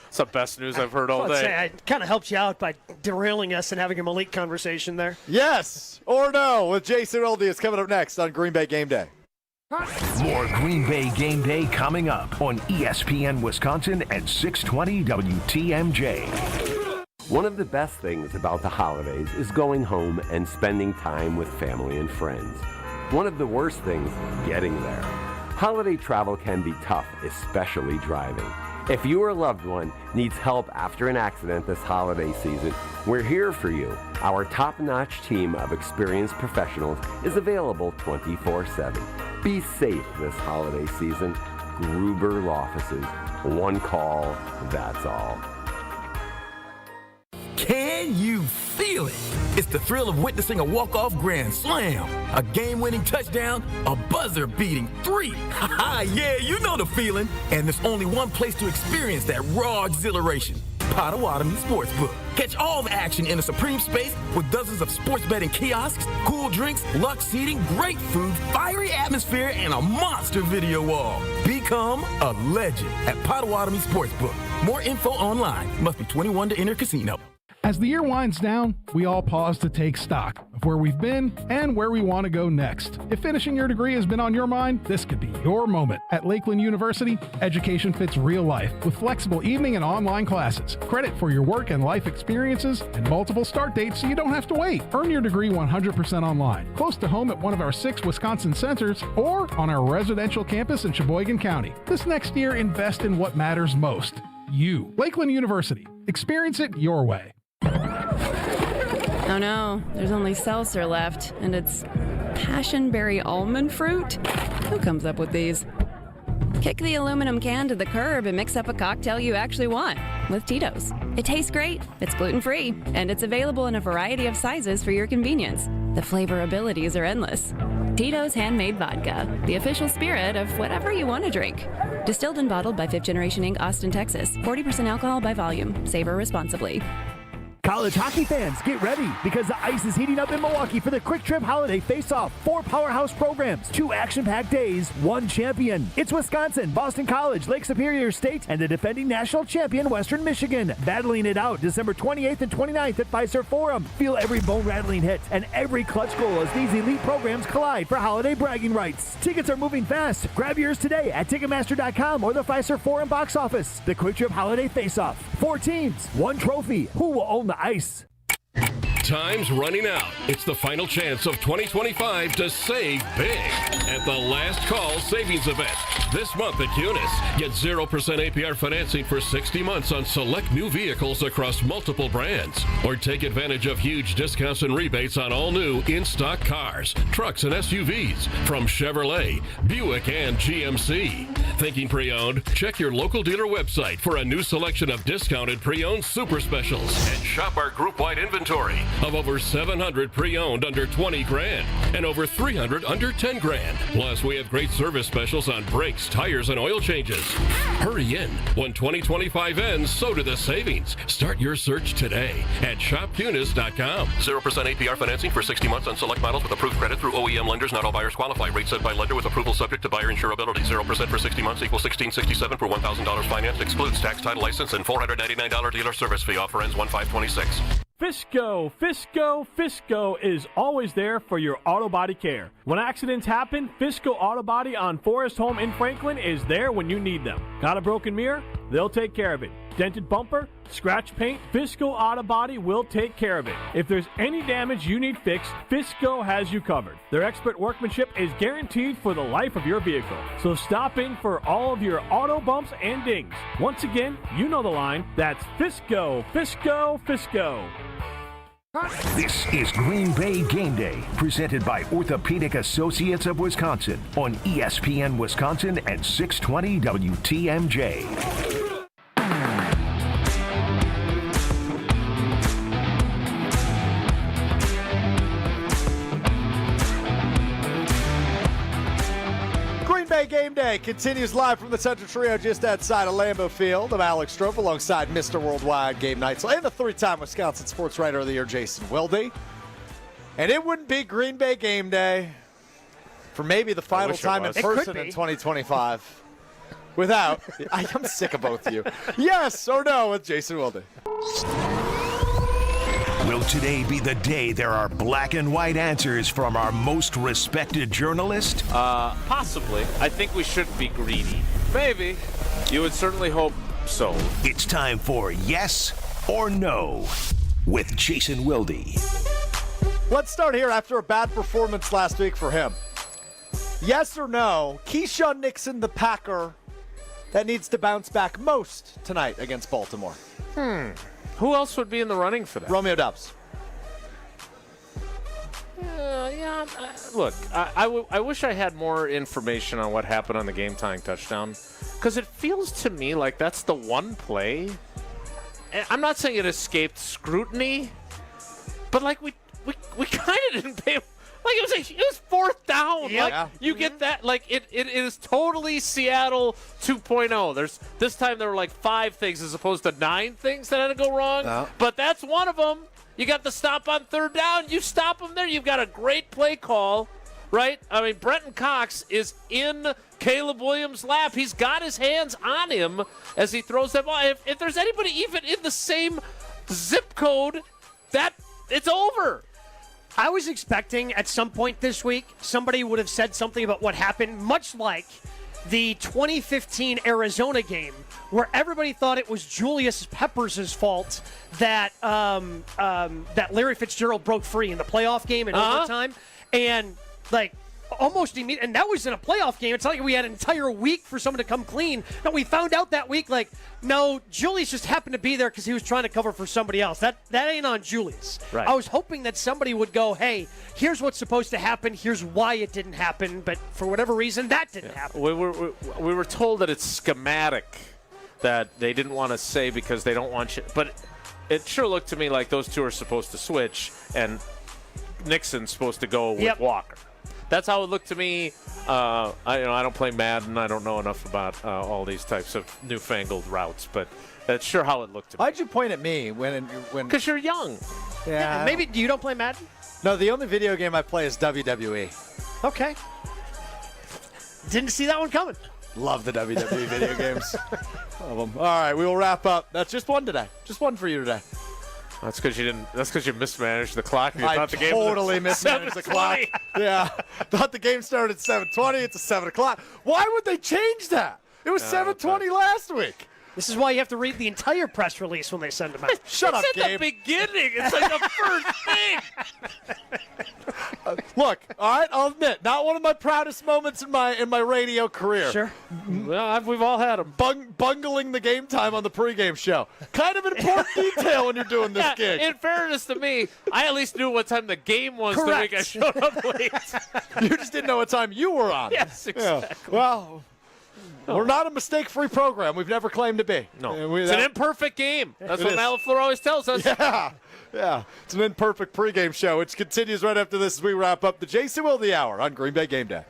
It's the best news I've heard all day. Say, it kind of helps you out by derailing us and having a Malik conversation there. Yes or no with Jason Wilde is coming up next on Green Bay Game Day. More Green Bay Game Day coming up on ESPN Wisconsin at 620 WTMJ. One of the best things about the holidays is going home and spending time with family and friends. One of the worst things, getting there. Holiday travel can be tough, especially driving. If you or a loved one needs help after an accident this holiday season, we're here for you. Our top-notch team of experienced professionals is available 24/7. Be safe this holiday season. Gruber Law Offices. One call, that's all. Can you feel it? It's the thrill of witnessing a walk-off grand slam, a game-winning touchdown, a buzzer-beating 3. Yeah, you know the feeling. And there's only one place to experience that raw exhilaration. Potawatomi Sportsbook. Catch all the action in a supreme space with dozens of sports betting kiosks, cool drinks, luxe seating, great food, fiery atmosphere, and a monster video wall. Become a legend at Potawatomi Sportsbook. More info online. Must be 21 to enter casino. As the year winds down, we all pause to take stock of where we've been and where we want to go next. If finishing your degree has been on your mind, this could be your moment. At Lakeland University, education fits real life with flexible evening and online classes, credit for your work and life experiences, and multiple start dates so you don't have to wait. Earn your degree 100% online, close to home at one of our 6 Wisconsin centers, or on our residential campus in Sheboygan County. This next year, invest in what matters most. You. Lakeland University. Experience it your way. Oh no, there's only seltzer left, and it's passionberry almond fruit? Who comes up with these? Kick the aluminum can to the curb and mix up a cocktail you actually want with Tito's. It tastes great, it's gluten-free, and it's available in a variety of sizes for your convenience. The flavor abilities are endless. Tito's Handmade Vodka, the official spirit of whatever you want to drink. Distilled and bottled by 5th Generation Inc., Austin, Texas. 40% alcohol by volume. Savor responsibly. College hockey fans, get ready because the ice is heating up in Milwaukee for the Quick Trip Holiday Face-Off. 4 powerhouse programs, 2 action-packed days, 1 champion. It's Wisconsin, Boston College, Lake Superior State, and the defending national champion, Western Michigan. Battling it out December 28th and 29th at Fiserv Forum. Feel every bone-rattling hit and every clutch goal as these elite programs collide for holiday bragging rights. Tickets are moving fast. Grab yours today at Ticketmaster.com or the Fiserv Forum box office. The Quick Trip Holiday Face-Off. 4 teams, 1 trophy. Who will own the ice? Time's running out. It's the final chance of 2025 to save big at the Last Call Savings Event. This month at Cunis, get 0% APR financing for 60 months on select new vehicles across multiple brands. Or take advantage of huge discounts and rebates on all new in-stock cars, trucks, and SUVs from Chevrolet, Buick, and GMC. Thinking pre-owned? Check your local dealer website for a new selection of discounted pre-owned super specials and shop our group-wide inventory of over 700 pre-owned under 20 grand and over 300 under 10 grand. Plus, we have great service specials on brakes, tires, and oil changes. Hurry in. When 2025 ends, so do the savings. Start your search today at shopcunis.com. 0% APR financing for 60 months on select models with approved credit through OEM lenders. Not all buyers qualify. Rate set by lender with approval subject to buyer insurability. 0% for 60 months equals $1,667 per $1,000 finance. Excludes tax, title, license, and $499 dealer service fee. Offer ends 1/5/26. Fisco is always there for your auto body care. When accidents happen, Fisco Auto Body on Forest Home in Franklin is there when you need them. Got a broken mirror? They'll take care of it. Dented bumper? Scratch paint? Fisco Auto Body will take care of it. If there's any damage you need fixed, Fisco has you covered. Their expert workmanship is guaranteed for the life of your vehicle. So stop in for all of your auto bumps and dings. Once again, you know the line. That's Fisco. This is Green Bay Game Day, presented by Orthopedic Associates of Wisconsin on ESPN Wisconsin at 620 WTMJ. Green Bay Game Day continues live from the Central Trio just outside of Lambeau Field. I'm Alex Strofe alongside Mr. Worldwide Gabe Neitzel and the 3-time Wisconsin Sports Writer of the Year, Jason Wilde. And it wouldn't be Green Bay Game Day for maybe the final wish it time in was. person in 2025. Without, I'm sick of both of you. Yes or no with Jason Wilde. Will today be the day there are black and white answers from our most respected journalist? Possibly. I think we shouldn't be greedy. Maybe. You would certainly hope so. It's time for Yes or No with Jason Wilde. Let's start here after a bad performance last week for him. Yes or no, Keyshawn Nixon, the Packer, that needs to bounce back most tonight against Baltimore? Who else would be in the running for that? Romeo Doubs. Look, I wish I had more information on what happened on the game-tying touchdown, because it feels to me like that's the one play. And I'm not saying it escaped scrutiny, but like we kind of didn't pay. Like it was fourth down. Yep. Like you get that. Like it is totally Seattle 2.0. This time there were like 5 things as opposed to 9 things that had to go wrong. No. But that's one of them. You got the stop on third down. You stop them there. You've got a great play call, right? I mean, Brenton Cox is in Caleb Williams' lap. He's got his hands on him as he throws that ball. If there's anybody even in the same zip code, that it's over. I was expecting at some point this week somebody would have said something about what happened, much like the 2015 Arizona game, where everybody thought it was Julius Peppers' fault that that Larry Fitzgerald broke free in the playoff game in overtime, and like almost immediately, and that was in a playoff game. It's not like we had an entire week for someone to come clean. No, we found out that week, like, no, Julius just happened to be there because he was trying to cover for somebody else. That ain't on Julius. Right. I was hoping that somebody would go, hey, here's what's supposed to happen. Here's why it didn't happen. But for whatever reason, that didn't happen. We were told that it's schematic that they didn't want to say because they don't want you. But it sure looked to me like those two are supposed to switch, and Nixon's supposed to go with Walker. That's how it looked to me. I don't play Madden. I don't know enough about all these types of newfangled routes, but that's sure how it looked to me. Why'd you point at me when? Because you're young. Yeah. Maybe you don't play Madden? No, the only video game I play is WWE. Okay. Didn't see that one coming. Love the WWE video games. Love them. All right, we will wrap up. That's just one today. Just one for you today. That's because you mismanaged the clock. You I thought the game totally was mismanaged the clock. Yeah, thought the game started at 7:20. It's a 7 o'clock. Why would they change that? It was 7:20 last week. This is why you have to read the entire press release when they send them out. Shut up, It's at Gabe. the beginning. It's like the first thing. Look, all right, I'll admit, not one of my proudest moments in my radio career. Sure. Well, we've all had them. Bungling the game time on the pregame show. Kind of an important detail when you're doing this gig. In fairness to me, I at least knew what time the game was Correct. the week I showed up late. You just didn't know what time you were on. Yes, exactly. Yeah. Well, we're not a mistake-free program. We've never claimed to be. No, it's an imperfect game. That's It what is. Matt LaFleur always tells us. Yeah. It's an imperfect pregame show, which continues right after this as we wrap up the Jason Wilde Hour on Green Bay Game Day.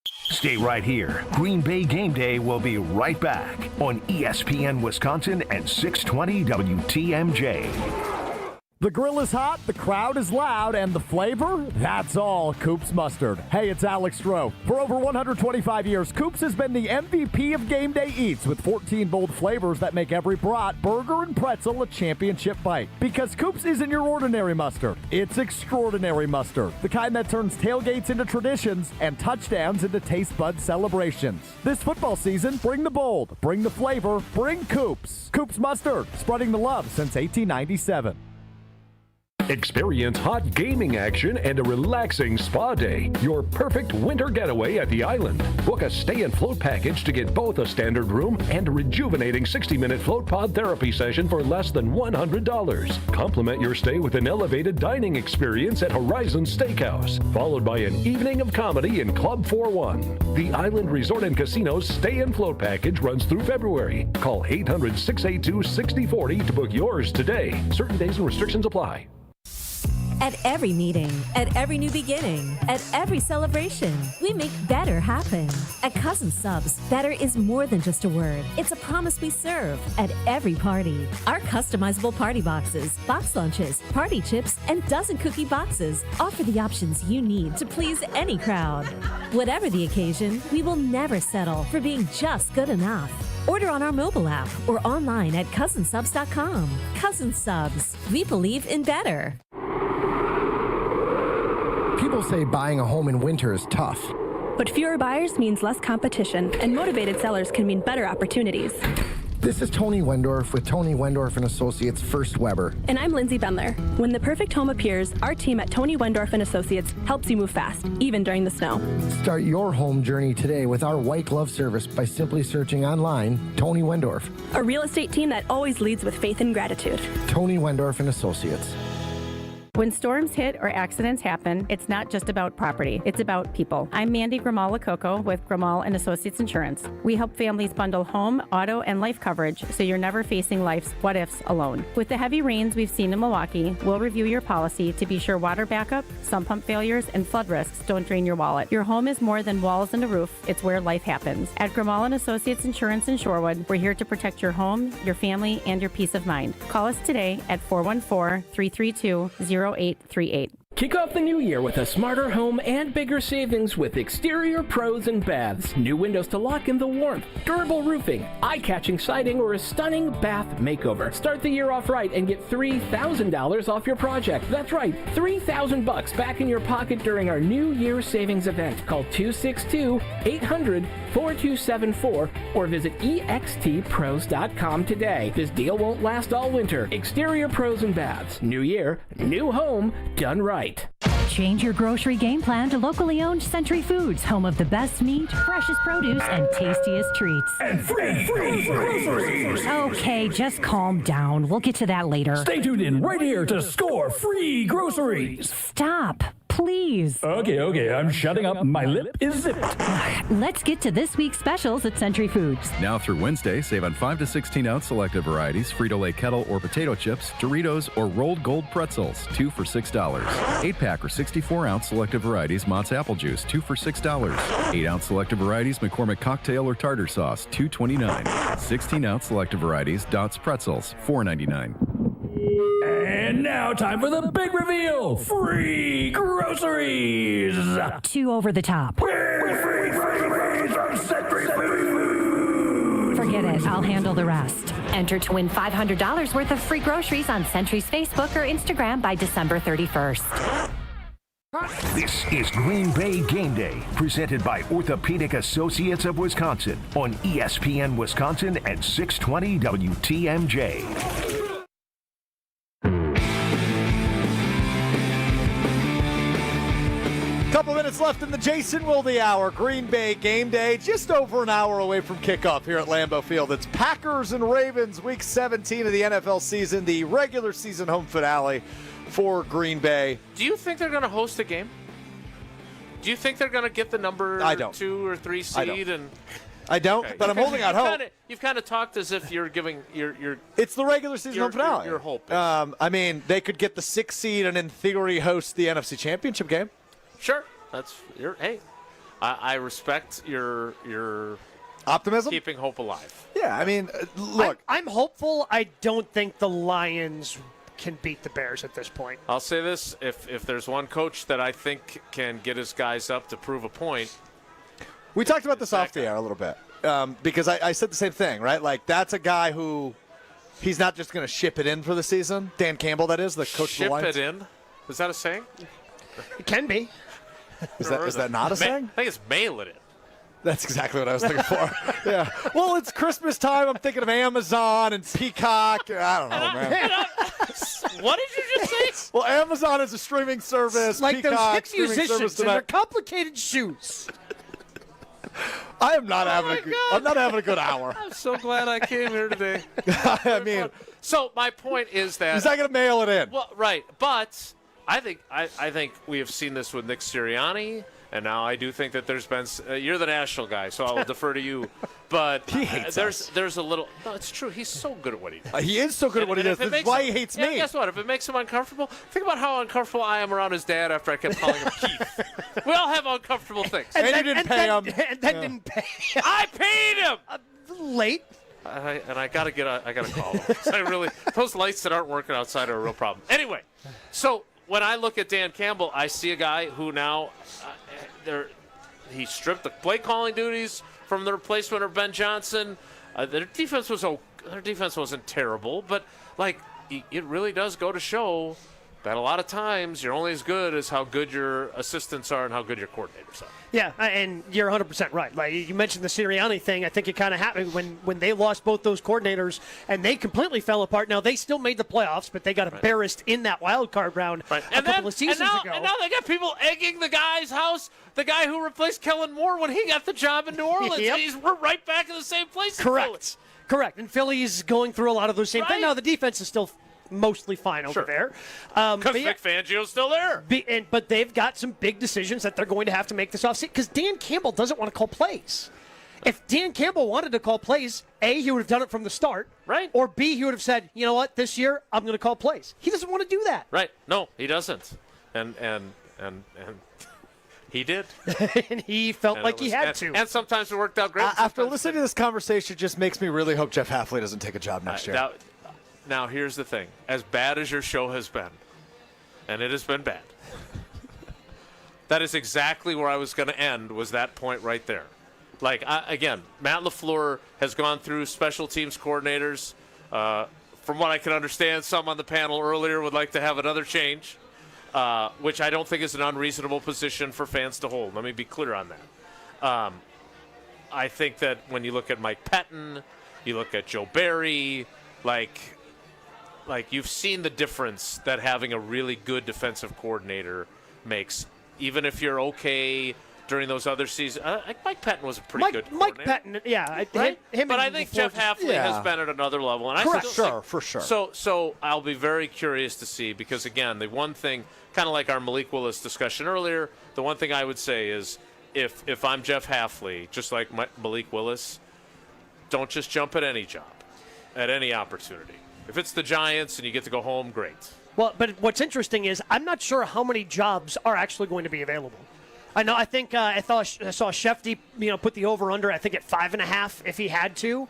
Stay right here. Green Bay Game Day will be right back on ESPN Wisconsin and 620 WTMJ. The grill is hot, the crowd is loud, and the flavor? That's all Coops Mustard. Hey, it's Alex Stroh. For over 125 years, Coops has been the MVP of Game Day Eats with 14 bold flavors that make every brat, burger, and pretzel a championship bite. Because Coops isn't your ordinary mustard. It's extraordinary mustard. The kind that turns tailgates into traditions and touchdowns into taste bud celebrations. This football season, bring the bold, bring the flavor, bring Coops. Coops Mustard, spreading the love since 1897. Experience hot gaming action and a relaxing spa day. Your perfect winter getaway at the island. Book a stay and float package to get both a standard room and a rejuvenating 60-minute float pod therapy session for less than $100. Complement your stay with an elevated dining experience at Horizon Steakhouse, followed by an evening of comedy in Club 41. The Island Resort and Casino's stay and float package runs through February. Call 800-682-6040 to book yours today. Certain days and restrictions apply. At every meeting, at every new beginning, at every celebration, we make better happen. At Cousin Subs, better is more than just a word. It's a promise we serve at every party. Our customizable party boxes, box lunches, party chips, and dozen cookie boxes offer the options you need to please any crowd. Whatever the occasion, we will never settle for being just good enough. Order on our mobile app or online at cousinsubs.com. Cousin Subs, we believe in better. People say buying a home in winter is tough. But fewer buyers means less competition, and motivated sellers can mean better opportunities. This is Tony Wendorf with Tony Wendorf & Associates First Weber. And I'm Lindsay Bendler. When the perfect home appears, our team at Tony Wendorf & Associates helps you move fast, even during the snow. Start your home journey today with our white glove service by simply searching online Tony Wendorf. A real estate team that always leads with faith and gratitude. Tony Wendorf & Associates. When storms hit or accidents happen, it's not just about property, it's about people. I'm Mandy Grimal-Lococo with Grimal & Associates Insurance. We help families bundle home, auto, and life coverage so you're never facing life's what-ifs alone. With the heavy rains we've seen in Milwaukee, we'll review your policy to be sure water backup, sump pump failures, and flood risks don't drain your wallet. Your home is more than walls and a roof, it's where life happens. At Grimal & Associates Insurance in Shorewood, we're here to protect your home, your family, and your peace of mind. Call us today at 414-332-0838. Kick off the new year with a smarter home and bigger savings with Exterior Pros and Baths. New windows to lock in the warmth, durable roofing, eye-catching siding, or a stunning bath makeover. Start the year off right and get $3,000 off your project. That's right, $3,000 back in your pocket during our New Year savings event. Call 262-800-4274 or visit extpros.com today. This deal won't last all winter. Exterior Pros and Baths. New year, new home, done right. Change your grocery game plan to locally owned Century Foods, home of the best meat, freshest produce, and tastiest treats. And free groceries. Okay, just calm down. We'll get to that later. Stay tuned in right here to score free groceries. Stop, please. Okay, I'm shutting up. My lip is zipped. Let's get to this week's specials at Century Foods. Now through Wednesday, save on 5 to 16-ounce selected varieties, Frito-Lay kettle or potato chips, Doritos, or rolled gold pretzels, 2 for $6. 8-pack or 64-ounce selected varieties, Mott's apple juice, 2 for $6. 8-ounce selected varieties, McCormick cocktail or tartar sauce, $2.29. 16-ounce selected varieties, Dots pretzels, $4.99. And now time for the big reveal. Free groceries. Too over the top. Free groceries from Century Foods. Forget it. I'll handle the rest. Enter to win $500 worth of free groceries on Century's Facebook or Instagram by December 31st. This is Green Bay Game Day, presented by Orthopedic Associates of Wisconsin on ESPN Wisconsin at 620 WTMJ. Couple minutes left in the Jason Wilde Hour. Green Bay Game Day, just over an hour away from kickoff here at Lambeau Field. It's Packers and Ravens, Week 17 of the NFL season, the regular season home finale for Green Bay. Do you think they're going to host a game? Do you think they're going to get the number 2 or 3 seed? I don't, but I'm holding out hope. You've kind of talked as if you're giving your It's the regular season home finale. Your hope. I mean, they could get the 6th seed and in theory host the NFC Championship game. Sure, hey. I respect your optimism, keeping hope alive. Yeah, I mean, look, I'm hopeful. I don't think the Lions can beat the Bears at this point. I'll say this: if there's one coach that I think can get his guys up to prove a point, we talked about this off the air a little bit because I said the same thing, right? Like that's a guy who he's not just going to ship it in for the season. Dan Campbell, that is the coach of the Lions. Ship it in. Is that a saying? It can be. Is that not a saying? I think it's mail it in. That's exactly what I was looking for. Yeah. Well, it's Christmas time. I'm thinking of Amazon and Peacock. I don't know, man. What did you just say? Well, Amazon is a streaming service. Like Peacock, those hip musicians and their complicated shoes. I am not having I'm not having a good hour. I'm so glad I came here today. I mean, so my point is that he's not going to mail it in. Well, right, but I think we have seen this with Nick Sirianni, and now I do think that there's been. You're the national guy, so I'll defer to you. But He hates us. there's a little. No, it's true. He's so good at what he does. He is so good at what he does. That's why he hates me. Guess what? If it makes him uncomfortable, think about how uncomfortable I am around his dad after I kept calling him Keith. We all have uncomfortable things. And you didn't pay him. And then didn't pay him. I paid him. Late. I gotta call him. I really, those lights that aren't working outside are a real problem. Anyway, so when I look at Dan Campbell, I see a guy who now he stripped the play calling duties from the replacement of Ben Johnson. Their defense wasn't terrible, but like it really does go to show that a lot of times you're only as good as how good your assistants are and how good your coordinators are. Yeah, and you're 100% right. Like you mentioned the Sirianni thing, I think it kind of happened when they lost both those coordinators and they completely fell apart. Now, they still made the playoffs, but they got embarrassed in that wild card round a couple of seasons ago. And now they got people egging the guy's house, the guy who replaced Kellen Moore when he got the job in New Orleans. Yep. We're right back in the same place. Correct. And Philly's going through a lot of those same things. Now, the defense is still mostly fine over there. Because Vic Fangio's still there. But they've got some big decisions that they're going to have to make this offseason because Dan Campbell doesn't want to call plays. If Dan Campbell wanted to call plays, A, he would have done it from the start. Right. Or B, he would have said, you know what, this year I'm going to call plays. He doesn't want to do that. Right. No, he doesn't. And he did. And he felt like he had to. And sometimes it worked out great. After listening to this conversation, it just makes me really hope Jeff Hafley doesn't take a job next year. Now, here's the thing. As bad as your show has been, and it has been bad, that is exactly where I was going to end, was that point right there. Like, again, Matt LaFleur has gone through special teams coordinators. From what I can understand, some on the panel earlier would like to have another change, which I don't think is an unreasonable position for fans to hold. Let me be clear on that. I think that when you look at Mike Pettin, you look at Joe Barry, like you've seen the difference that having a really good defensive coordinator makes. Even if you're okay during those other seasons. Mike Pettin was a pretty good coordinator. Mike Pettin, yeah. Right? But I think Jeff Hafley has been at another level. And For sure. So I'll be very curious to see because, again, the one thing, kind of like our Malik Willis discussion earlier, the one thing I would say is if I'm Jeff Hafley, just like Malik Willis, don't just jump at any job, at any opportunity. If it's the Giants and you get to go home, great. Well, but what's interesting is I'm not sure how many jobs are actually going to be available. I think I saw Shefty, put the over-under, I think at 5.5 if he had to.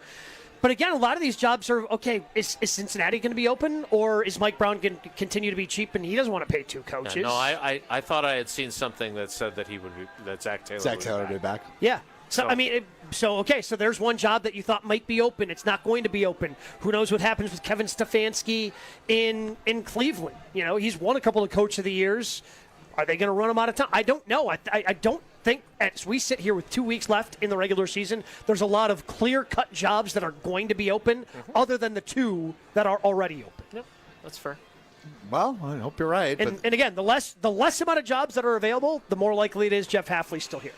But again, a lot of these jobs are, okay, is Cincinnati going to be open or is Mike Brown going to continue to be cheap and he doesn't want to pay two coaches? No, I thought I had seen something that said that that Zach Taylor would be back. Yeah. So there's one job that you thought might be open. It's not going to be open. Who knows what happens with Kevin Stefanski in Cleveland? He's won a couple of Coach of the Years. Are they going to run him out of time? I don't know. I don't think, as we sit here with 2 weeks left in the regular season, there's a lot of clear-cut jobs that are going to be open other than the two that are already open. Yep, that's fair. Well, I hope you're right. And again, the less amount of jobs that are available, the more likely it is Jeff Hafley's still here.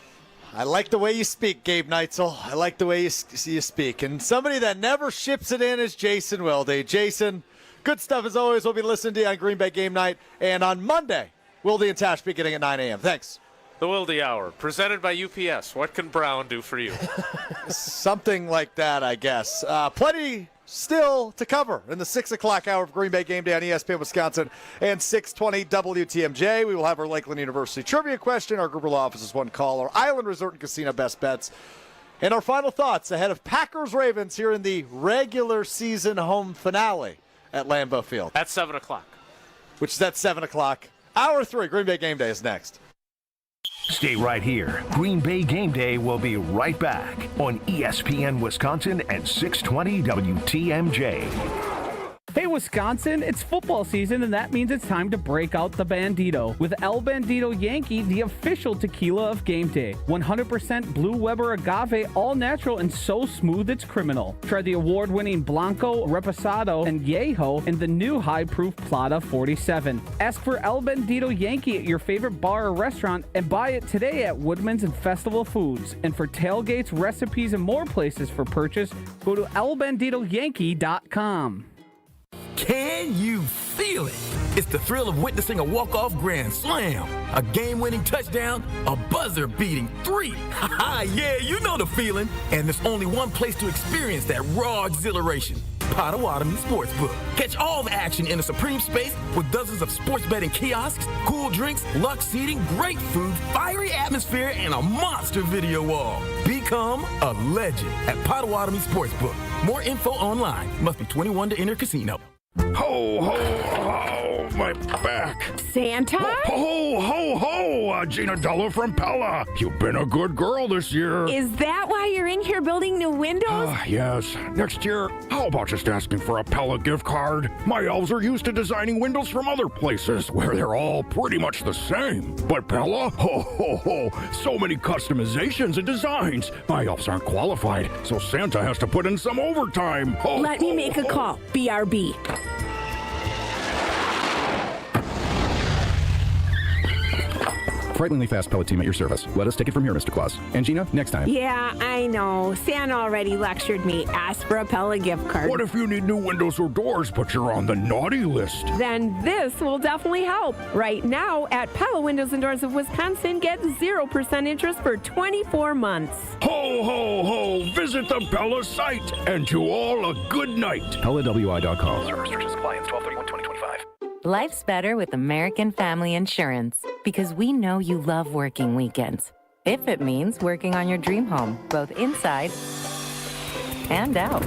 I like the way you speak, Gabe Neitzel. I like the way you speak. And somebody that never ships it in is Jason Wilde. Jason, good stuff as always. We'll be listening to you on Green Bay Game Night. And on Monday, Wilde and Tash beginning at 9 a.m. Thanks. The Wilde Hour, presented by UPS. What can Brown do for you? Something like that, I guess. Plenty still to cover in the 6 o'clock hour of Green Bay Game Day on ESPN Wisconsin and 620 WTMJ. We will have our Lakeland University trivia question, our Gruber Law Office's one call, our Island Resort and Casino best bets, and our final thoughts ahead of Packers-Ravens here in the regular season home finale at Lambeau Field. At 7 o'clock. Which is at 7 o'clock. Hour 3, Green Bay Game Day is next. Stay right here. Green Bay Game Day will be right back on ESPN Wisconsin and 620 WTMJ. Hey, Wisconsin, it's football season, and that means it's time to break out the Bandito with El Bandito Yankee, the official tequila of game day. 100% Blue Weber agave, all natural and so smooth it's criminal. Try the award-winning Blanco, Reposado, and Yeho, and the new high-proof Plata 47. Ask for El Bandito Yankee at your favorite bar or restaurant, and buy it today at Woodman's and Festival Foods. And for tailgates, recipes, and more places for purchase, go to elbanditoyankee.com. Can you feel it. It's the thrill of witnessing a walk-off grand slam, a game-winning touchdown, a buzzer-beating 3. Yeah, you know the feeling. And there's only one place to experience that raw exhilaration. Potawatomi Sportsbook. Catch all the action in a supreme space with dozens of sports betting kiosks, cool drinks, luxe seating, great food, fiery atmosphere, and a monster video wall. Become a legend at Potawatomi Sportsbook. More info online. Must be 21 to enter casino. Ho, ho, ho, my back. Santa? Ho, ho, ho, Gina Della from Pella. You've been a good girl this year. Is that why you're in here building new windows? Yes. Next year, how about just asking for a Pella gift card? My elves are used to designing windows from other places where they're all pretty much the same. But Pella? Ho, ho, ho. So many customizations and designs. My elves aren't qualified, so Santa has to put in some overtime. Ho, Let me make a call. BRB. Frighteningly fast pellet team at your service. Let us take it from here, Mr. Claus. And Gina, next time. Yeah, I know. Santa already lectured me. Ask for a Pella gift card. What if you need new windows or doors, but you're on the naughty list? Then this will definitely help. Right now, at Pella Windows and Doors of Wisconsin, get 0% interest for 24 months. Ho, ho, ho! Visit the Pella site, and to all a good night. PellaWI.com. Service restrictions apply. Ends 12/31/2025. Life's better with American Family Insurance because we know you love working weekends. If it means working on your dream home, both inside and out.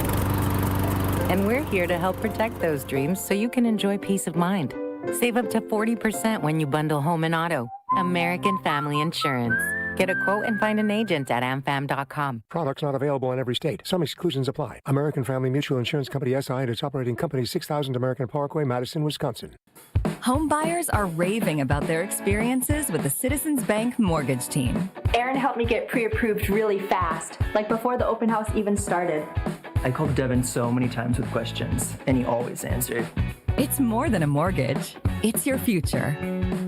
And we're here to help protect those dreams so you can enjoy peace of mind. Save up to 40% when you bundle home and auto. American Family Insurance. Get a quote and find an agent at amfam.com. Products not available in every state. Some exclusions apply. American Family Mutual Insurance Company SI and its operating company 6000 American Parkway, Madison, Wisconsin. Home buyers are raving about their experiences with the Citizens Bank mortgage team. Aaron helped me get pre-approved really fast, like before the open house even started. I called Devin so many times with questions, and he always answered. It's more than a mortgage. It's your future.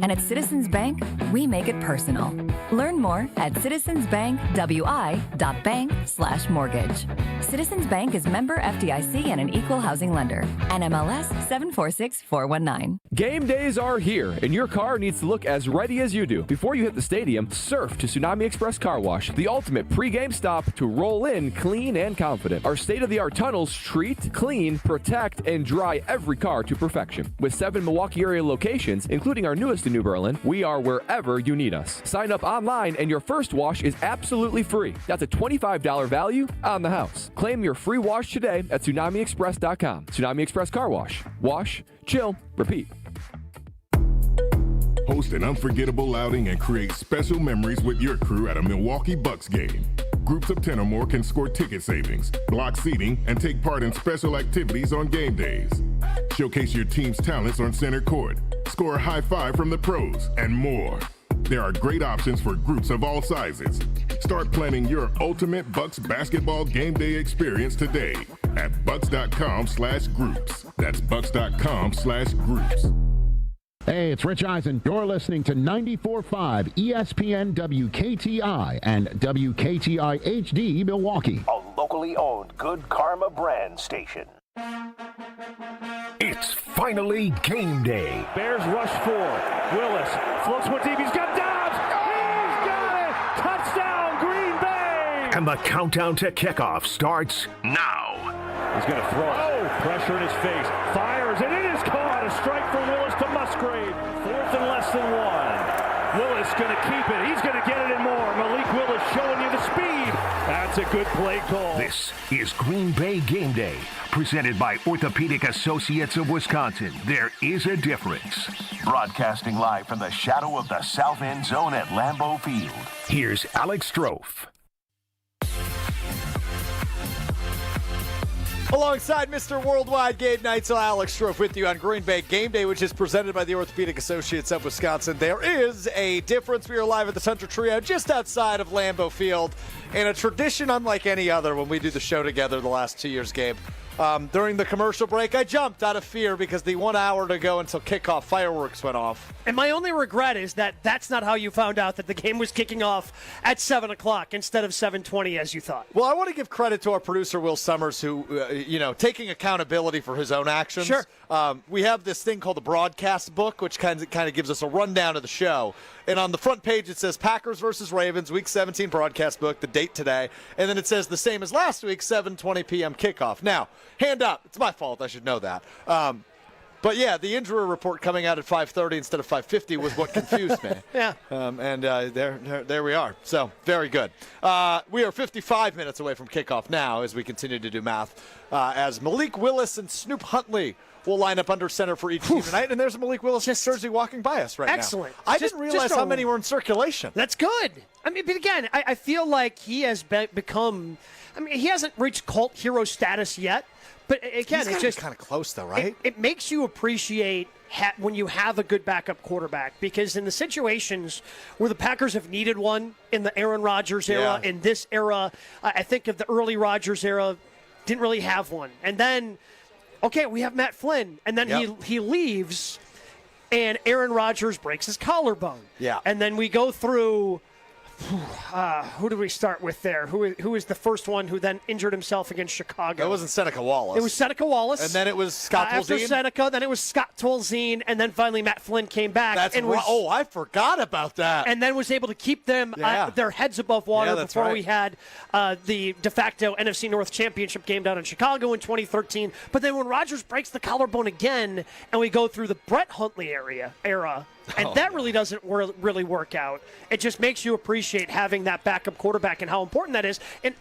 And at Citizens Bank, we make it personal. Learn more at citizensbankwi.bank/mortgage. Citizens Bank is member FDIC and an equal housing lender. NMLS 746419. Game days are here, and your car needs to look as ready as you do. Before you hit the stadium, surf to Tsunami Express Car Wash, the ultimate pregame stop to roll in clean and confident. Our state-of-the-art tunnels treat, clean, protect, and dry every car to perfection. With 7 Milwaukee area locations, including our newest in New Berlin, we are wherever you need us. Sign up online, and your first wash is absolutely free. That's a $25 value on the house. Claim your free wash today at TsunamiExpress.com. Tsunami Express Car Wash. Wash, chill, repeat. Host an unforgettable outing and create special memories with your crew at a Milwaukee Bucks game. Groups of 10 or more can score ticket savings, block seating, and take part in special activities on game days. Showcase your team's talents on center court, score a high five from the pros, and more. There are great options for groups of all sizes. Start planning your ultimate Bucks basketball game day experience today at bucks.com/groups. That's bucks.com/groups. Hey, it's Rich Eisen. You're listening to 94.5 ESPN WKTI and WKTI HD Milwaukee. A locally owned Good Karma brand station. It's finally game day. Bears rush 4. Willis floats one deep. He's got Dobbs. He's got it. Touchdown, Green Bay. And the countdown to kickoff starts now. He's going to throw it. Oh, pressure in his face. Fires, and it is caught. A strike for Willis to Musgrave. 4th and less than 1. Willis going to keep it. He's going to get it and more. Malik Willis showing you the speed. That's a good play call. This is Green Bay Game Day, presented by Orthopedic Associates of Wisconsin. There is a difference. Broadcasting live from the shadow of the South End Zone at Lambeau Field. Here's Alex Strofe. Alongside Mr. Worldwide Gabe Neitzel, Alex Strofe with you on Green Bay Game Day, which is presented by the Orthopedic Associates of Wisconsin. There is a difference. We are live at the Central Trio just outside of Lambeau Field, and a tradition unlike any other when we do the show together the last 2 years, Gabe. During the commercial break, I jumped out of fear because the 1 hour to go until kickoff fireworks went off. And my only regret is that that's not how you found out that the game was kicking off at 7 o'clock instead of 7:20 as you thought. Well, I want to give credit to our producer, Will Summers, who, taking accountability for his own actions. Sure. We have this thing called the broadcast book, which kind of gives us a rundown of the show. And on the front page, it says Packers versus Ravens, Week 17 broadcast book, the date today. And then it says the same as last week, 7:20 p.m. kickoff. Now, hand up. It's my fault. I should know that. But, yeah, the injury report coming out at 5:30 instead of 5:50 was what confused me. Yeah. There we are. So, very good. We are 55 minutes away from kickoff now as we continue to do math. As Malik Willis and Snoop Huntley will line up under center for each team tonight. And there's a Malik Willis jersey walking by us right now. Excellent. I didn't realize how many were in circulation. That's good. I mean, but again, I feel like he has become – I mean, he hasn't reached cult hero status yet. But again, it's just kind of close, though, right? It makes you appreciate when you have a good backup quarterback, because in the situations where the Packers have needed one in the Aaron Rodgers era, in this era, I think of the early Rodgers era, didn't really have one. And then, okay, we have Matt Flynn, and then he leaves, and Aaron Rodgers breaks his collarbone. Yeah, and then we go through. Who do we start with there? Who is the first one who then injured himself against Chicago? It wasn't Seneca Wallace. It was Seneca Wallace. And then it was Scott Tolzien. After Seneca, then it was Scott Tolzien, and then finally Matt Flynn came back. I forgot about that. And then was able to keep them their heads above water before we had the de facto NFC North Championship game down in Chicago in 2013. But then when Rodgers breaks the collarbone again, and we go through the Brett Huntley era, and that really doesn't really work out. It just makes you appreciate having that backup quarterback and how important that is. And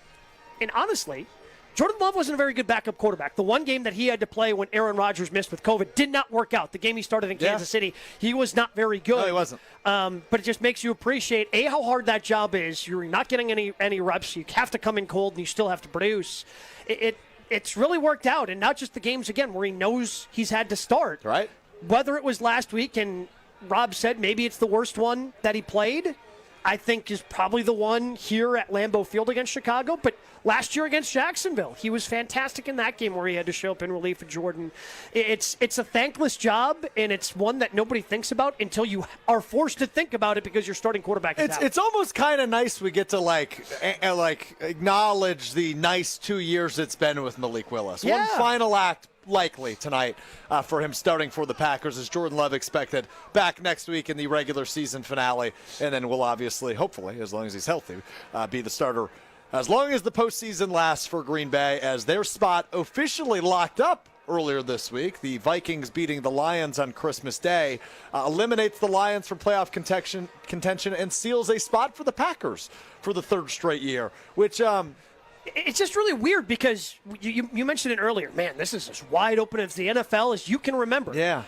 honestly, Jordan Love wasn't a very good backup quarterback. The one game that he had to play when Aaron Rodgers missed with COVID did not work out. The game he started in Kansas City, he was not very good. No, he wasn't. But it just makes you appreciate, A, how hard that job is. You're not getting any reps. You have to come in cold, and you still have to produce. It's really worked out, and not just the games, again, where he knows he's had to start. Right. Whether it was last week, and Rob said maybe it's the worst one that he played, I think is probably the one here at Lambeau Field against Chicago. But last year against Jacksonville, he was fantastic in that game where he had to show up in relief of Jordan. It's a thankless job, and it's one that nobody thinks about until you are forced to think about it because your starting quarterback is out. It's almost kind of nice we get to acknowledge the nice 2 years it's been with Malik Willis. Yeah. One final act likely tonight for him starting for the Packers, as Jordan Love expected back next week in the regular season finale, and then will obviously, hopefully, as long as he's healthy, be the starter as long as the postseason lasts for Green Bay, as their spot officially locked up earlier this week. The Vikings beating the Lions on Christmas Day eliminates the Lions from playoff contention and seals a spot for the Packers for the third straight year, which it's just really weird because you mentioned it earlier. Man, this is as wide open as the NFL as you can remember. Yeah.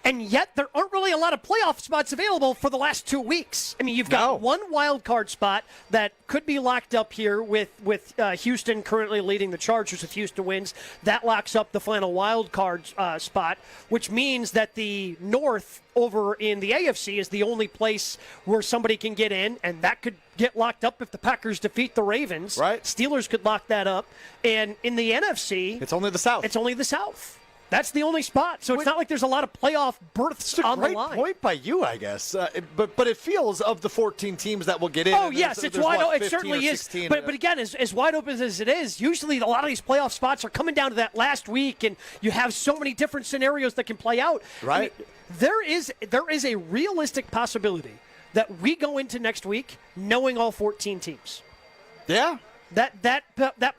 And yet there aren't really a lot of playoff spots available for the last 2 weeks. I mean, you've got one wild card spot that could be locked up here with Houston currently leading the Chargers. If Houston wins, that locks up the final wild card spot, which means that the North over in the AFC is the only place where somebody can get in, and that could get locked up if the Packers defeat the Ravens. Right. Steelers could lock that up. And in the NFC, it's only the South. It's only the South. That's the only spot. So it's not like there's a lot of playoff berths on the line. It's a great point by you, I guess. But it feels of the 14 teams that will get in. Oh, yes, it's wide open. It certainly is. But again, as wide open as it is, usually a lot of these playoff spots are coming down to that last week, and you have so many different scenarios that can play out. Right. I mean, there is a realistic possibility that we go into next week knowing all 14 teams. Yeah. That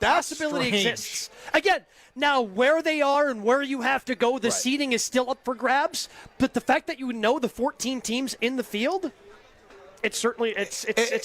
possibility exists. Again, now where they are and where you have to go, the seeding is still up for grabs. But the fact that you know the 14 teams in the field, it's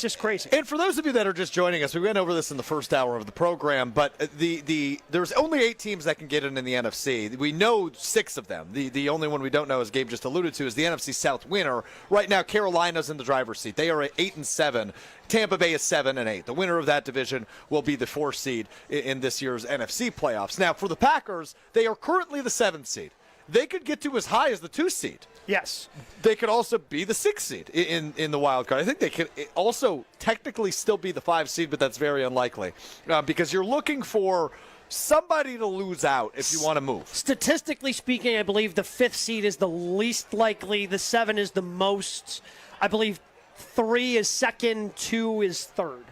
just crazy. And for those of you that are just joining us, we went over this in the first hour of the program, but there's only 8 teams that can get in the NFC. We know 6 of them. The only one we don't know, as Gabe just alluded to, is the NFC South winner. Right now, Carolina's in the driver's seat. They are at 8-7. Tampa Bay is 7-8. The winner of that division will be the 4th seed in this year's NFC playoffs. Now, for the Packers, they are currently the 7th seed. They could get to as high as the 2 seed. Yes. They could also be the 6th seed in the wild card. I think they could also technically still be the 5 seed, but that's very unlikely because you're looking for somebody to lose out if you want to move. Statistically speaking, I believe the 5th seed is the least likely. The 7 is the most. I believe 3 is second, 2 is third.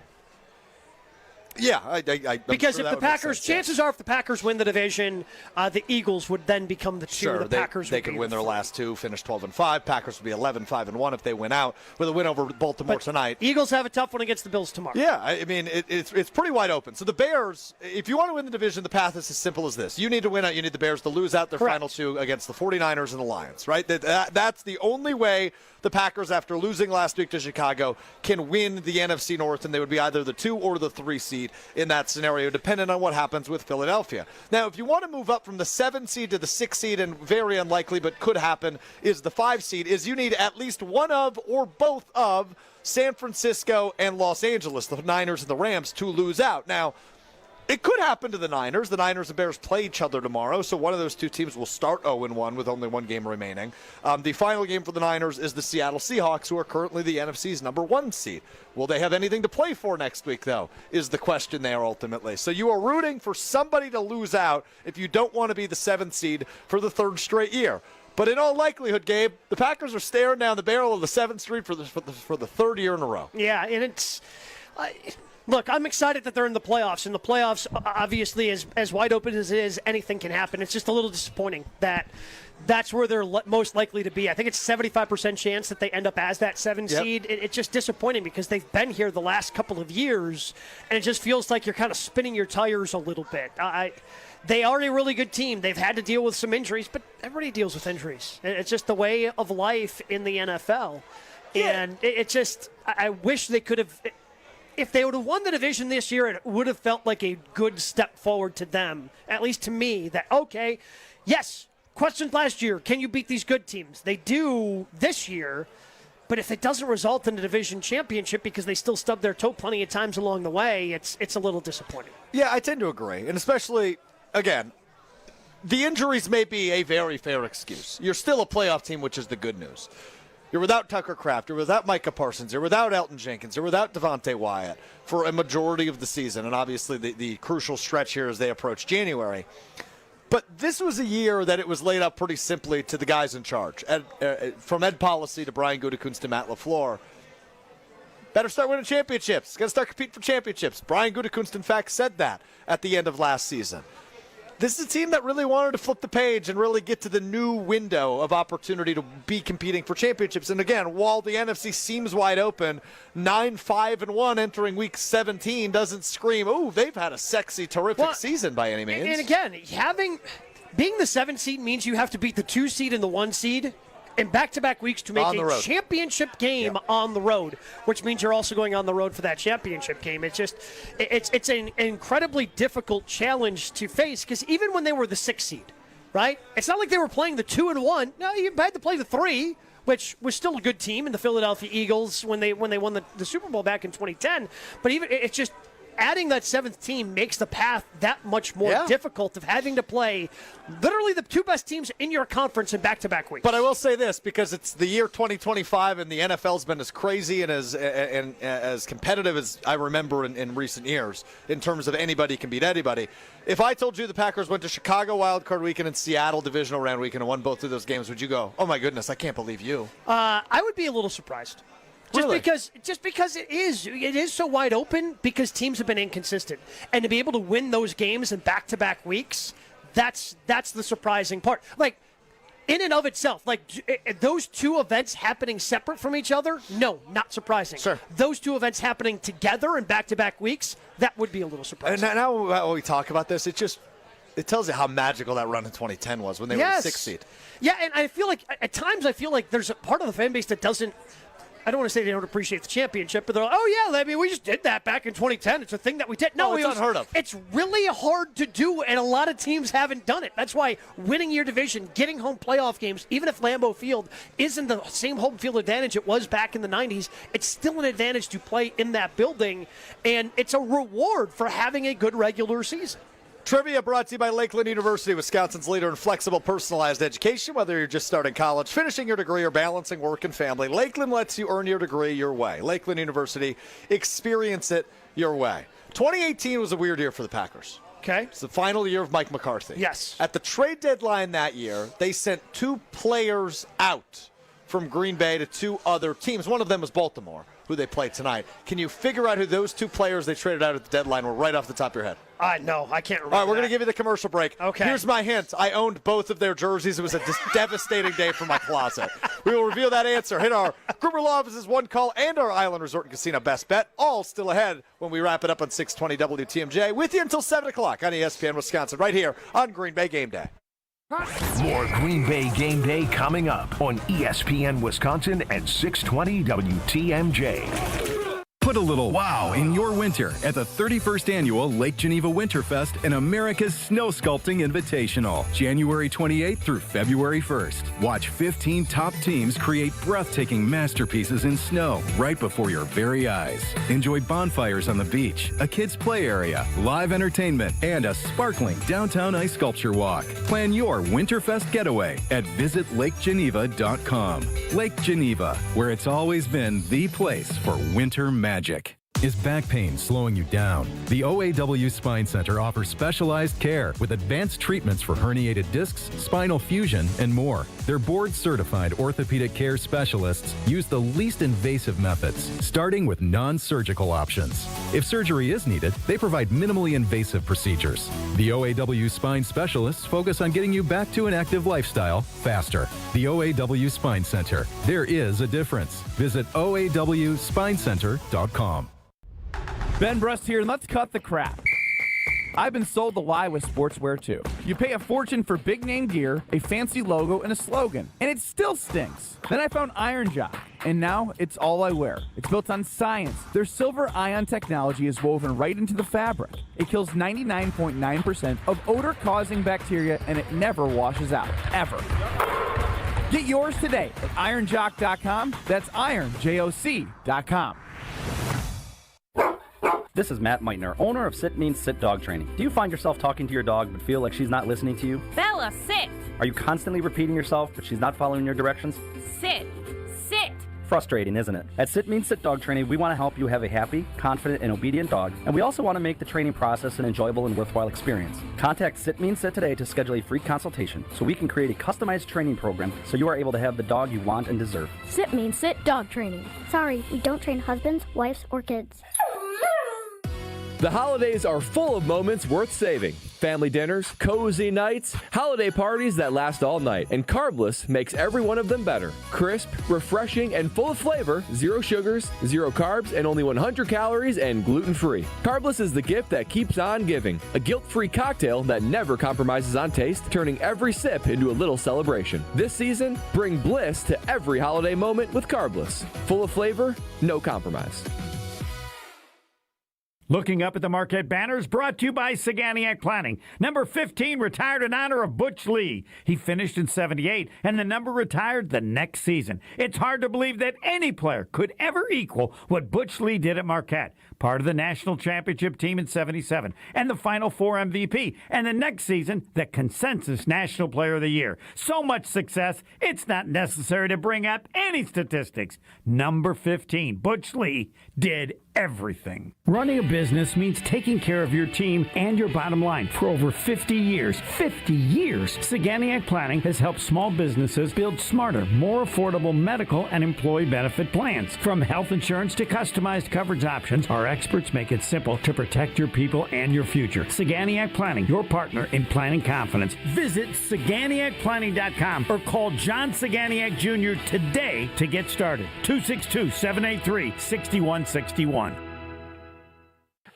Yeah, because sure if the Packers, chances are, if the Packers win the division, the Eagles would then become the 2. Sure, the Packers they could win their last 2, finish 12-5. Packers would be 11-5-1 if they win out with a win over Baltimore tonight. Eagles have a tough one against the Bills tomorrow. Yeah, I mean it's pretty wide open. So the Bears, if you want to win the division, the path is as simple as this: you need to win out. You need the Bears to lose out their final 2 against the 49ers and the Lions. Right? That's the only way the Packers, after losing last week to Chicago, can win the NFC North, and they would be either the 2 or the 3 seed in that scenario, depending on what happens with Philadelphia. Now, if you want to move up from the 7 seed to the 6 seed, and very unlikely but could happen, is the 5 seed, is you need at least one of or both of San Francisco and Los Angeles, the Niners and the Rams, to lose out. Now, it could happen to the Niners. The Niners and Bears play each other tomorrow, so one of those 2 teams will start 0-1 with only 1 game remaining. The final game for the Niners is the Seattle Seahawks, who are currently the NFC's number 1 seed. Will they have anything to play for next week, though, is the question there ultimately. So you are rooting for somebody to lose out if you don't want to be the 7th seed for the 3rd straight year. But in all likelihood, Gabe, the Packers are staring down the barrel of the 7th seed for the 3rd year in a row. Yeah, and it's... Look, I'm excited that they're in the playoffs, and the playoffs, obviously, as wide open as it is, anything can happen. It's just a little disappointing that that's where they're most likely to be. I think it's 75% chance that they end up as that 7 seed. It's just disappointing because they've been here the last couple of years, and it just feels like you're kind of spinning your tires a little bit. They are a really good team. They've had to deal with some injuries, but everybody deals with injuries. It's just the way of life in the NFL. And it just, I wish they could have... If they would have won the division this year, it would have felt like a good step forward to them, at least to me, that, okay, yes, questions last year, can you beat these good teams? They do this year, but if it doesn't result in a division championship because they still stub their toe plenty of times along the way, it's a little disappointing. Yeah, I tend to agree, and especially, again, the injuries may be a very fair excuse. You're still a playoff team, which is the good news. You're without Tucker Kraft. You're without Micah Parsons. You're without Elton Jenkins. You're without Devontae Wyatt for a majority of the season, and obviously the crucial stretch here as they approach January. But this was a year that it was laid up pretty simply to the guys in charge, from Ed Policy to Brian Gutekunst to Matt LaFleur. Better start winning championships. Got to start competing for championships. Brian Gutekunst, in fact, said that at the end of last season. This is a team that really wanted to flip the page and really get to the new window of opportunity to be competing for championships. And again, while the NFC seems wide open, 9-5-1 entering week 17 doesn't scream, oh, they've had a sexy, terrific season by any means. And again, being the 7 seed means you have to beat the 2 seed and the 1 seed in back-to-back weeks to make a championship game on the road, which means you're also going on the road for that championship game. It's an incredibly difficult challenge to face because even when they were the 6 seed, right? It's not like they were playing the 2 and 1. No, you had to play the 3, which was still a good team in the Philadelphia Eagles when they won the Super Bowl back in 2010. But even it's just adding that 7th team makes the path that much more difficult of having to play literally the 2 best teams in your conference in back-to-back weeks. But I will say this, because it's the year 2025 and the NFL's been as crazy and as competitive as I remember in recent years in terms of anybody can beat anybody. If I told you the Packers went to Chicago wildcard weekend and Seattle divisional round weekend and won both of those games, would you go, oh my goodness, I can't believe you? I would be a little surprised. Just because it is so wide open because teams have been inconsistent. And to be able to win those games in back-to-back weeks, that's the surprising part. Like, in and of itself, like those 2 events happening separate from each other, no, not surprising. Sure. Those 2 events happening together in back-to-back weeks, that would be a little surprising. And now when we talk about this, it tells you how magical that run in 2010 was when they were the 6th seed. Yeah, and I feel like at times there's a part of the fan base that doesn't, I don't want to say they don't appreciate the championship, but they're like, oh, yeah, I mean, we just did that back in 2010. It's a thing that we did. No, it's unheard of. It's really hard to do, and a lot of teams haven't done it. That's why winning your division, getting home playoff games, even if Lambeau Field isn't the same home field advantage it was back in the 90s, it's still an advantage to play in that building, and it's a reward for having a good regular season. Trivia brought to you by Lakeland University, Wisconsin's leader in flexible, personalized education. Whether you're just starting college, finishing your degree, or balancing work and family, Lakeland lets you earn your degree your way. Lakeland University, experience it your way. 2018 was a weird year for the Packers. Okay. It's the final year of Mike McCarthy. Yes. At the trade deadline that year, they sent 2 players out from Green Bay to 2 other teams. One of them was Baltimore, who they played tonight. Can you figure out who those 2 players they traded out at the deadline were right off the top of your head? No, I can't remember. All right, we're going to give you the commercial break. Okay. Here's my hint. I owned both of their jerseys. It was a devastating day for my closet. We will reveal that answer. Hit our Gruber Law Office's One Call and our Island Resort and Casino Best Bet. All still ahead when we wrap it up on 620 WTMJ. With you until 7 o'clock on ESPN Wisconsin, right here on Green Bay Game Day. More Green Bay Game Day coming up on ESPN Wisconsin at 620 WTMJ. Put a little wow in your winter at the 31st Annual Lake Geneva Winterfest and America's Snow Sculpting Invitational, January 28th through February 1st. Watch 15 top teams create breathtaking masterpieces in snow right before your very eyes. Enjoy bonfires on the beach, a kids' play area, live entertainment, and a sparkling downtown ice sculpture walk. Plan your Winterfest getaway at visitlakgeneva.com. Lake Geneva, where it's always been the place for winter magic. Is back pain slowing you down? The OAW Spine Center offers specialized care with advanced treatments for herniated discs, spinal fusion, and more. Their board-certified orthopedic care specialists use the least invasive methods, starting with non-surgical options. If surgery is needed, they provide minimally invasive procedures. The OAW Spine Specialists focus on getting you back to an active lifestyle faster. The OAW Spine Center. There is a difference. Visit OAWSpineCenter.com. Ben Brust here, and let's cut the crap. I've been sold the lie with sportswear too. You pay a fortune for big name gear, a fancy logo, and a slogan, and it still stinks. Then I found Iron Jock, and now it's all I wear. It's built on science. Their silver ion technology is woven right into the fabric. It kills 99.9% of odor-causing bacteria, and it never washes out, ever. Get yours today at ironjock.com. That's ironjoc.com. This is Matt Meitner, owner of Sit Means Sit Dog Training. Do you find yourself talking to your dog but feel like she's not listening to you? Bella, sit! Are you constantly repeating yourself but she's not following your directions? Sit! Sit! Frustrating, isn't it? At Sit Means Sit Dog Training, we want to help you have a happy, confident, and obedient dog, and we also want to make the training process an enjoyable and worthwhile experience. Contact Sit Means Sit today to schedule a free consultation so we can create a customized training program so you are able to have the dog you want and deserve. Sit Means Sit Dog Training. Sorry, we don't train husbands, wives, or kids. The holidays are full of moments worth saving. Family dinners, cozy nights, holiday parties that last all night. And Carbless makes every one of them better. Crisp, refreshing, and full of flavor, 0 sugars, 0 carbs, and only 100 calories and gluten-free. Carbless is the gift that keeps on giving. A guilt-free cocktail that never compromises on taste, turning every sip into a little celebration. This season, bring bliss to every holiday moment with Carbless. Full of flavor, no compromise. Looking up at the Marquette banners, brought to you by Saganiac Planning. Number 15 retired in honor of Butch Lee. He finished in 78, and the number retired the next season. It's hard to believe that any player could ever equal what Butch Lee did at Marquette. Part of the national championship team in 77, and the Final Four MVP, and the next season, the consensus National Player of the Year. So much success, it's not necessary to bring up any statistics. Number 15, Butch Lee, did everything. Running a business means taking care of your team and your bottom line. For over 50 years, Saganiac Planning has helped small businesses build smarter, more affordable medical and employee benefit plans. From health insurance to customized coverage options, our experts make it simple to protect your people and your future. Saganiac Planning, your partner in planning confidence. Visit SaganiacPlanning.com or call John Saganiac Jr. today to get started. 262-783-6161.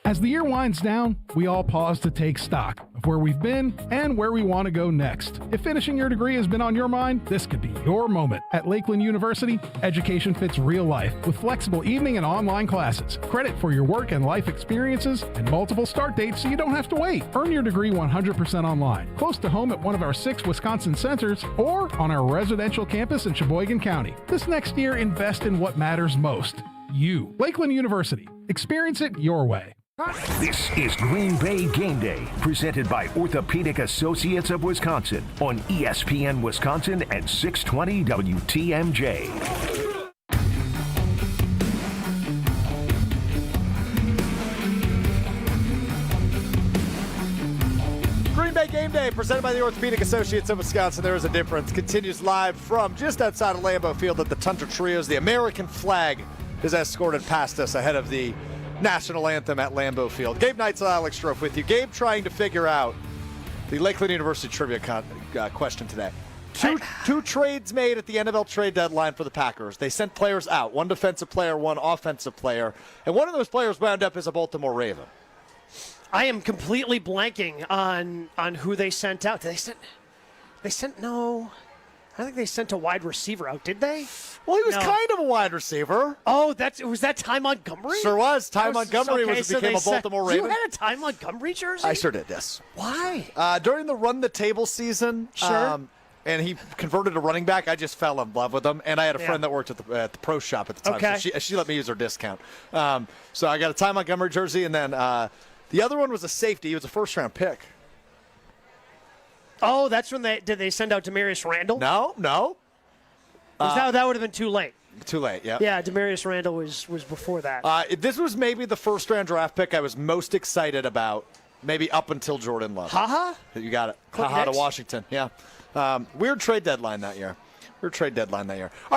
As the year winds down, we all pause to take stock of where we've been and where we want to go next. If finishing your degree has been on your mind, this could be your moment. At Lakeland University, education fits real life with flexible evening and online classes, credit for your work and life experiences, and multiple start dates so you don't have to wait. Earn your degree 100% online, close to home at one of our 6 Wisconsin centers, or on our residential campus in Sheboygan County. This next year, invest in what matters most. You. Lakeland University. Experience it your way. This is Green Bay Game Day, presented by Orthopedic Associates of Wisconsin on ESPN Wisconsin at 620 WTMJ. presented by the Orthopedic Associates of Wisconsin. There is a difference. Continues live from just outside of Lambeau Field at the Tundra Trios. The American flag is escorted past us ahead of the national anthem at Lambeau Field. Gabe Neitzel, Alex Strofe with you. Gabe trying to figure out the Lakeland University trivia question today. Two trades made at the NFL trade deadline for the Packers. They sent players out, one defensive player, one offensive player, and one of those players wound up as a Baltimore Raven. I am completely blanking on who they sent out. Did they sent no. I think they sent a wide receiver out, did they? Well, he was kind of a wide receiver. Oh, was that Ty Montgomery? Sure was. Ty Montgomery became a Baltimore Raven. You had a Ty Montgomery jersey? I sure did, yes. Why? During the run the table season, sure. And he converted to running back, I just fell in love with him. And I had a friend that worked at the pro shop at the time. Okay. So she let me use her discount. So I got a Ty Montgomery jersey, and then the other one was a safety. He was a first-round pick. Oh, that's when did they send out Demarius Randall? No. That would have been too late. Too late, yeah. Yeah, Demarius Randall was before that. This was maybe the first-round draft pick I was most excited about, maybe up until Jordan Love. Ha-ha? You got it. Click Ha-ha to next. Washington, yeah. Weird trade deadline that year. All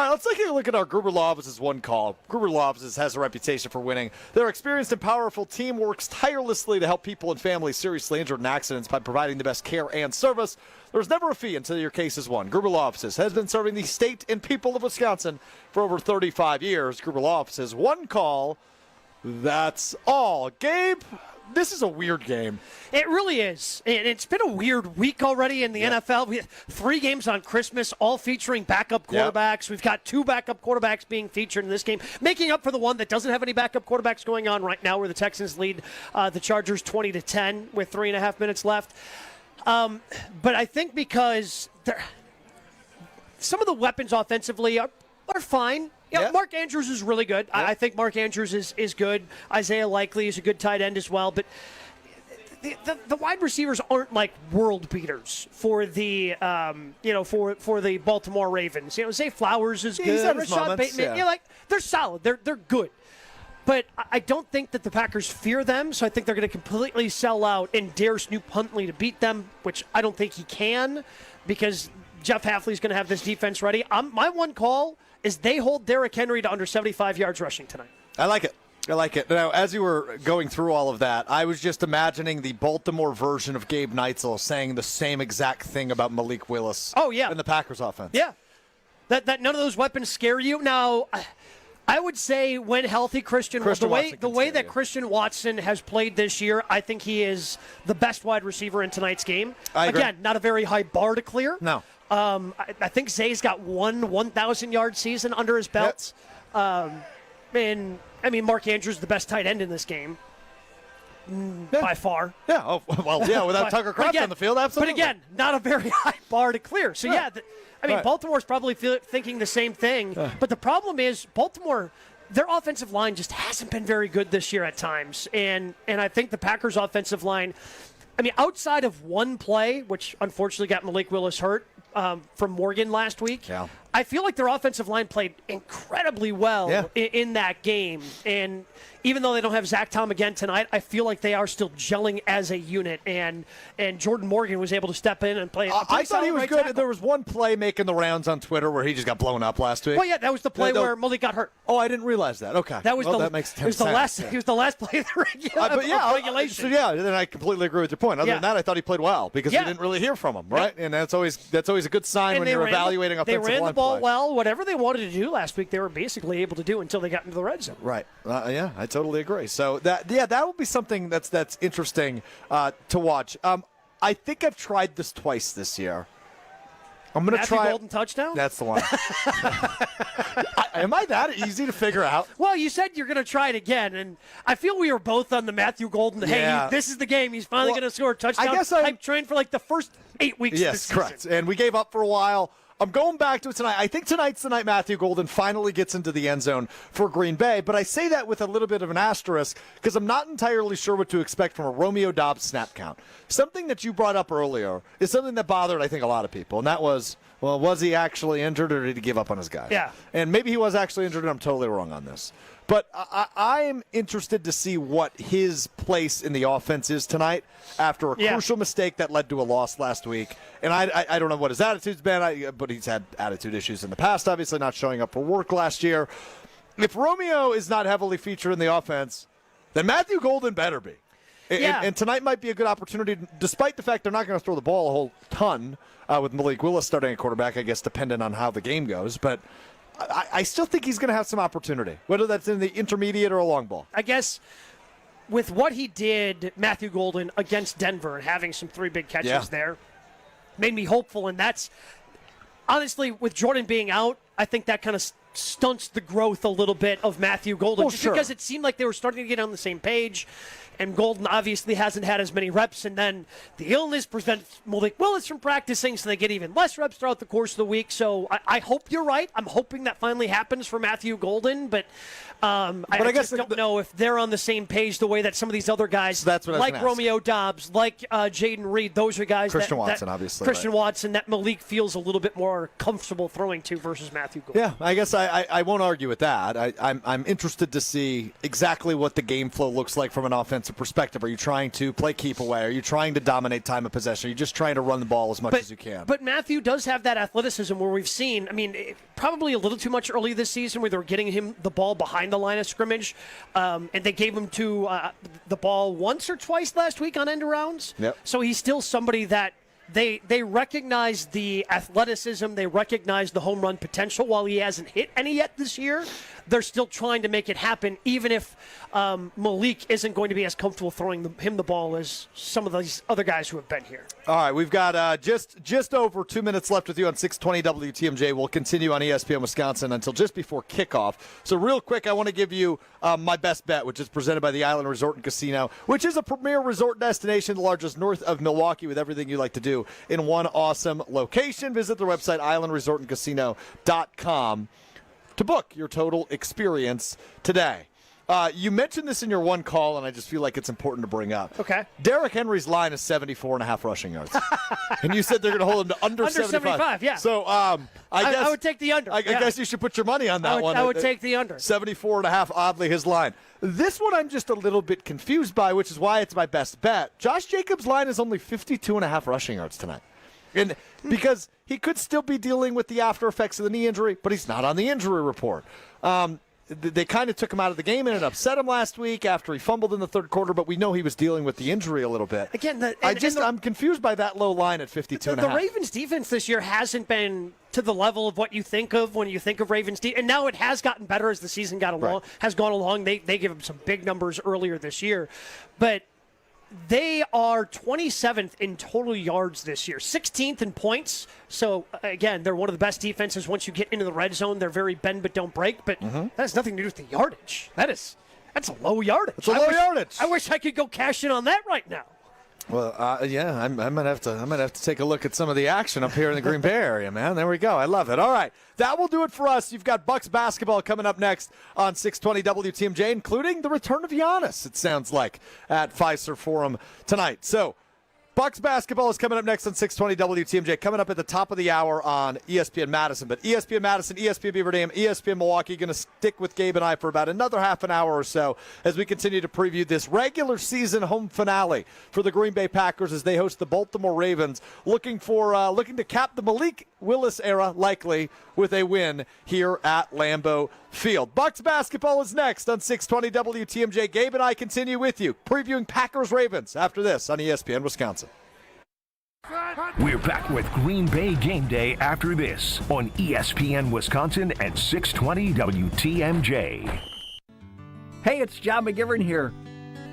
right, let's take a look at our Gruber Law Office's one call. Gruber Law Offices has a reputation for winning. Their experienced and powerful team works tirelessly to help people and families seriously injured in accidents by providing the best care and service. There's never a fee until your case is won. Gruber Law Offices has been serving the state and people of Wisconsin for over 35 years. Gruber Law Offices, one call. That's all. Gabe, this is a weird game. It really is. And it's been a weird week already in the NFL. We have 3 games on Christmas, all featuring backup quarterbacks. Yep. We've got 2 backup quarterbacks being featured in this game, making up for the one that doesn't have any backup quarterbacks going on right now, where the Texans lead the Chargers 20-10 with 3.5 minutes left. But I think because some of the weapons offensively are fine. Yeah, Mark Andrews is really good. I think Mark Andrews is good. Isaiah Likely is a good tight end as well. But the wide receivers aren't like world beaters for the for the Baltimore Ravens. Zay Flowers is good. He's had his Rashad moments, Bateman. They're solid. They're good. But I don't think that the Packers fear them, so I think they're going to completely sell out and dare Snoop Huntley to beat them, which I don't think he can, because Jeff Hafley's going to have this defense ready. My one call is they hold Derrick Henry to under 75 yards rushing tonight. I like it. Now, as you were going through all of that, I was just imagining the Baltimore version of Gabe Neitzel saying the same exact thing about Malik Willis. Oh, yeah. And the Packers offense. Yeah. That none of those weapons scare you. Now, I would say when healthy, the way that Christian Watson has played this year, I think he is the best wide receiver in tonight's game. Again, not a very high bar to clear. No. I think Zay's got 1,000-yard season under his belt. And, I mean, Mark Andrews is the best tight end in this game. By far. Yeah. Oh, well, yeah, without Tucker Kraft on the field, absolutely. But again, not a very high bar to clear. So, Baltimore's probably thinking the same thing. But the problem is Baltimore, their offensive line just hasn't been very good this year at times. And I think the Packers' offensive line, outside of one play, which unfortunately got Malik Willis hurt from Morgan last week, I feel like their offensive line played incredibly well in that game. And even though they don't have Zach Tom again tonight, I feel like they are still gelling as a unit. And Jordan Morgan was able to step in and play. I thought he was good. Tackle. There was one play making the rounds on Twitter where he just got blown up last week. Well, yeah, that was the play where Malik got hurt. Oh, I didn't realize that. Okay. That was that makes sense. He was the last play of the regulation. So, then I completely agree with your point. Other than that, I thought he played well because we didn't really hear from him, right? And that's always a good sign when you're evaluating offensive line. They ran the ball well. Whatever they wanted to do last week, they were basically able to do until they got into the red zone. Right. I totally agree. So that would be something that's interesting to watch. I think I've tried this twice this year. I'm going to try golden touchdown. That's the one. Am I that easy to figure out? Well, you said you're going to try it again, and I feel we were both on the Matthew Golden. Hey, this is the game. He's finally going to score a touchdown. I guess I've trained for like the first 8 weeks. Yes, of this season. correct. And we gave up for a while. I'm going back to it tonight. I think tonight's the night Matthew Golden finally gets into the end zone for Green Bay, but I say that with a little bit of an asterisk because I'm not entirely sure what to expect from a Romeo Doubs snap count. Something that you brought up earlier is something that bothered, I think, a lot of people, and that was Well, was he actually injured or did he give up on his guy? Yeah. And maybe he was actually injured and I'm totally wrong on this. But I'm interested to see what his place in the offense is tonight after a crucial mistake that led to a loss last week. And I don't know what his attitude's been, but he's had attitude issues in the past, obviously not showing up for work last year. If Romeo is not heavily featured in the offense, then Matthew Golden better be. And tonight might be a good opportunity, despite the fact they're not going to throw the ball a whole ton with Malik Willis starting at quarterback, I guess, dependent on how the game goes. But I still think he's going to have some opportunity, whether that's in the intermediate or a long ball. I guess with what he did, Matthew Golden, against Denver and having some 3 big catches there, made me hopeful. And that's, honestly, with Jordan being out, I think that kind of stunts the growth a little bit of Matthew Golden. Because it seemed like they were starting to get on the same page. And Golden obviously hasn't had as many reps, and then the illness prevents Malik Willis from practicing, so they get even less reps throughout the course of the week. So I hope you're right. I'm hoping that finally happens for Matthew Golden, but I guess don't know if they're on the same page the way that some of these other guys, like Romeo Dobbs, like Jaden Reed, those are guys Watson, obviously. Christian Watson, that Malik feels a little bit more comfortable throwing to versus Matthew Golden. Yeah, I guess I won't argue with that. I'm interested to see exactly what the game flow looks like from an offensive perspective. Are you trying to play keep away? Are you trying to dominate time of possession? Are you just trying to run the ball as much as you can? But Matthew does have that athleticism where we've seen, probably a little too much early this season where they were getting him the ball behind the line of scrimmage, and they gave him the ball once or twice last week on end arounds. Yep. So he's still somebody that they recognize the athleticism, they recognize the home run potential. While he hasn't hit any yet this year, they're still trying to make it happen, even if Malik isn't going to be as comfortable throwing him the ball as some of these other guys who have been here. All right, we've got just over 2 minutes left with you on 620 WTMJ. We'll continue on ESPN Wisconsin until just before kickoff. So real quick, I want to give you my best bet, which is presented by the Island Resort and Casino, which is a premier resort destination, the largest north of Milwaukee, with everything you like to do in one awesome location. Visit their website, islandresortandcasino.com, to book your total experience today. You mentioned this in your one call, and I just feel like it's important to bring up. Okay. Derrick Henry's line is 74.5 rushing yards. And you said they're going to hold him to under 75. Yeah. So I guess I would take the under. I guess you should put your money on that one. I would take the under. 74.5, oddly, his line. This one I'm just a little bit confused by, which is why it's my best bet. Josh Jacobs' line is only 52.5 rushing yards tonight. And because he could still be dealing with the after effects of the knee injury, but he's not on the injury report. They kind of took him out of the game, and it upset him last week after he fumbled in the third quarter, but we know he was dealing with the injury a little bit. Again, I'm confused by that low line at 52.5. The Ravens' defense this year hasn't been to the level of what you think of when you think of Ravens' defense, and now it has gotten better as the season gone along. They give him some big numbers earlier this year, but they are 27th in total yards this year, 16th in points. So, again, they're one of the best defenses once you get into the red zone. They're very bend but don't break, but that has nothing to do with the yardage. That's a low yardage. It's a low yardage. I wish I could go cash in on that right now. Well, I might have to take a look at some of the action up here in the Green Bay area, man. There we go. I love it. All right, that will do it for us. You've got Bucks basketball coming up next on 620 WTMJ, including the return of Giannis, it sounds like, at Fiserv Forum tonight. So Bucks basketball is coming up next on 620 WTMJ, coming up at the top of the hour on ESPN Madison. But ESPN Madison, ESPN Beaver Dam, ESPN Milwaukee going to stick with Gabe and I for about another half an hour or so as we continue to preview this regular season home finale for the Green Bay Packers as they host the Baltimore Ravens, looking to cap the Malik Willis era, likely with a win here at Lambeau Field. Bucks basketball is next on 620 WTMJ. Gabe and I continue with you, previewing Packers-Ravens after this on ESPN Wisconsin. We're back with Green Bay Game Day after this on ESPN Wisconsin and 620 WTMJ. Hey, it's John McGivern here.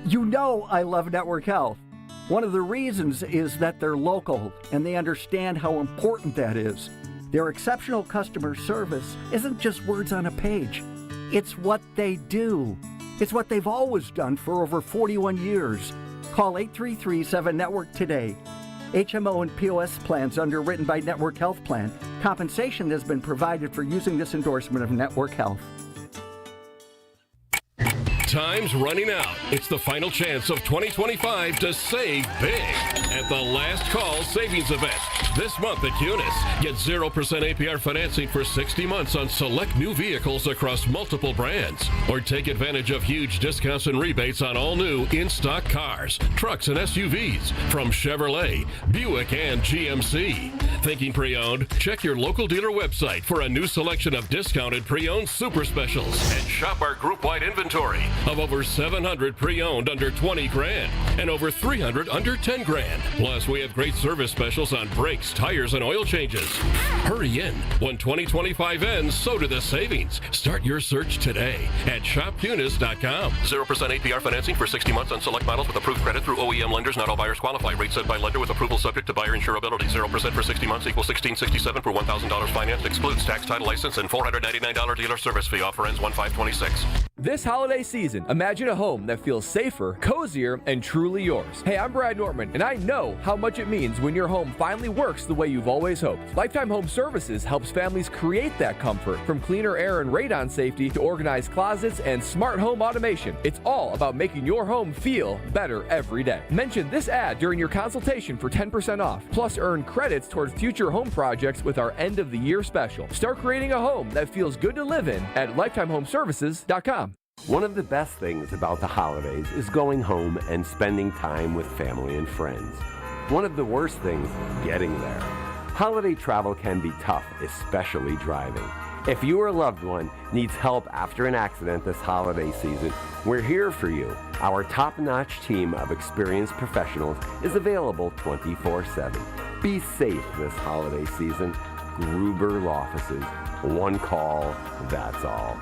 You know I love Network Health. One of the reasons is that they're local and they understand how important that is. Their exceptional customer service isn't just words on a page. It's what they do. It's what they've always done for over 41 years. Call 833-7-NETWORK today. HMO and POS plans underwritten by Network Health Plan. Compensation has been provided for using this endorsement of Network Health. Time's running out. It's the final chance of 2025 to save big at the Last Call Savings Event. This month at Cunis, get 0% APR financing for 60 months on select new vehicles across multiple brands. Or take advantage of huge discounts and rebates on all new in-stock cars, trucks, and SUVs from Chevrolet, Buick, and GMC. Thinking pre-owned? Check your local dealer website for a new selection of discounted pre-owned super specials and shop our group-wide inventory of over 700 pre-owned under 20 grand and over 300 under 10 grand. Plus, we have great service specials on brakes, tires, and oil changes. Hurry in. When 2025 ends, so do the savings. Start your search today at shopcunis.com. 0% APR financing for 60 months on select models with approved credit through OEM lenders. Not all buyers qualify. Rate set by lender with approval subject to buyer insurability. 0% for 60 months equals $1,667 for $1,000 financed. Excludes tax, title, license, and $499 dealer service fee. Offer ends 1/5/26. This holiday season, imagine a home that feels safer, cozier, and truly yours. Hey, I'm Brad Nortman, and I know how much it means when your home finally works the way you've always hoped. Lifetime Home Services helps families create that comfort. From cleaner air and radon safety to organized closets and smart home automation, it's all about making your home feel better every day. Mention this ad during your consultation for 10% off. Plus, earn credits towards future home projects with our end-of-the-year special. Start creating a home that feels good to live in at lifetimehomeservices.com. One of the best things about the holidays is going home and spending time with family and friends. One of the worst things, getting there. Holiday travel can be tough, especially driving. If you or a loved one needs help after an accident this holiday season, we're here for you. Our top-notch team of experienced professionals is available 24/7. Be safe this holiday season. Gruber Law Offices. One call, that's all.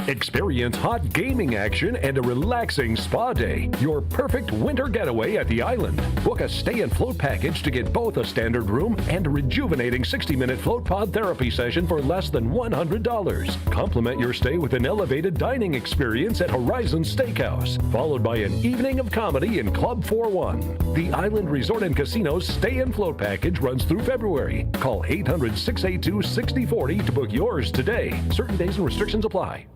Experience hot gaming action and a relaxing spa day. Your perfect winter getaway at the island. Book a stay and float package to get both a standard room and a rejuvenating 60-minute float pod therapy session for less than $100. Complement your stay with an elevated dining experience at Horizon Steakhouse, followed by an evening of comedy in Club 41. The Island Resort and Casino's stay and float package runs through February. Call 800-682-6040 to book yours today. Certain days and restrictions apply.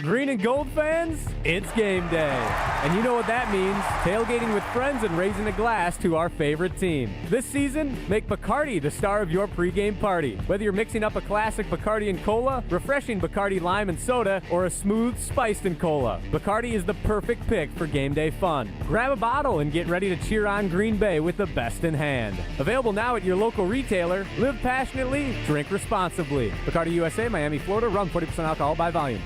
Green and gold fans, it's game day. And you know what that means. Tailgating with friends and raising a glass to our favorite team. This season, make Bacardi the star of your pregame party. Whether you're mixing up a classic Bacardi and cola, refreshing Bacardi lime and soda, or a smooth spiced and cola, Bacardi is the perfect pick for game day fun. Grab a bottle and get ready to cheer on Green Bay with the best in hand. Available now at your local retailer. Live passionately, drink responsibly. Bacardi USA, Miami, Florida. Run 40% alcohol by volume.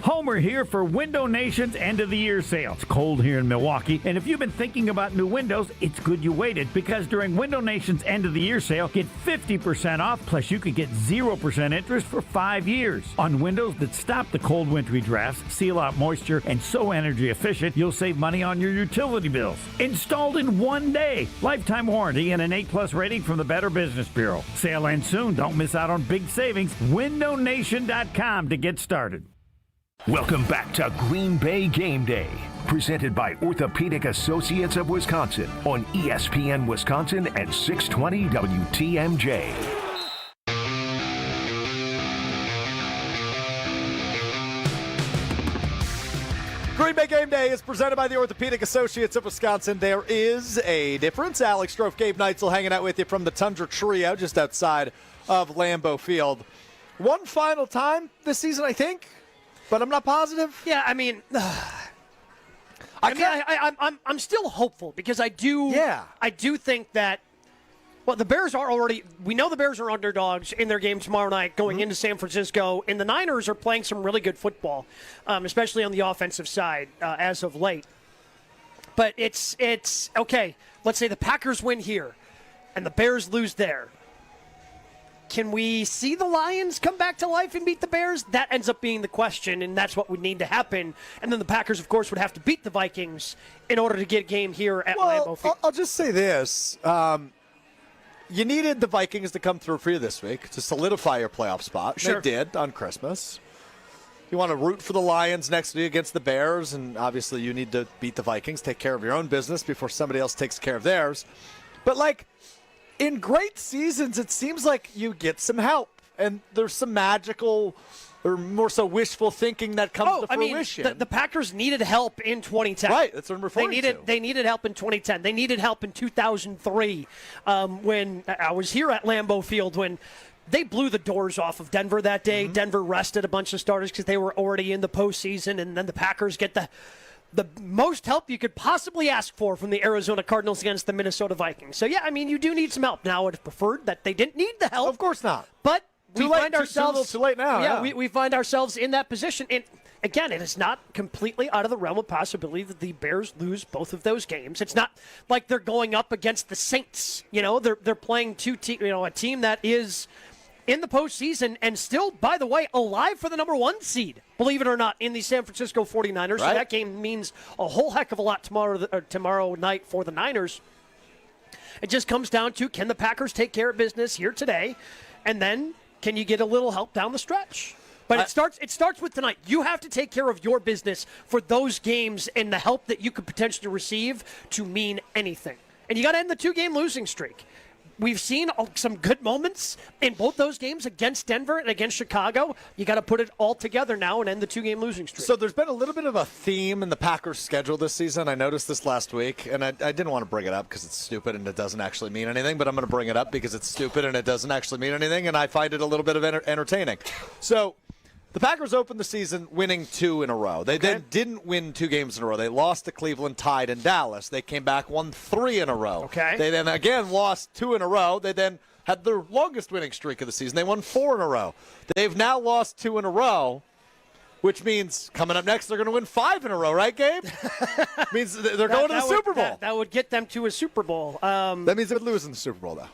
Homer here for Window Nation's end-of-the-year sale. It's cold here in Milwaukee, and if you've been thinking about new windows, it's good you waited, because during Window Nation's end-of-the-year sale, get 50% off, plus you could get 0% interest for 5 years. On windows that stop the cold wintry drafts, seal out moisture, and so energy efficient, you'll save money on your utility bills. Installed in 1 day. Lifetime warranty and an A+ rating from the Better Business Bureau. Sale ends soon. Don't miss out on big savings. WindowNation.com to get started. Welcome back to Green Bay Game Day, presented by Orthopedic Associates of Wisconsin on ESPN Wisconsin and 620 WTMJ. Green Bay Game Day is presented by the Orthopedic Associates of Wisconsin. There is a difference. Alex Strofe, Gabe Neitzel hanging out with you from the Tundra Trio just outside of Lambeau Field. One final time this season, I think. But I'm not positive. Yeah, I mean, I'm still hopeful, because I do think that, well, the Bears are already, we know the Bears are underdogs in their game tomorrow night going into San Francisco, and the Niners are playing some really good football, especially on the offensive side as of late. But it's okay, let's say the Packers win here and the Bears lose there. Can we see the Lions come back to life and beat the Bears? That ends up being the question, and that's what would need to happen. And then the Packers, of course, would have to beat the Vikings in order to get a game here at Lambeau Field. I'll just say this. You needed the Vikings to come through for you this week to solidify your playoff spot. Sure. They did on Christmas. You want to root for the Lions next week against the Bears, and obviously you need to beat the Vikings, take care of your own business before somebody else takes care of theirs. But, like, in great seasons, it seems like you get some help. and there's some magical or more so wishful thinking that comes to fruition. I mean, the Packers needed help in 2010. Right, that's what I'm referring to. They needed help in 2010. They needed help in 2003 when I was here at Lambeau Field when they blew the doors off of Denver that day. Mm-hmm. Denver rested a bunch of starters because they were already in the postseason, and then the Packers get the most help you could possibly ask for from the Arizona Cardinals against the Minnesota Vikings. So, yeah, I mean, you do need some help. Now, I would have preferred that they didn't need the help. Of course not. But Too late now. Yeah, we find ourselves in that position. And again, it is not completely out of the realm of possibility that the Bears lose both of those games. It's not like they're going up against the Saints. You know, they're playing a team that is in the postseason and still, by the way, alive for the number 1 seed, believe it or not, in the San Francisco 49ers. Right. So that game means a whole heck of a lot tomorrow night for the Niners. It just comes down to, can the Packers take care of business here today? And then can you get a little help down the stretch? But it starts with tonight. You have to take care of your business for those games and the help that you could potentially receive to mean anything. And you got to end the 2-game losing streak. We've seen some good moments in both those games against Denver and against Chicago. You got to put it all together now and end the 2-game losing streak. So there's been a little bit of a theme in the Packers' schedule this season. I noticed this last week, and I didn't want to bring it up because it's stupid and it doesn't actually mean anything, but I'm going to bring it up because it's stupid and it doesn't actually mean anything, and I find it a little bit of entertaining. So the Packers opened the season winning 2 in a row. They then didn't win 2 games in a row. They lost to Cleveland, tied in Dallas. They came back, won 3 in a row. Okay. They then again lost 2 in a row. They then had their longest winning streak of the season. They won 4 in a row. They've now lost 2 in a row, which means coming up next they're going to win 5 in a row, right, Gabe? Means they're going to the Super Bowl. That would get them to a Super Bowl. That means they would lose in the Super Bowl, though.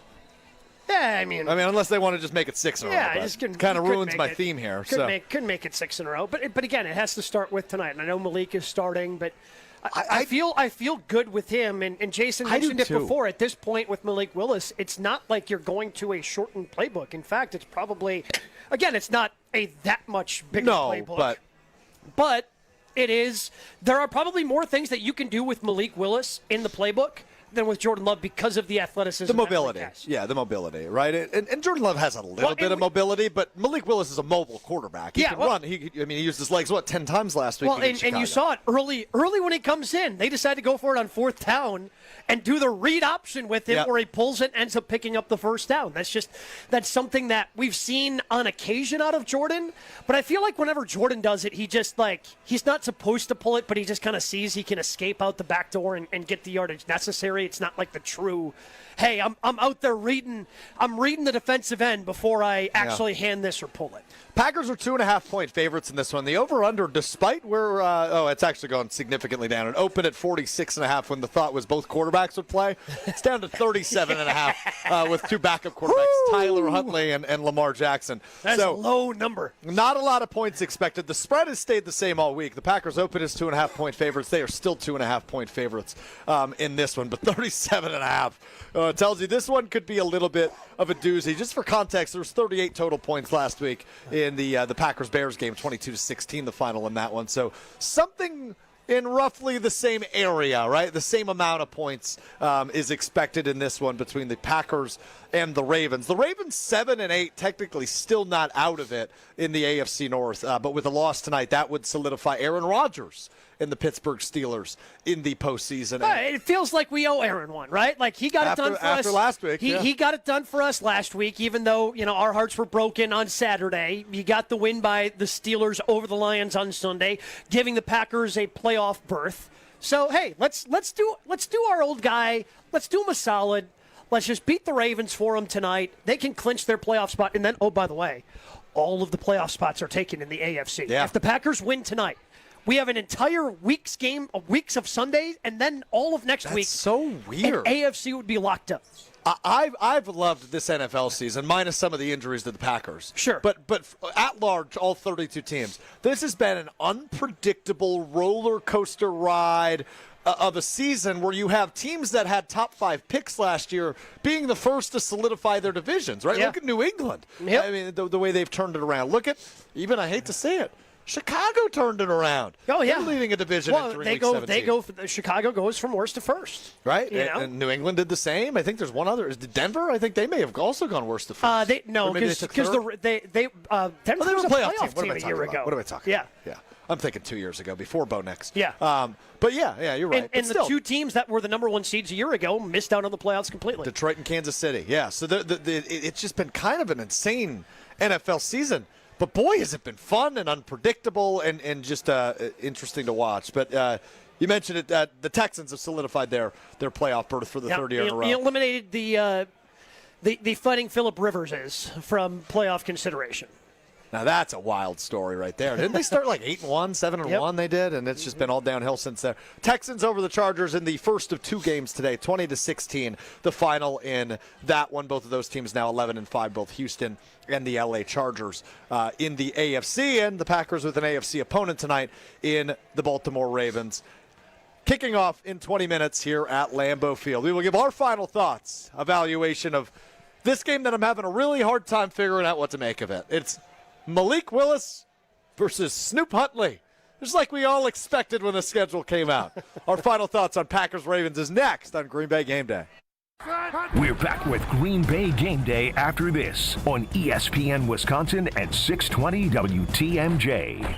Yeah, I mean, unless they want to just make it 6 in a row. Yeah, it kind of ruins my theme here. Couldn't make it 6 in a row. But again, it has to start with tonight. And I know Malik is starting, but I feel good with him. And Jason mentioned it before. At this point with Malik Willis, it's not like you're going to a shortened playbook. In fact, it's probably, again, it's not a that much bigger playbook. But it is. There are probably more things that you can do with Malik Willis in the playbook than with Jordan Love because of the athleticism. The mobility. Yeah, the mobility, right? And Jordan Love has a little bit of mobility, but Malik Willis is a mobile quarterback. He can run. He used his legs, 10 times last week? Well, and you saw it early when he comes in. They decide to go for it on 4th down and do the read option with him where he pulls it and ends up picking up the 1st down. That's something that we've seen on occasion out of Jordan, but I feel like whenever Jordan does it, he just he's not supposed to pull it, but he just kind of sees he can escape out the back door and get the yardage necessary. It's not like the true, hey, I'm out there reading the defensive end before I actually hand this or pull it. Packers are 2.5-point favorites in this one. The over-under, despite where, it's actually gone significantly down. It opened at 46.5 when the thought was both quarterbacks would play. It's down to 37.5 with 2 backup quarterbacks, Tyler Huntley and Lamar Jackson. That's a low number. Not a lot of points expected. The spread has stayed the same all week. The Packers open as 2.5-point favorites. They are still 2.5-point favorites in this one, but 37.5 tells you this one could be a little bit of a doozy. Just for context, there was 38 total points last week in the Packers-Bears game, 22-16, the final in that one. So something in roughly the same area, right? The same amount of points is expected in this one between the Packers and the Ravens. The Ravens 7-8, technically still not out of it in the AFC North, but with a loss tonight, that would solidify Aaron Rodgers and the Pittsburgh Steelers in the postseason. It feels like we owe Aaron one, right? Like he got it done for us after last week. He got it done for us last week, even though our hearts were broken on Saturday. You got the win by the Steelers over the Lions on Sunday, giving the Packers a playoff berth. So hey, let's do our old guy. Let's do him a solid. Let's just beat the Ravens for them tonight. They can clinch their playoff spot, and then by the way, all of the playoff spots are taken in the AFC. Yeah. If the Packers win tonight, we have an entire weeks of Sundays, and then all of next week. That's so weird. And AFC would be locked up. I've loved this NFL season, minus some of the injuries to the Packers. Sure. But at large, all 32 teams, this has been an unpredictable roller coaster ride of a season where you have teams that had top 5 picks last year being the first to solidify their divisions, right? Yeah. Look at New England. Yep. I mean, the way they've turned it around. Look at, even I hate to say it, Chicago turned it around. Oh, yeah. They're leading a division entering they week go. 17. Chicago goes from worst to first. Right, You know? and New England did the same. I think there's one other. Is Denver? I think they may have also gone worst to first. Because Denver was a playoff team a year ago. What am I talking about? Yeah. I'm thinking 2 years ago, before Bo Nix. Yeah. But yeah, you're right. And the two teams that were the number one seeds a year ago missed out on the playoffs completely. Detroit and Kansas City. Yeah. So it's just been kind of an insane NFL season. But boy, has it been fun and unpredictable and just interesting to watch. But you mentioned it. The Texans have solidified their playoff berth for the third year in a row. He eliminated the Fighting Phillip Rivers from playoff consideration. Now that's a wild story right there. Didn't they start like 8-1, 7-1? They did, and it's just been all downhill since there. Texans over the Chargers in the first of two games today, 20-16. The final in that one. Both of those teams now 11-5. Both Houston and the LA Chargers in the AFC, and the Packers with an AFC opponent tonight in the Baltimore Ravens. Kicking off in 20 minutes here at Lambeau Field. We will give our final thoughts, evaluation of this game that I'm having a really hard time figuring out what to make of it. It's Malik Willis versus Snoop Huntley, just like we all expected when the schedule came out. Our final thoughts on Packers-Ravens is next on Green Bay Game Day. We're back with Green Bay Game Day after this on ESPN Wisconsin at 620 WTMJ.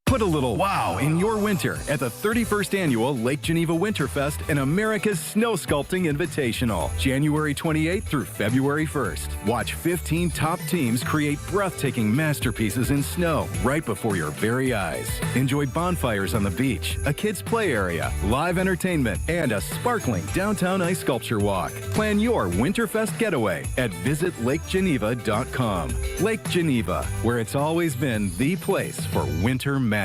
Put a little wow in your winter at the 31st Annual Lake Geneva Winterfest and America's Snow Sculpting Invitational, January 28th through February 1st. Watch 15 top teams create breathtaking masterpieces in snow right before your very eyes. Enjoy bonfires on the beach, a kids' play area, live entertainment, and a sparkling downtown ice sculpture walk. Plan your Winterfest getaway at visitlakgeneva.com. Lake Geneva, where it's always been the place for winter magic.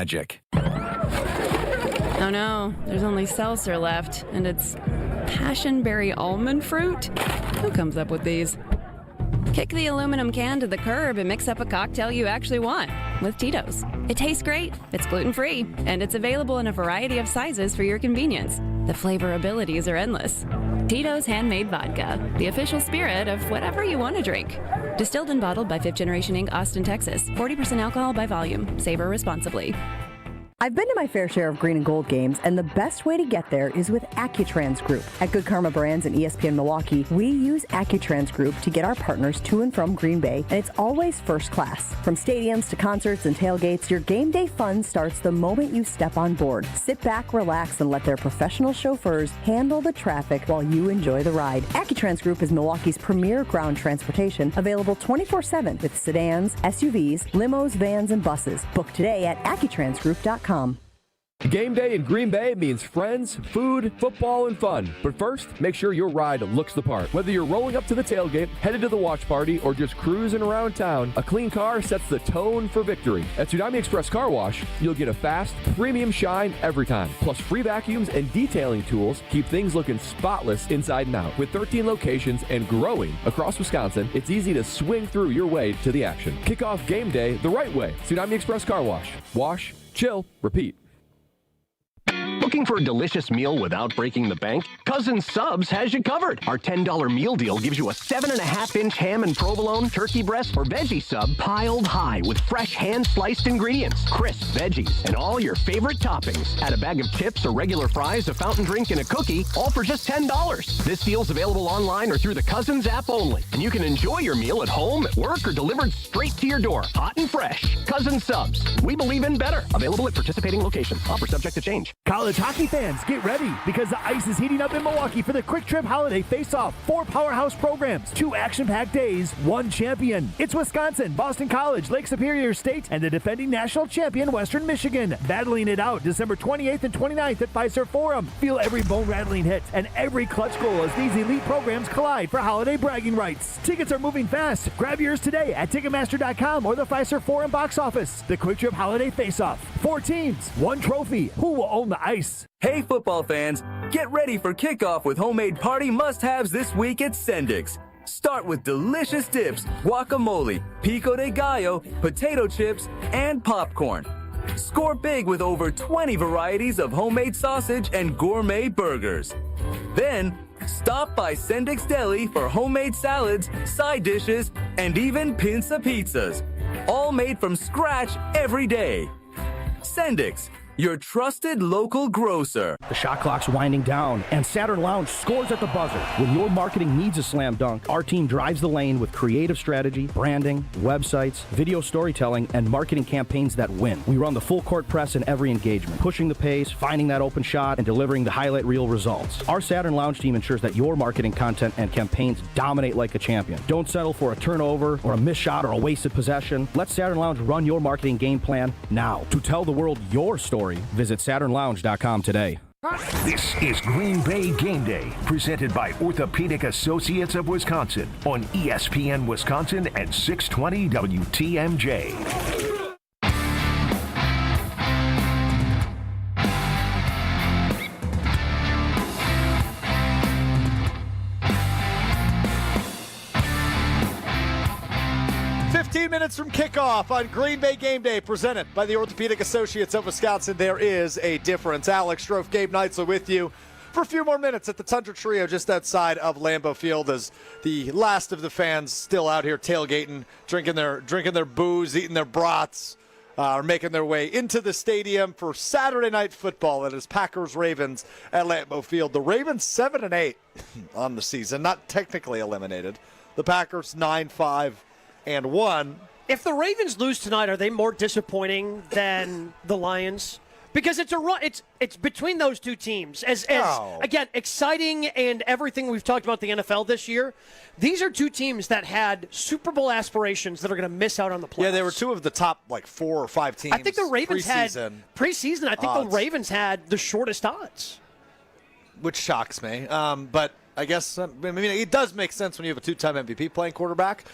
Oh no, there's only seltzer left, and it's passionberry almond fruit? Who comes up with these? Kick the aluminum can to the curb and mix up a cocktail you actually want with Tito's. It tastes great, it's gluten-free, and it's available in a variety of sizes for your convenience. The flavor abilities are endless. Tito's Handmade Vodka, the official spirit of whatever you want to drink. Distilled and bottled by 5th Generation Inc., Austin, Texas. 40% alcohol by volume. Savor responsibly. I've been to my fair share of green and gold games, and the best way to get there is with Accutrans Group. At Good Karma Brands and ESPN Milwaukee, we use Accutrans Group to get our partners to and from Green Bay, and it's always first class. From stadiums to concerts and tailgates, your game day fun starts the moment you step on board. Sit back, relax, and let their professional chauffeurs handle the traffic while you enjoy the ride. Accutrans Group is Milwaukee's premier ground transportation, available 24/7 with sedans, SUVs, limos, vans, and buses. Book today at AccuTransGroup.com. Game day in Green Bay means friends, food, football, and fun. But first, make sure your ride looks the part. Whether you're rolling up to the tailgate, headed to the watch party, or just cruising around town, a clean car sets the tone for victory. At Tsunami Express Car Wash, you'll get a fast, premium shine every time. Plus, free vacuums and detailing tools keep things looking spotless inside and out. With 13 locations and growing across Wisconsin, it's easy to swing through your way to the action. Kick off game day the right way. Tsunami Express Car Wash. Wash, chill, repeat. Looking for a delicious meal without breaking the bank? Cousin Subs has you covered. Our $10 meal deal gives you a 7.5-inch ham and provolone, turkey breast, or veggie sub piled high with fresh hand-sliced ingredients, crisp veggies, and all your favorite toppings. Add a bag of chips or regular fries, a fountain drink, and a cookie, all for just $10. This deal's available online or through the Cousins app only. And you can enjoy your meal at home, at work, or delivered straight to your door, hot and fresh. Cousin Subs. We believe in better. Available at participating locations. Offer subject to change. College hockey fans, get ready because the ice is heating up in Milwaukee for the Quick Trip Holiday Face-Off. 4 powerhouse programs, 2 action-packed days, 1 champion. It's Wisconsin, Boston College, Lake Superior State, and the defending national champion, Western Michigan, battling it out December 28th and 29th at Fiserv Forum. Feel every bone-rattling hit and every clutch goal as these elite programs collide for holiday bragging rights. Tickets are moving fast. Grab yours today at Ticketmaster.com or the Fiserv Forum box office. The Quick Trip Holiday Face-Off. 4 teams, 1 trophy. Who will own the ice? Hey football fans, get ready for kickoff with homemade party must-haves this week at Sendik's. Start with delicious dips, guacamole, pico de gallo, potato chips, and popcorn. Score big with over 20 varieties of homemade sausage and gourmet burgers. Then, stop by Sendik's Deli for homemade salads, side dishes, and even pinza pizzas. All made from scratch every day. Sendix, your trusted local grocer. The shot clock's winding down, and Saturn Lounge scores at the buzzer. When your marketing needs a slam dunk, our team drives the lane with creative strategy, branding, websites, video storytelling, and marketing campaigns that win. We run the full court press in every engagement, pushing the pace, finding that open shot, and delivering the highlight reel results. Our Saturn Lounge team ensures that your marketing content and campaigns dominate like a champion. Don't settle for a turnover or a missed shot or a wasted possession. Let Saturn Lounge run your marketing game plan now. To tell the world your story, visit SaturnLounge.com today. This is Green Bay Game Day, presented by Orthopedic Associates of Wisconsin on ESPN Wisconsin at 620 WTMJ. 15 minutes from kickoff on Green Bay Game Day, presented by the Orthopedic Associates of Wisconsin. There is a difference. Alex Strofe, Gabe Neitzel with you for a few more minutes at the Tundra Trio just outside of Lambeau Field, as the last of the fans still out here tailgating, drinking their booze, eating their brats, are making their way into the stadium for Saturday night football. It is Packers-Ravens at Lambeau Field. The Ravens 7-8 on the season, not technically eliminated. The Packers 9-5-1. If the Ravens lose tonight, are they more disappointing than the Lions? Because it's between those two teams. As again, exciting and everything we've talked about the NFL this year, these are two teams that had Super Bowl aspirations that are going to miss out on the playoffs. Yeah, they were two of the top 4 or 5 teams. I think the Ravens had preseason. I think odds. the Ravens had the shortest odds, which shocks me. But I guess it does make sense when you have a 2-time MVP playing quarterback.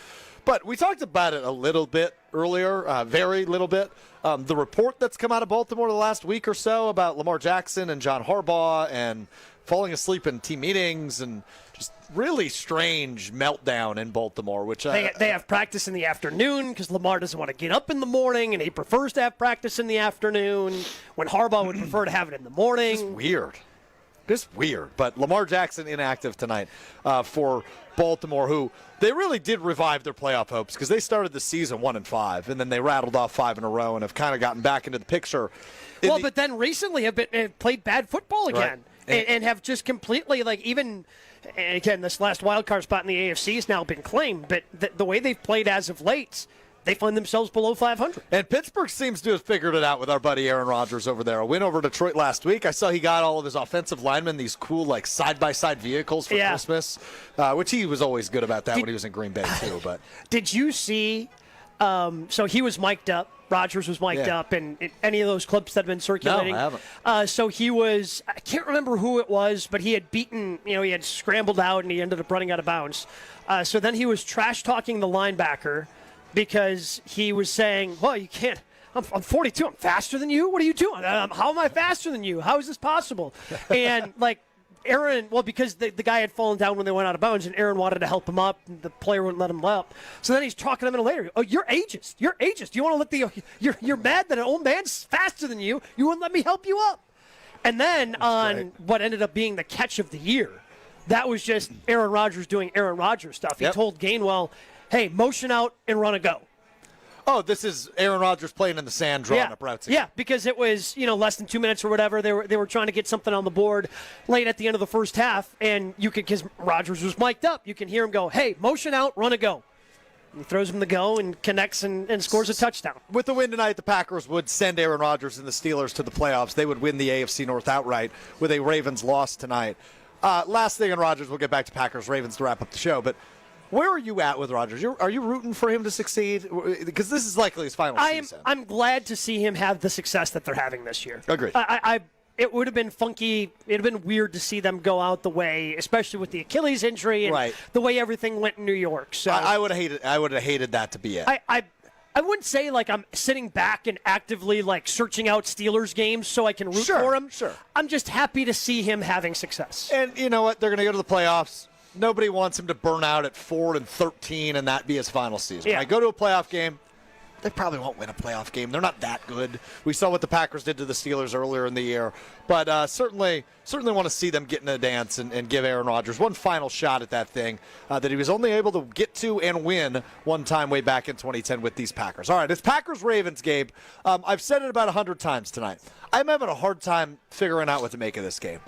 But we talked about it a little bit earlier, very little bit. The report that's come out of Baltimore the last week or so about Lamar Jackson and John Harbaugh and falling asleep in team meetings and just really strange meltdown in Baltimore. Which they have practice in the afternoon because Lamar doesn't want to get up in the morning, and he prefers to have practice in the afternoon when Harbaugh would prefer to have it in the morning. Just weird. But Lamar Jackson inactive tonight for Baltimore, who they really did revive their playoff hopes because they started the season 1-5, and then they rattled off 5 in a row and have kind of gotten back into the picture. But then recently have played bad football again, right. and have just completely and again, this last wild card spot in the AFC has now been claimed. But the way they've played as of late, they find themselves below 500. And Pittsburgh seems to have figured it out with our buddy Aaron Rodgers over there. A win over Detroit last week. I saw he got all of his offensive linemen these cool side-by-side vehicles for Christmas, which he was always good about that when he was in Green Bay too. But did you see? So he was mic'd up. Rodgers was mic'd up, and any of those clips that have been circulating. No, I haven't. So he was. I can't remember who it was, but he had beaten. He had scrambled out, and he ended up running out of bounds. So then he was trash talking the linebacker, because he was saying, well, you can't, I'm 42, I'm faster than you? What are you doing? How am I faster than you? How is this possible? And, Aaron, because the guy had fallen down when they went out of bounds, and Aaron wanted to help him up, and the player wouldn't let him up. So then he's talking to him later. Oh, you're ageist. You're ageist. You want to let you're mad that an old man's faster than you. You wouldn't let me help you up. And then what ended up being the catch of the year, that was just Aaron Rodgers doing Aaron Rodgers stuff. He told Gainwell, hey, motion out and run a go. Oh, this is Aaron Rodgers playing in the sand, drawing up routes again. Yeah, because it was less than 2 minutes or whatever. They were trying to get something on the board late at the end of the first half, and because Rodgers was mic'd up, you can hear him go, hey, motion out, run a go. He throws him the go and connects and scores a touchdown. With the win tonight, the Packers would send Aaron Rodgers and the Steelers to the playoffs. They would win the AFC North outright with a Ravens loss tonight. Last thing on Rodgers, we'll get back to Packers-Ravens to wrap up the show, but where are you at with Rodgers? Are you rooting for him to succeed? Because this is likely his final season. I'm glad to see him have the success that they're having this year. Agreed. It would have been funky. It would have been weird to see them go out the way, especially with the Achilles injury and the way everything went in New York. So I would have hated that to be it. I wouldn't say I'm sitting back and actively searching out Steelers games so I can root for him. Sure. I'm just happy to see him having success. And you know what? They're going to go to the playoffs. Nobody wants him to burn out at 4-13 and that be his final season. Yeah. Go to a playoff game, they probably won't win a playoff game. They're not that good. We saw what the Packers did to the Steelers earlier in the year. But certainly want to see them get in a dance and give Aaron Rodgers one final shot at that thing that he was only able to get to and win one time way back in 2010 with these Packers. All right, it's Packers-Ravens, Gabe. I've said it about 100 times tonight. I'm having a hard time figuring out what to make of this game.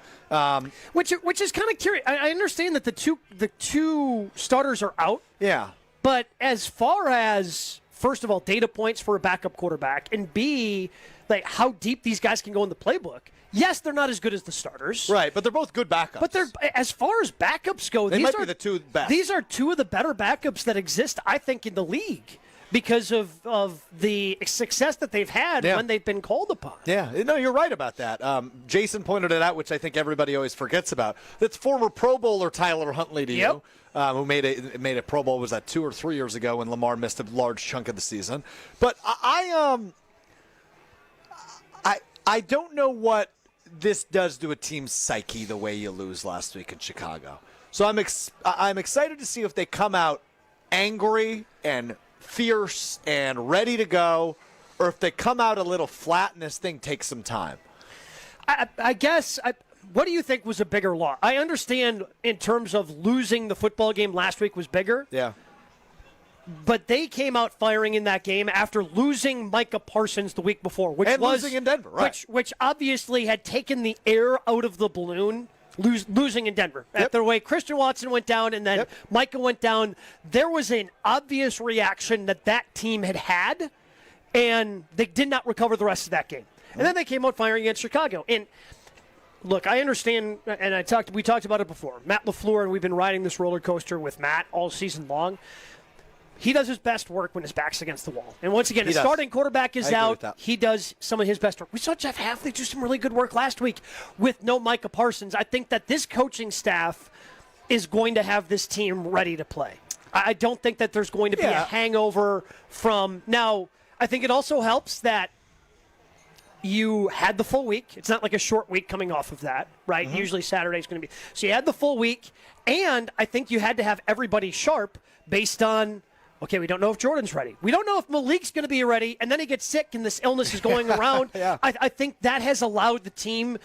Which is kind of curious. I understand that the two starters are out. Yeah. But as far as, first of all, data points for a backup quarterback, and B, like how deep these guys can go in the playbook. Yes, they're not as good as the starters. Right, but they're both good backups. But they're, as far as backups go, they might be the two best. These are two of the better backups that exist, I think, in the league because of the success that they've had when they've been called upon. Yeah, no, you're right about that. Jason pointed it out, which I think everybody always forgets about. That's former Pro Bowler Tyler Huntley to you. Who made a Pro Bowl, was that 2 or 3 years ago when Lamar missed a large chunk of the season. But I don't know what this does to a team's psyche the way you lose last week in Chicago. So I'm excited to see if they come out angry and fierce and ready to go, or if they come out a little flat and this thing takes some time. I guess. What do you think was a bigger loss? I understand in terms of losing the football game last week was bigger. Yeah. But they came out firing in that game after losing Micah Parsons the week before, which and was losing in Denver, right? Which obviously had taken the air out of the balloon. Losing in Denver. After the way Christian Watson went down and then Micah went down, there was an obvious reaction that team had, and they did not recover the rest of that game. And then they came out firing against Chicago. And look, I understand, and we talked about it before. Matt LaFleur, and we've been riding this roller coaster with Matt all season long. He does his best work when his back's against the wall. And once again, his starting quarterback is out. He does some of his best work. We saw Jeff Hafley do some really good work last week with no Micah Parsons. I think that this coaching staff is going to have this team ready to play. I don't think that there's going to be a hangover from – now, I think it also helps that you had the full week. It's not like a short week coming off of that, right? Mm-hmm. Usually Saturday's going to be – so you had the full week, and I think you had to have everybody sharp based on – okay, we don't know if Jordan's ready. We don't know if Malik's going to be ready, and then he gets sick and this illness is going around. I think that has allowed the team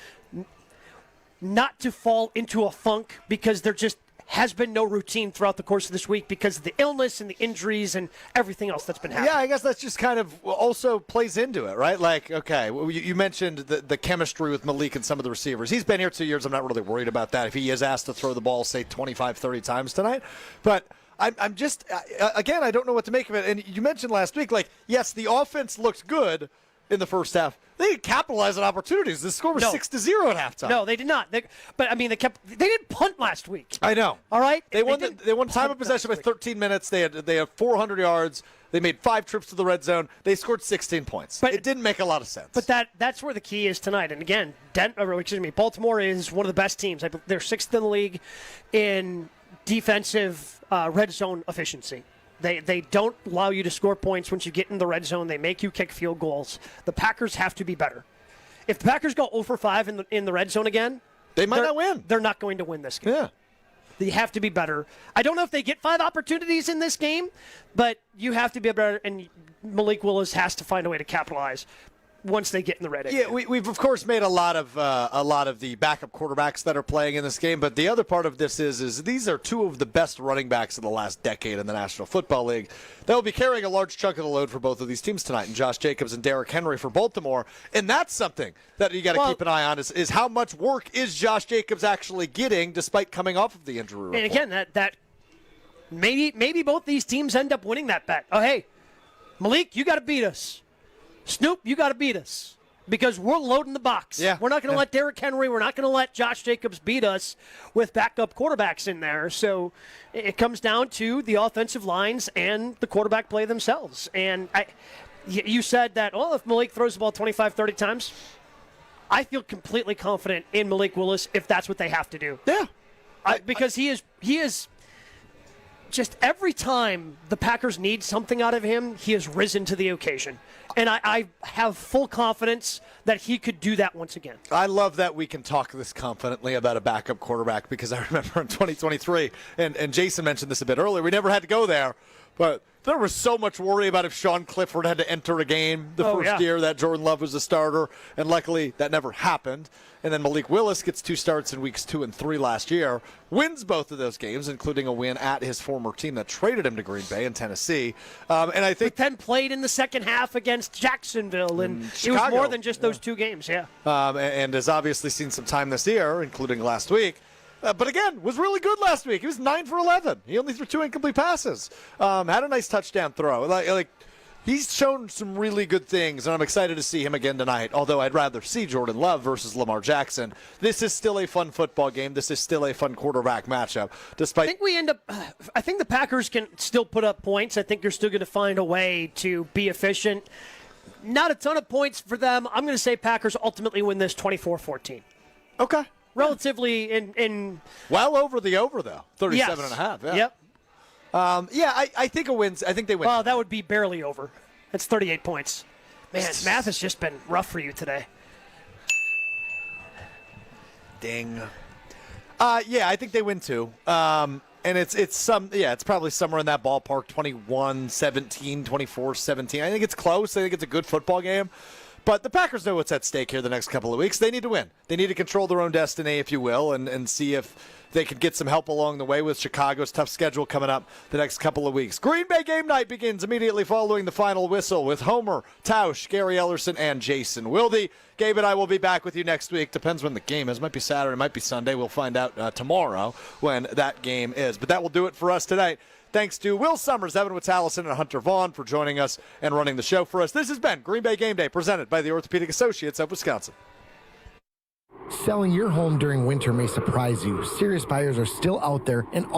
not to fall into a funk because there just has been no routine throughout the course of this week because of the illness and the injuries and everything else that's been happening. Yeah, I guess that's just kind of also plays into it, right? Like, okay, you mentioned the chemistry with Malik and some of the receivers. He's been here 2 years. I'm not really worried about that if he is asked to throw the ball, say, 25, 30 times tonight. But I'm just, again, I don't know what to make of it. And you mentioned last week, like, yes, the offense looked good in the first half. They didn't capitalize on opportunities. The score was 6-0 at halftime. No, they did not. They didn't punt last week. I know. All right? They won time of possession by 13 minutes. They had 400 yards. They made 5 trips to the red zone. They scored 16 points. But it didn't make a lot of sense. But that's where the key is tonight. And again, Baltimore is one of the best teams. They're 6th in the league in defensive red zone efficiency. They don't allow you to score points once you get in the red zone. They make you kick field goals. The Packers have to be better. If the Packers go 0 for 5 in the red zone again, they might not win. They're not going to win this game. Yeah. They have to be better. I don't know if they get 5 opportunities in this game, but you have to be better, and Malik Willis has to find a way to capitalize once they get in the red area. Yeah, we've of course made a lot of the backup quarterbacks that are playing in this game, but the other part of this is these are 2 of the best running backs of the last decade in the National Football League. They will be carrying a large chunk of the load for both of these teams tonight, and Josh Jacobs and Derrick Henry for Baltimore, and that's something that you got to keep an eye on is how much work is Josh Jacobs actually getting despite coming off of the injury report. And again, that maybe both these teams end up winning that bet. Oh, hey, Malik, you got to beat us. Snoop, you got to beat us because we're loading the box. Yeah. We're not going to let Derrick Henry, we're not going to let Josh Jacobs beat us with backup quarterbacks in there. So it comes down to the offensive lines and the quarterback play themselves. And you said that, if Malik throws the ball 25, 30 times, I feel completely confident in Malik Willis if that's what they have to do. Yeah. Because he is just every time the Packers need something out of him, he has risen to the occasion. And I have full confidence that he could do that once again. I love that we can talk this confidently about a backup quarterback because I remember in 2023, and Jason mentioned this a bit earlier, we never had to go there, but There was so much worry about if Sean Clifford had to enter a game the first year that Jordan Love was a starter, and luckily that never happened. And then Malik Willis gets 2 starts in weeks 2 and 3 last year, wins both of those games, including a win at his former team that traded him to Green Bay in Tennessee. And I think but then played in the second half against Jacksonville, and Chicago. It was more than just those 2 games. And has obviously seen some time this year, including last week. But again, was really good last week. He was 9 for 11. He only threw 2 incomplete passes. Had a nice touchdown throw. Like he's shown some really good things, and I'm excited to see him again tonight. Although I'd rather see Jordan Love versus Lamar Jackson. This is still a fun football game. This is still a fun quarterback matchup. Despite I think the Packers can still put up points. I think they're still going to find a way to be efficient. Not a ton of points for them. I'm going to say Packers ultimately win this 24-14. Okay. Relatively in well over the over, though. 37 yes. and a half. Yeah. Yep. I think it wins. I think they win. Well, that would be barely over. That's 38 points. Man, math has just been rough for you today. Ding. I think they win too. And it's probably somewhere in that ballpark, 21-17, 24-17. I think it's close. I think it's a good football game. But the Packers know what's at stake here the next couple of weeks. They need to win. They need to control their own destiny, if you will, and see if they can get some help along the way with Chicago's tough schedule coming up the next couple of weeks. Green Bay game night begins immediately following the final whistle with Homer, Tausch, Gary Ellerson, and Jason Wilde. Gabe and I will be back with you next week. Depends when the game is. Might be Saturday, might be Sunday. We'll find out tomorrow when that game is. But that will do it for us tonight. Thanks to Will Summers, Evan Wittallison, and Hunter Vaughn for joining us and running the show for us. This has been Green Bay Game Day, presented by the Orthopedic Associates of Wisconsin. Selling your home during winter may surprise you. Serious buyers are still out there, and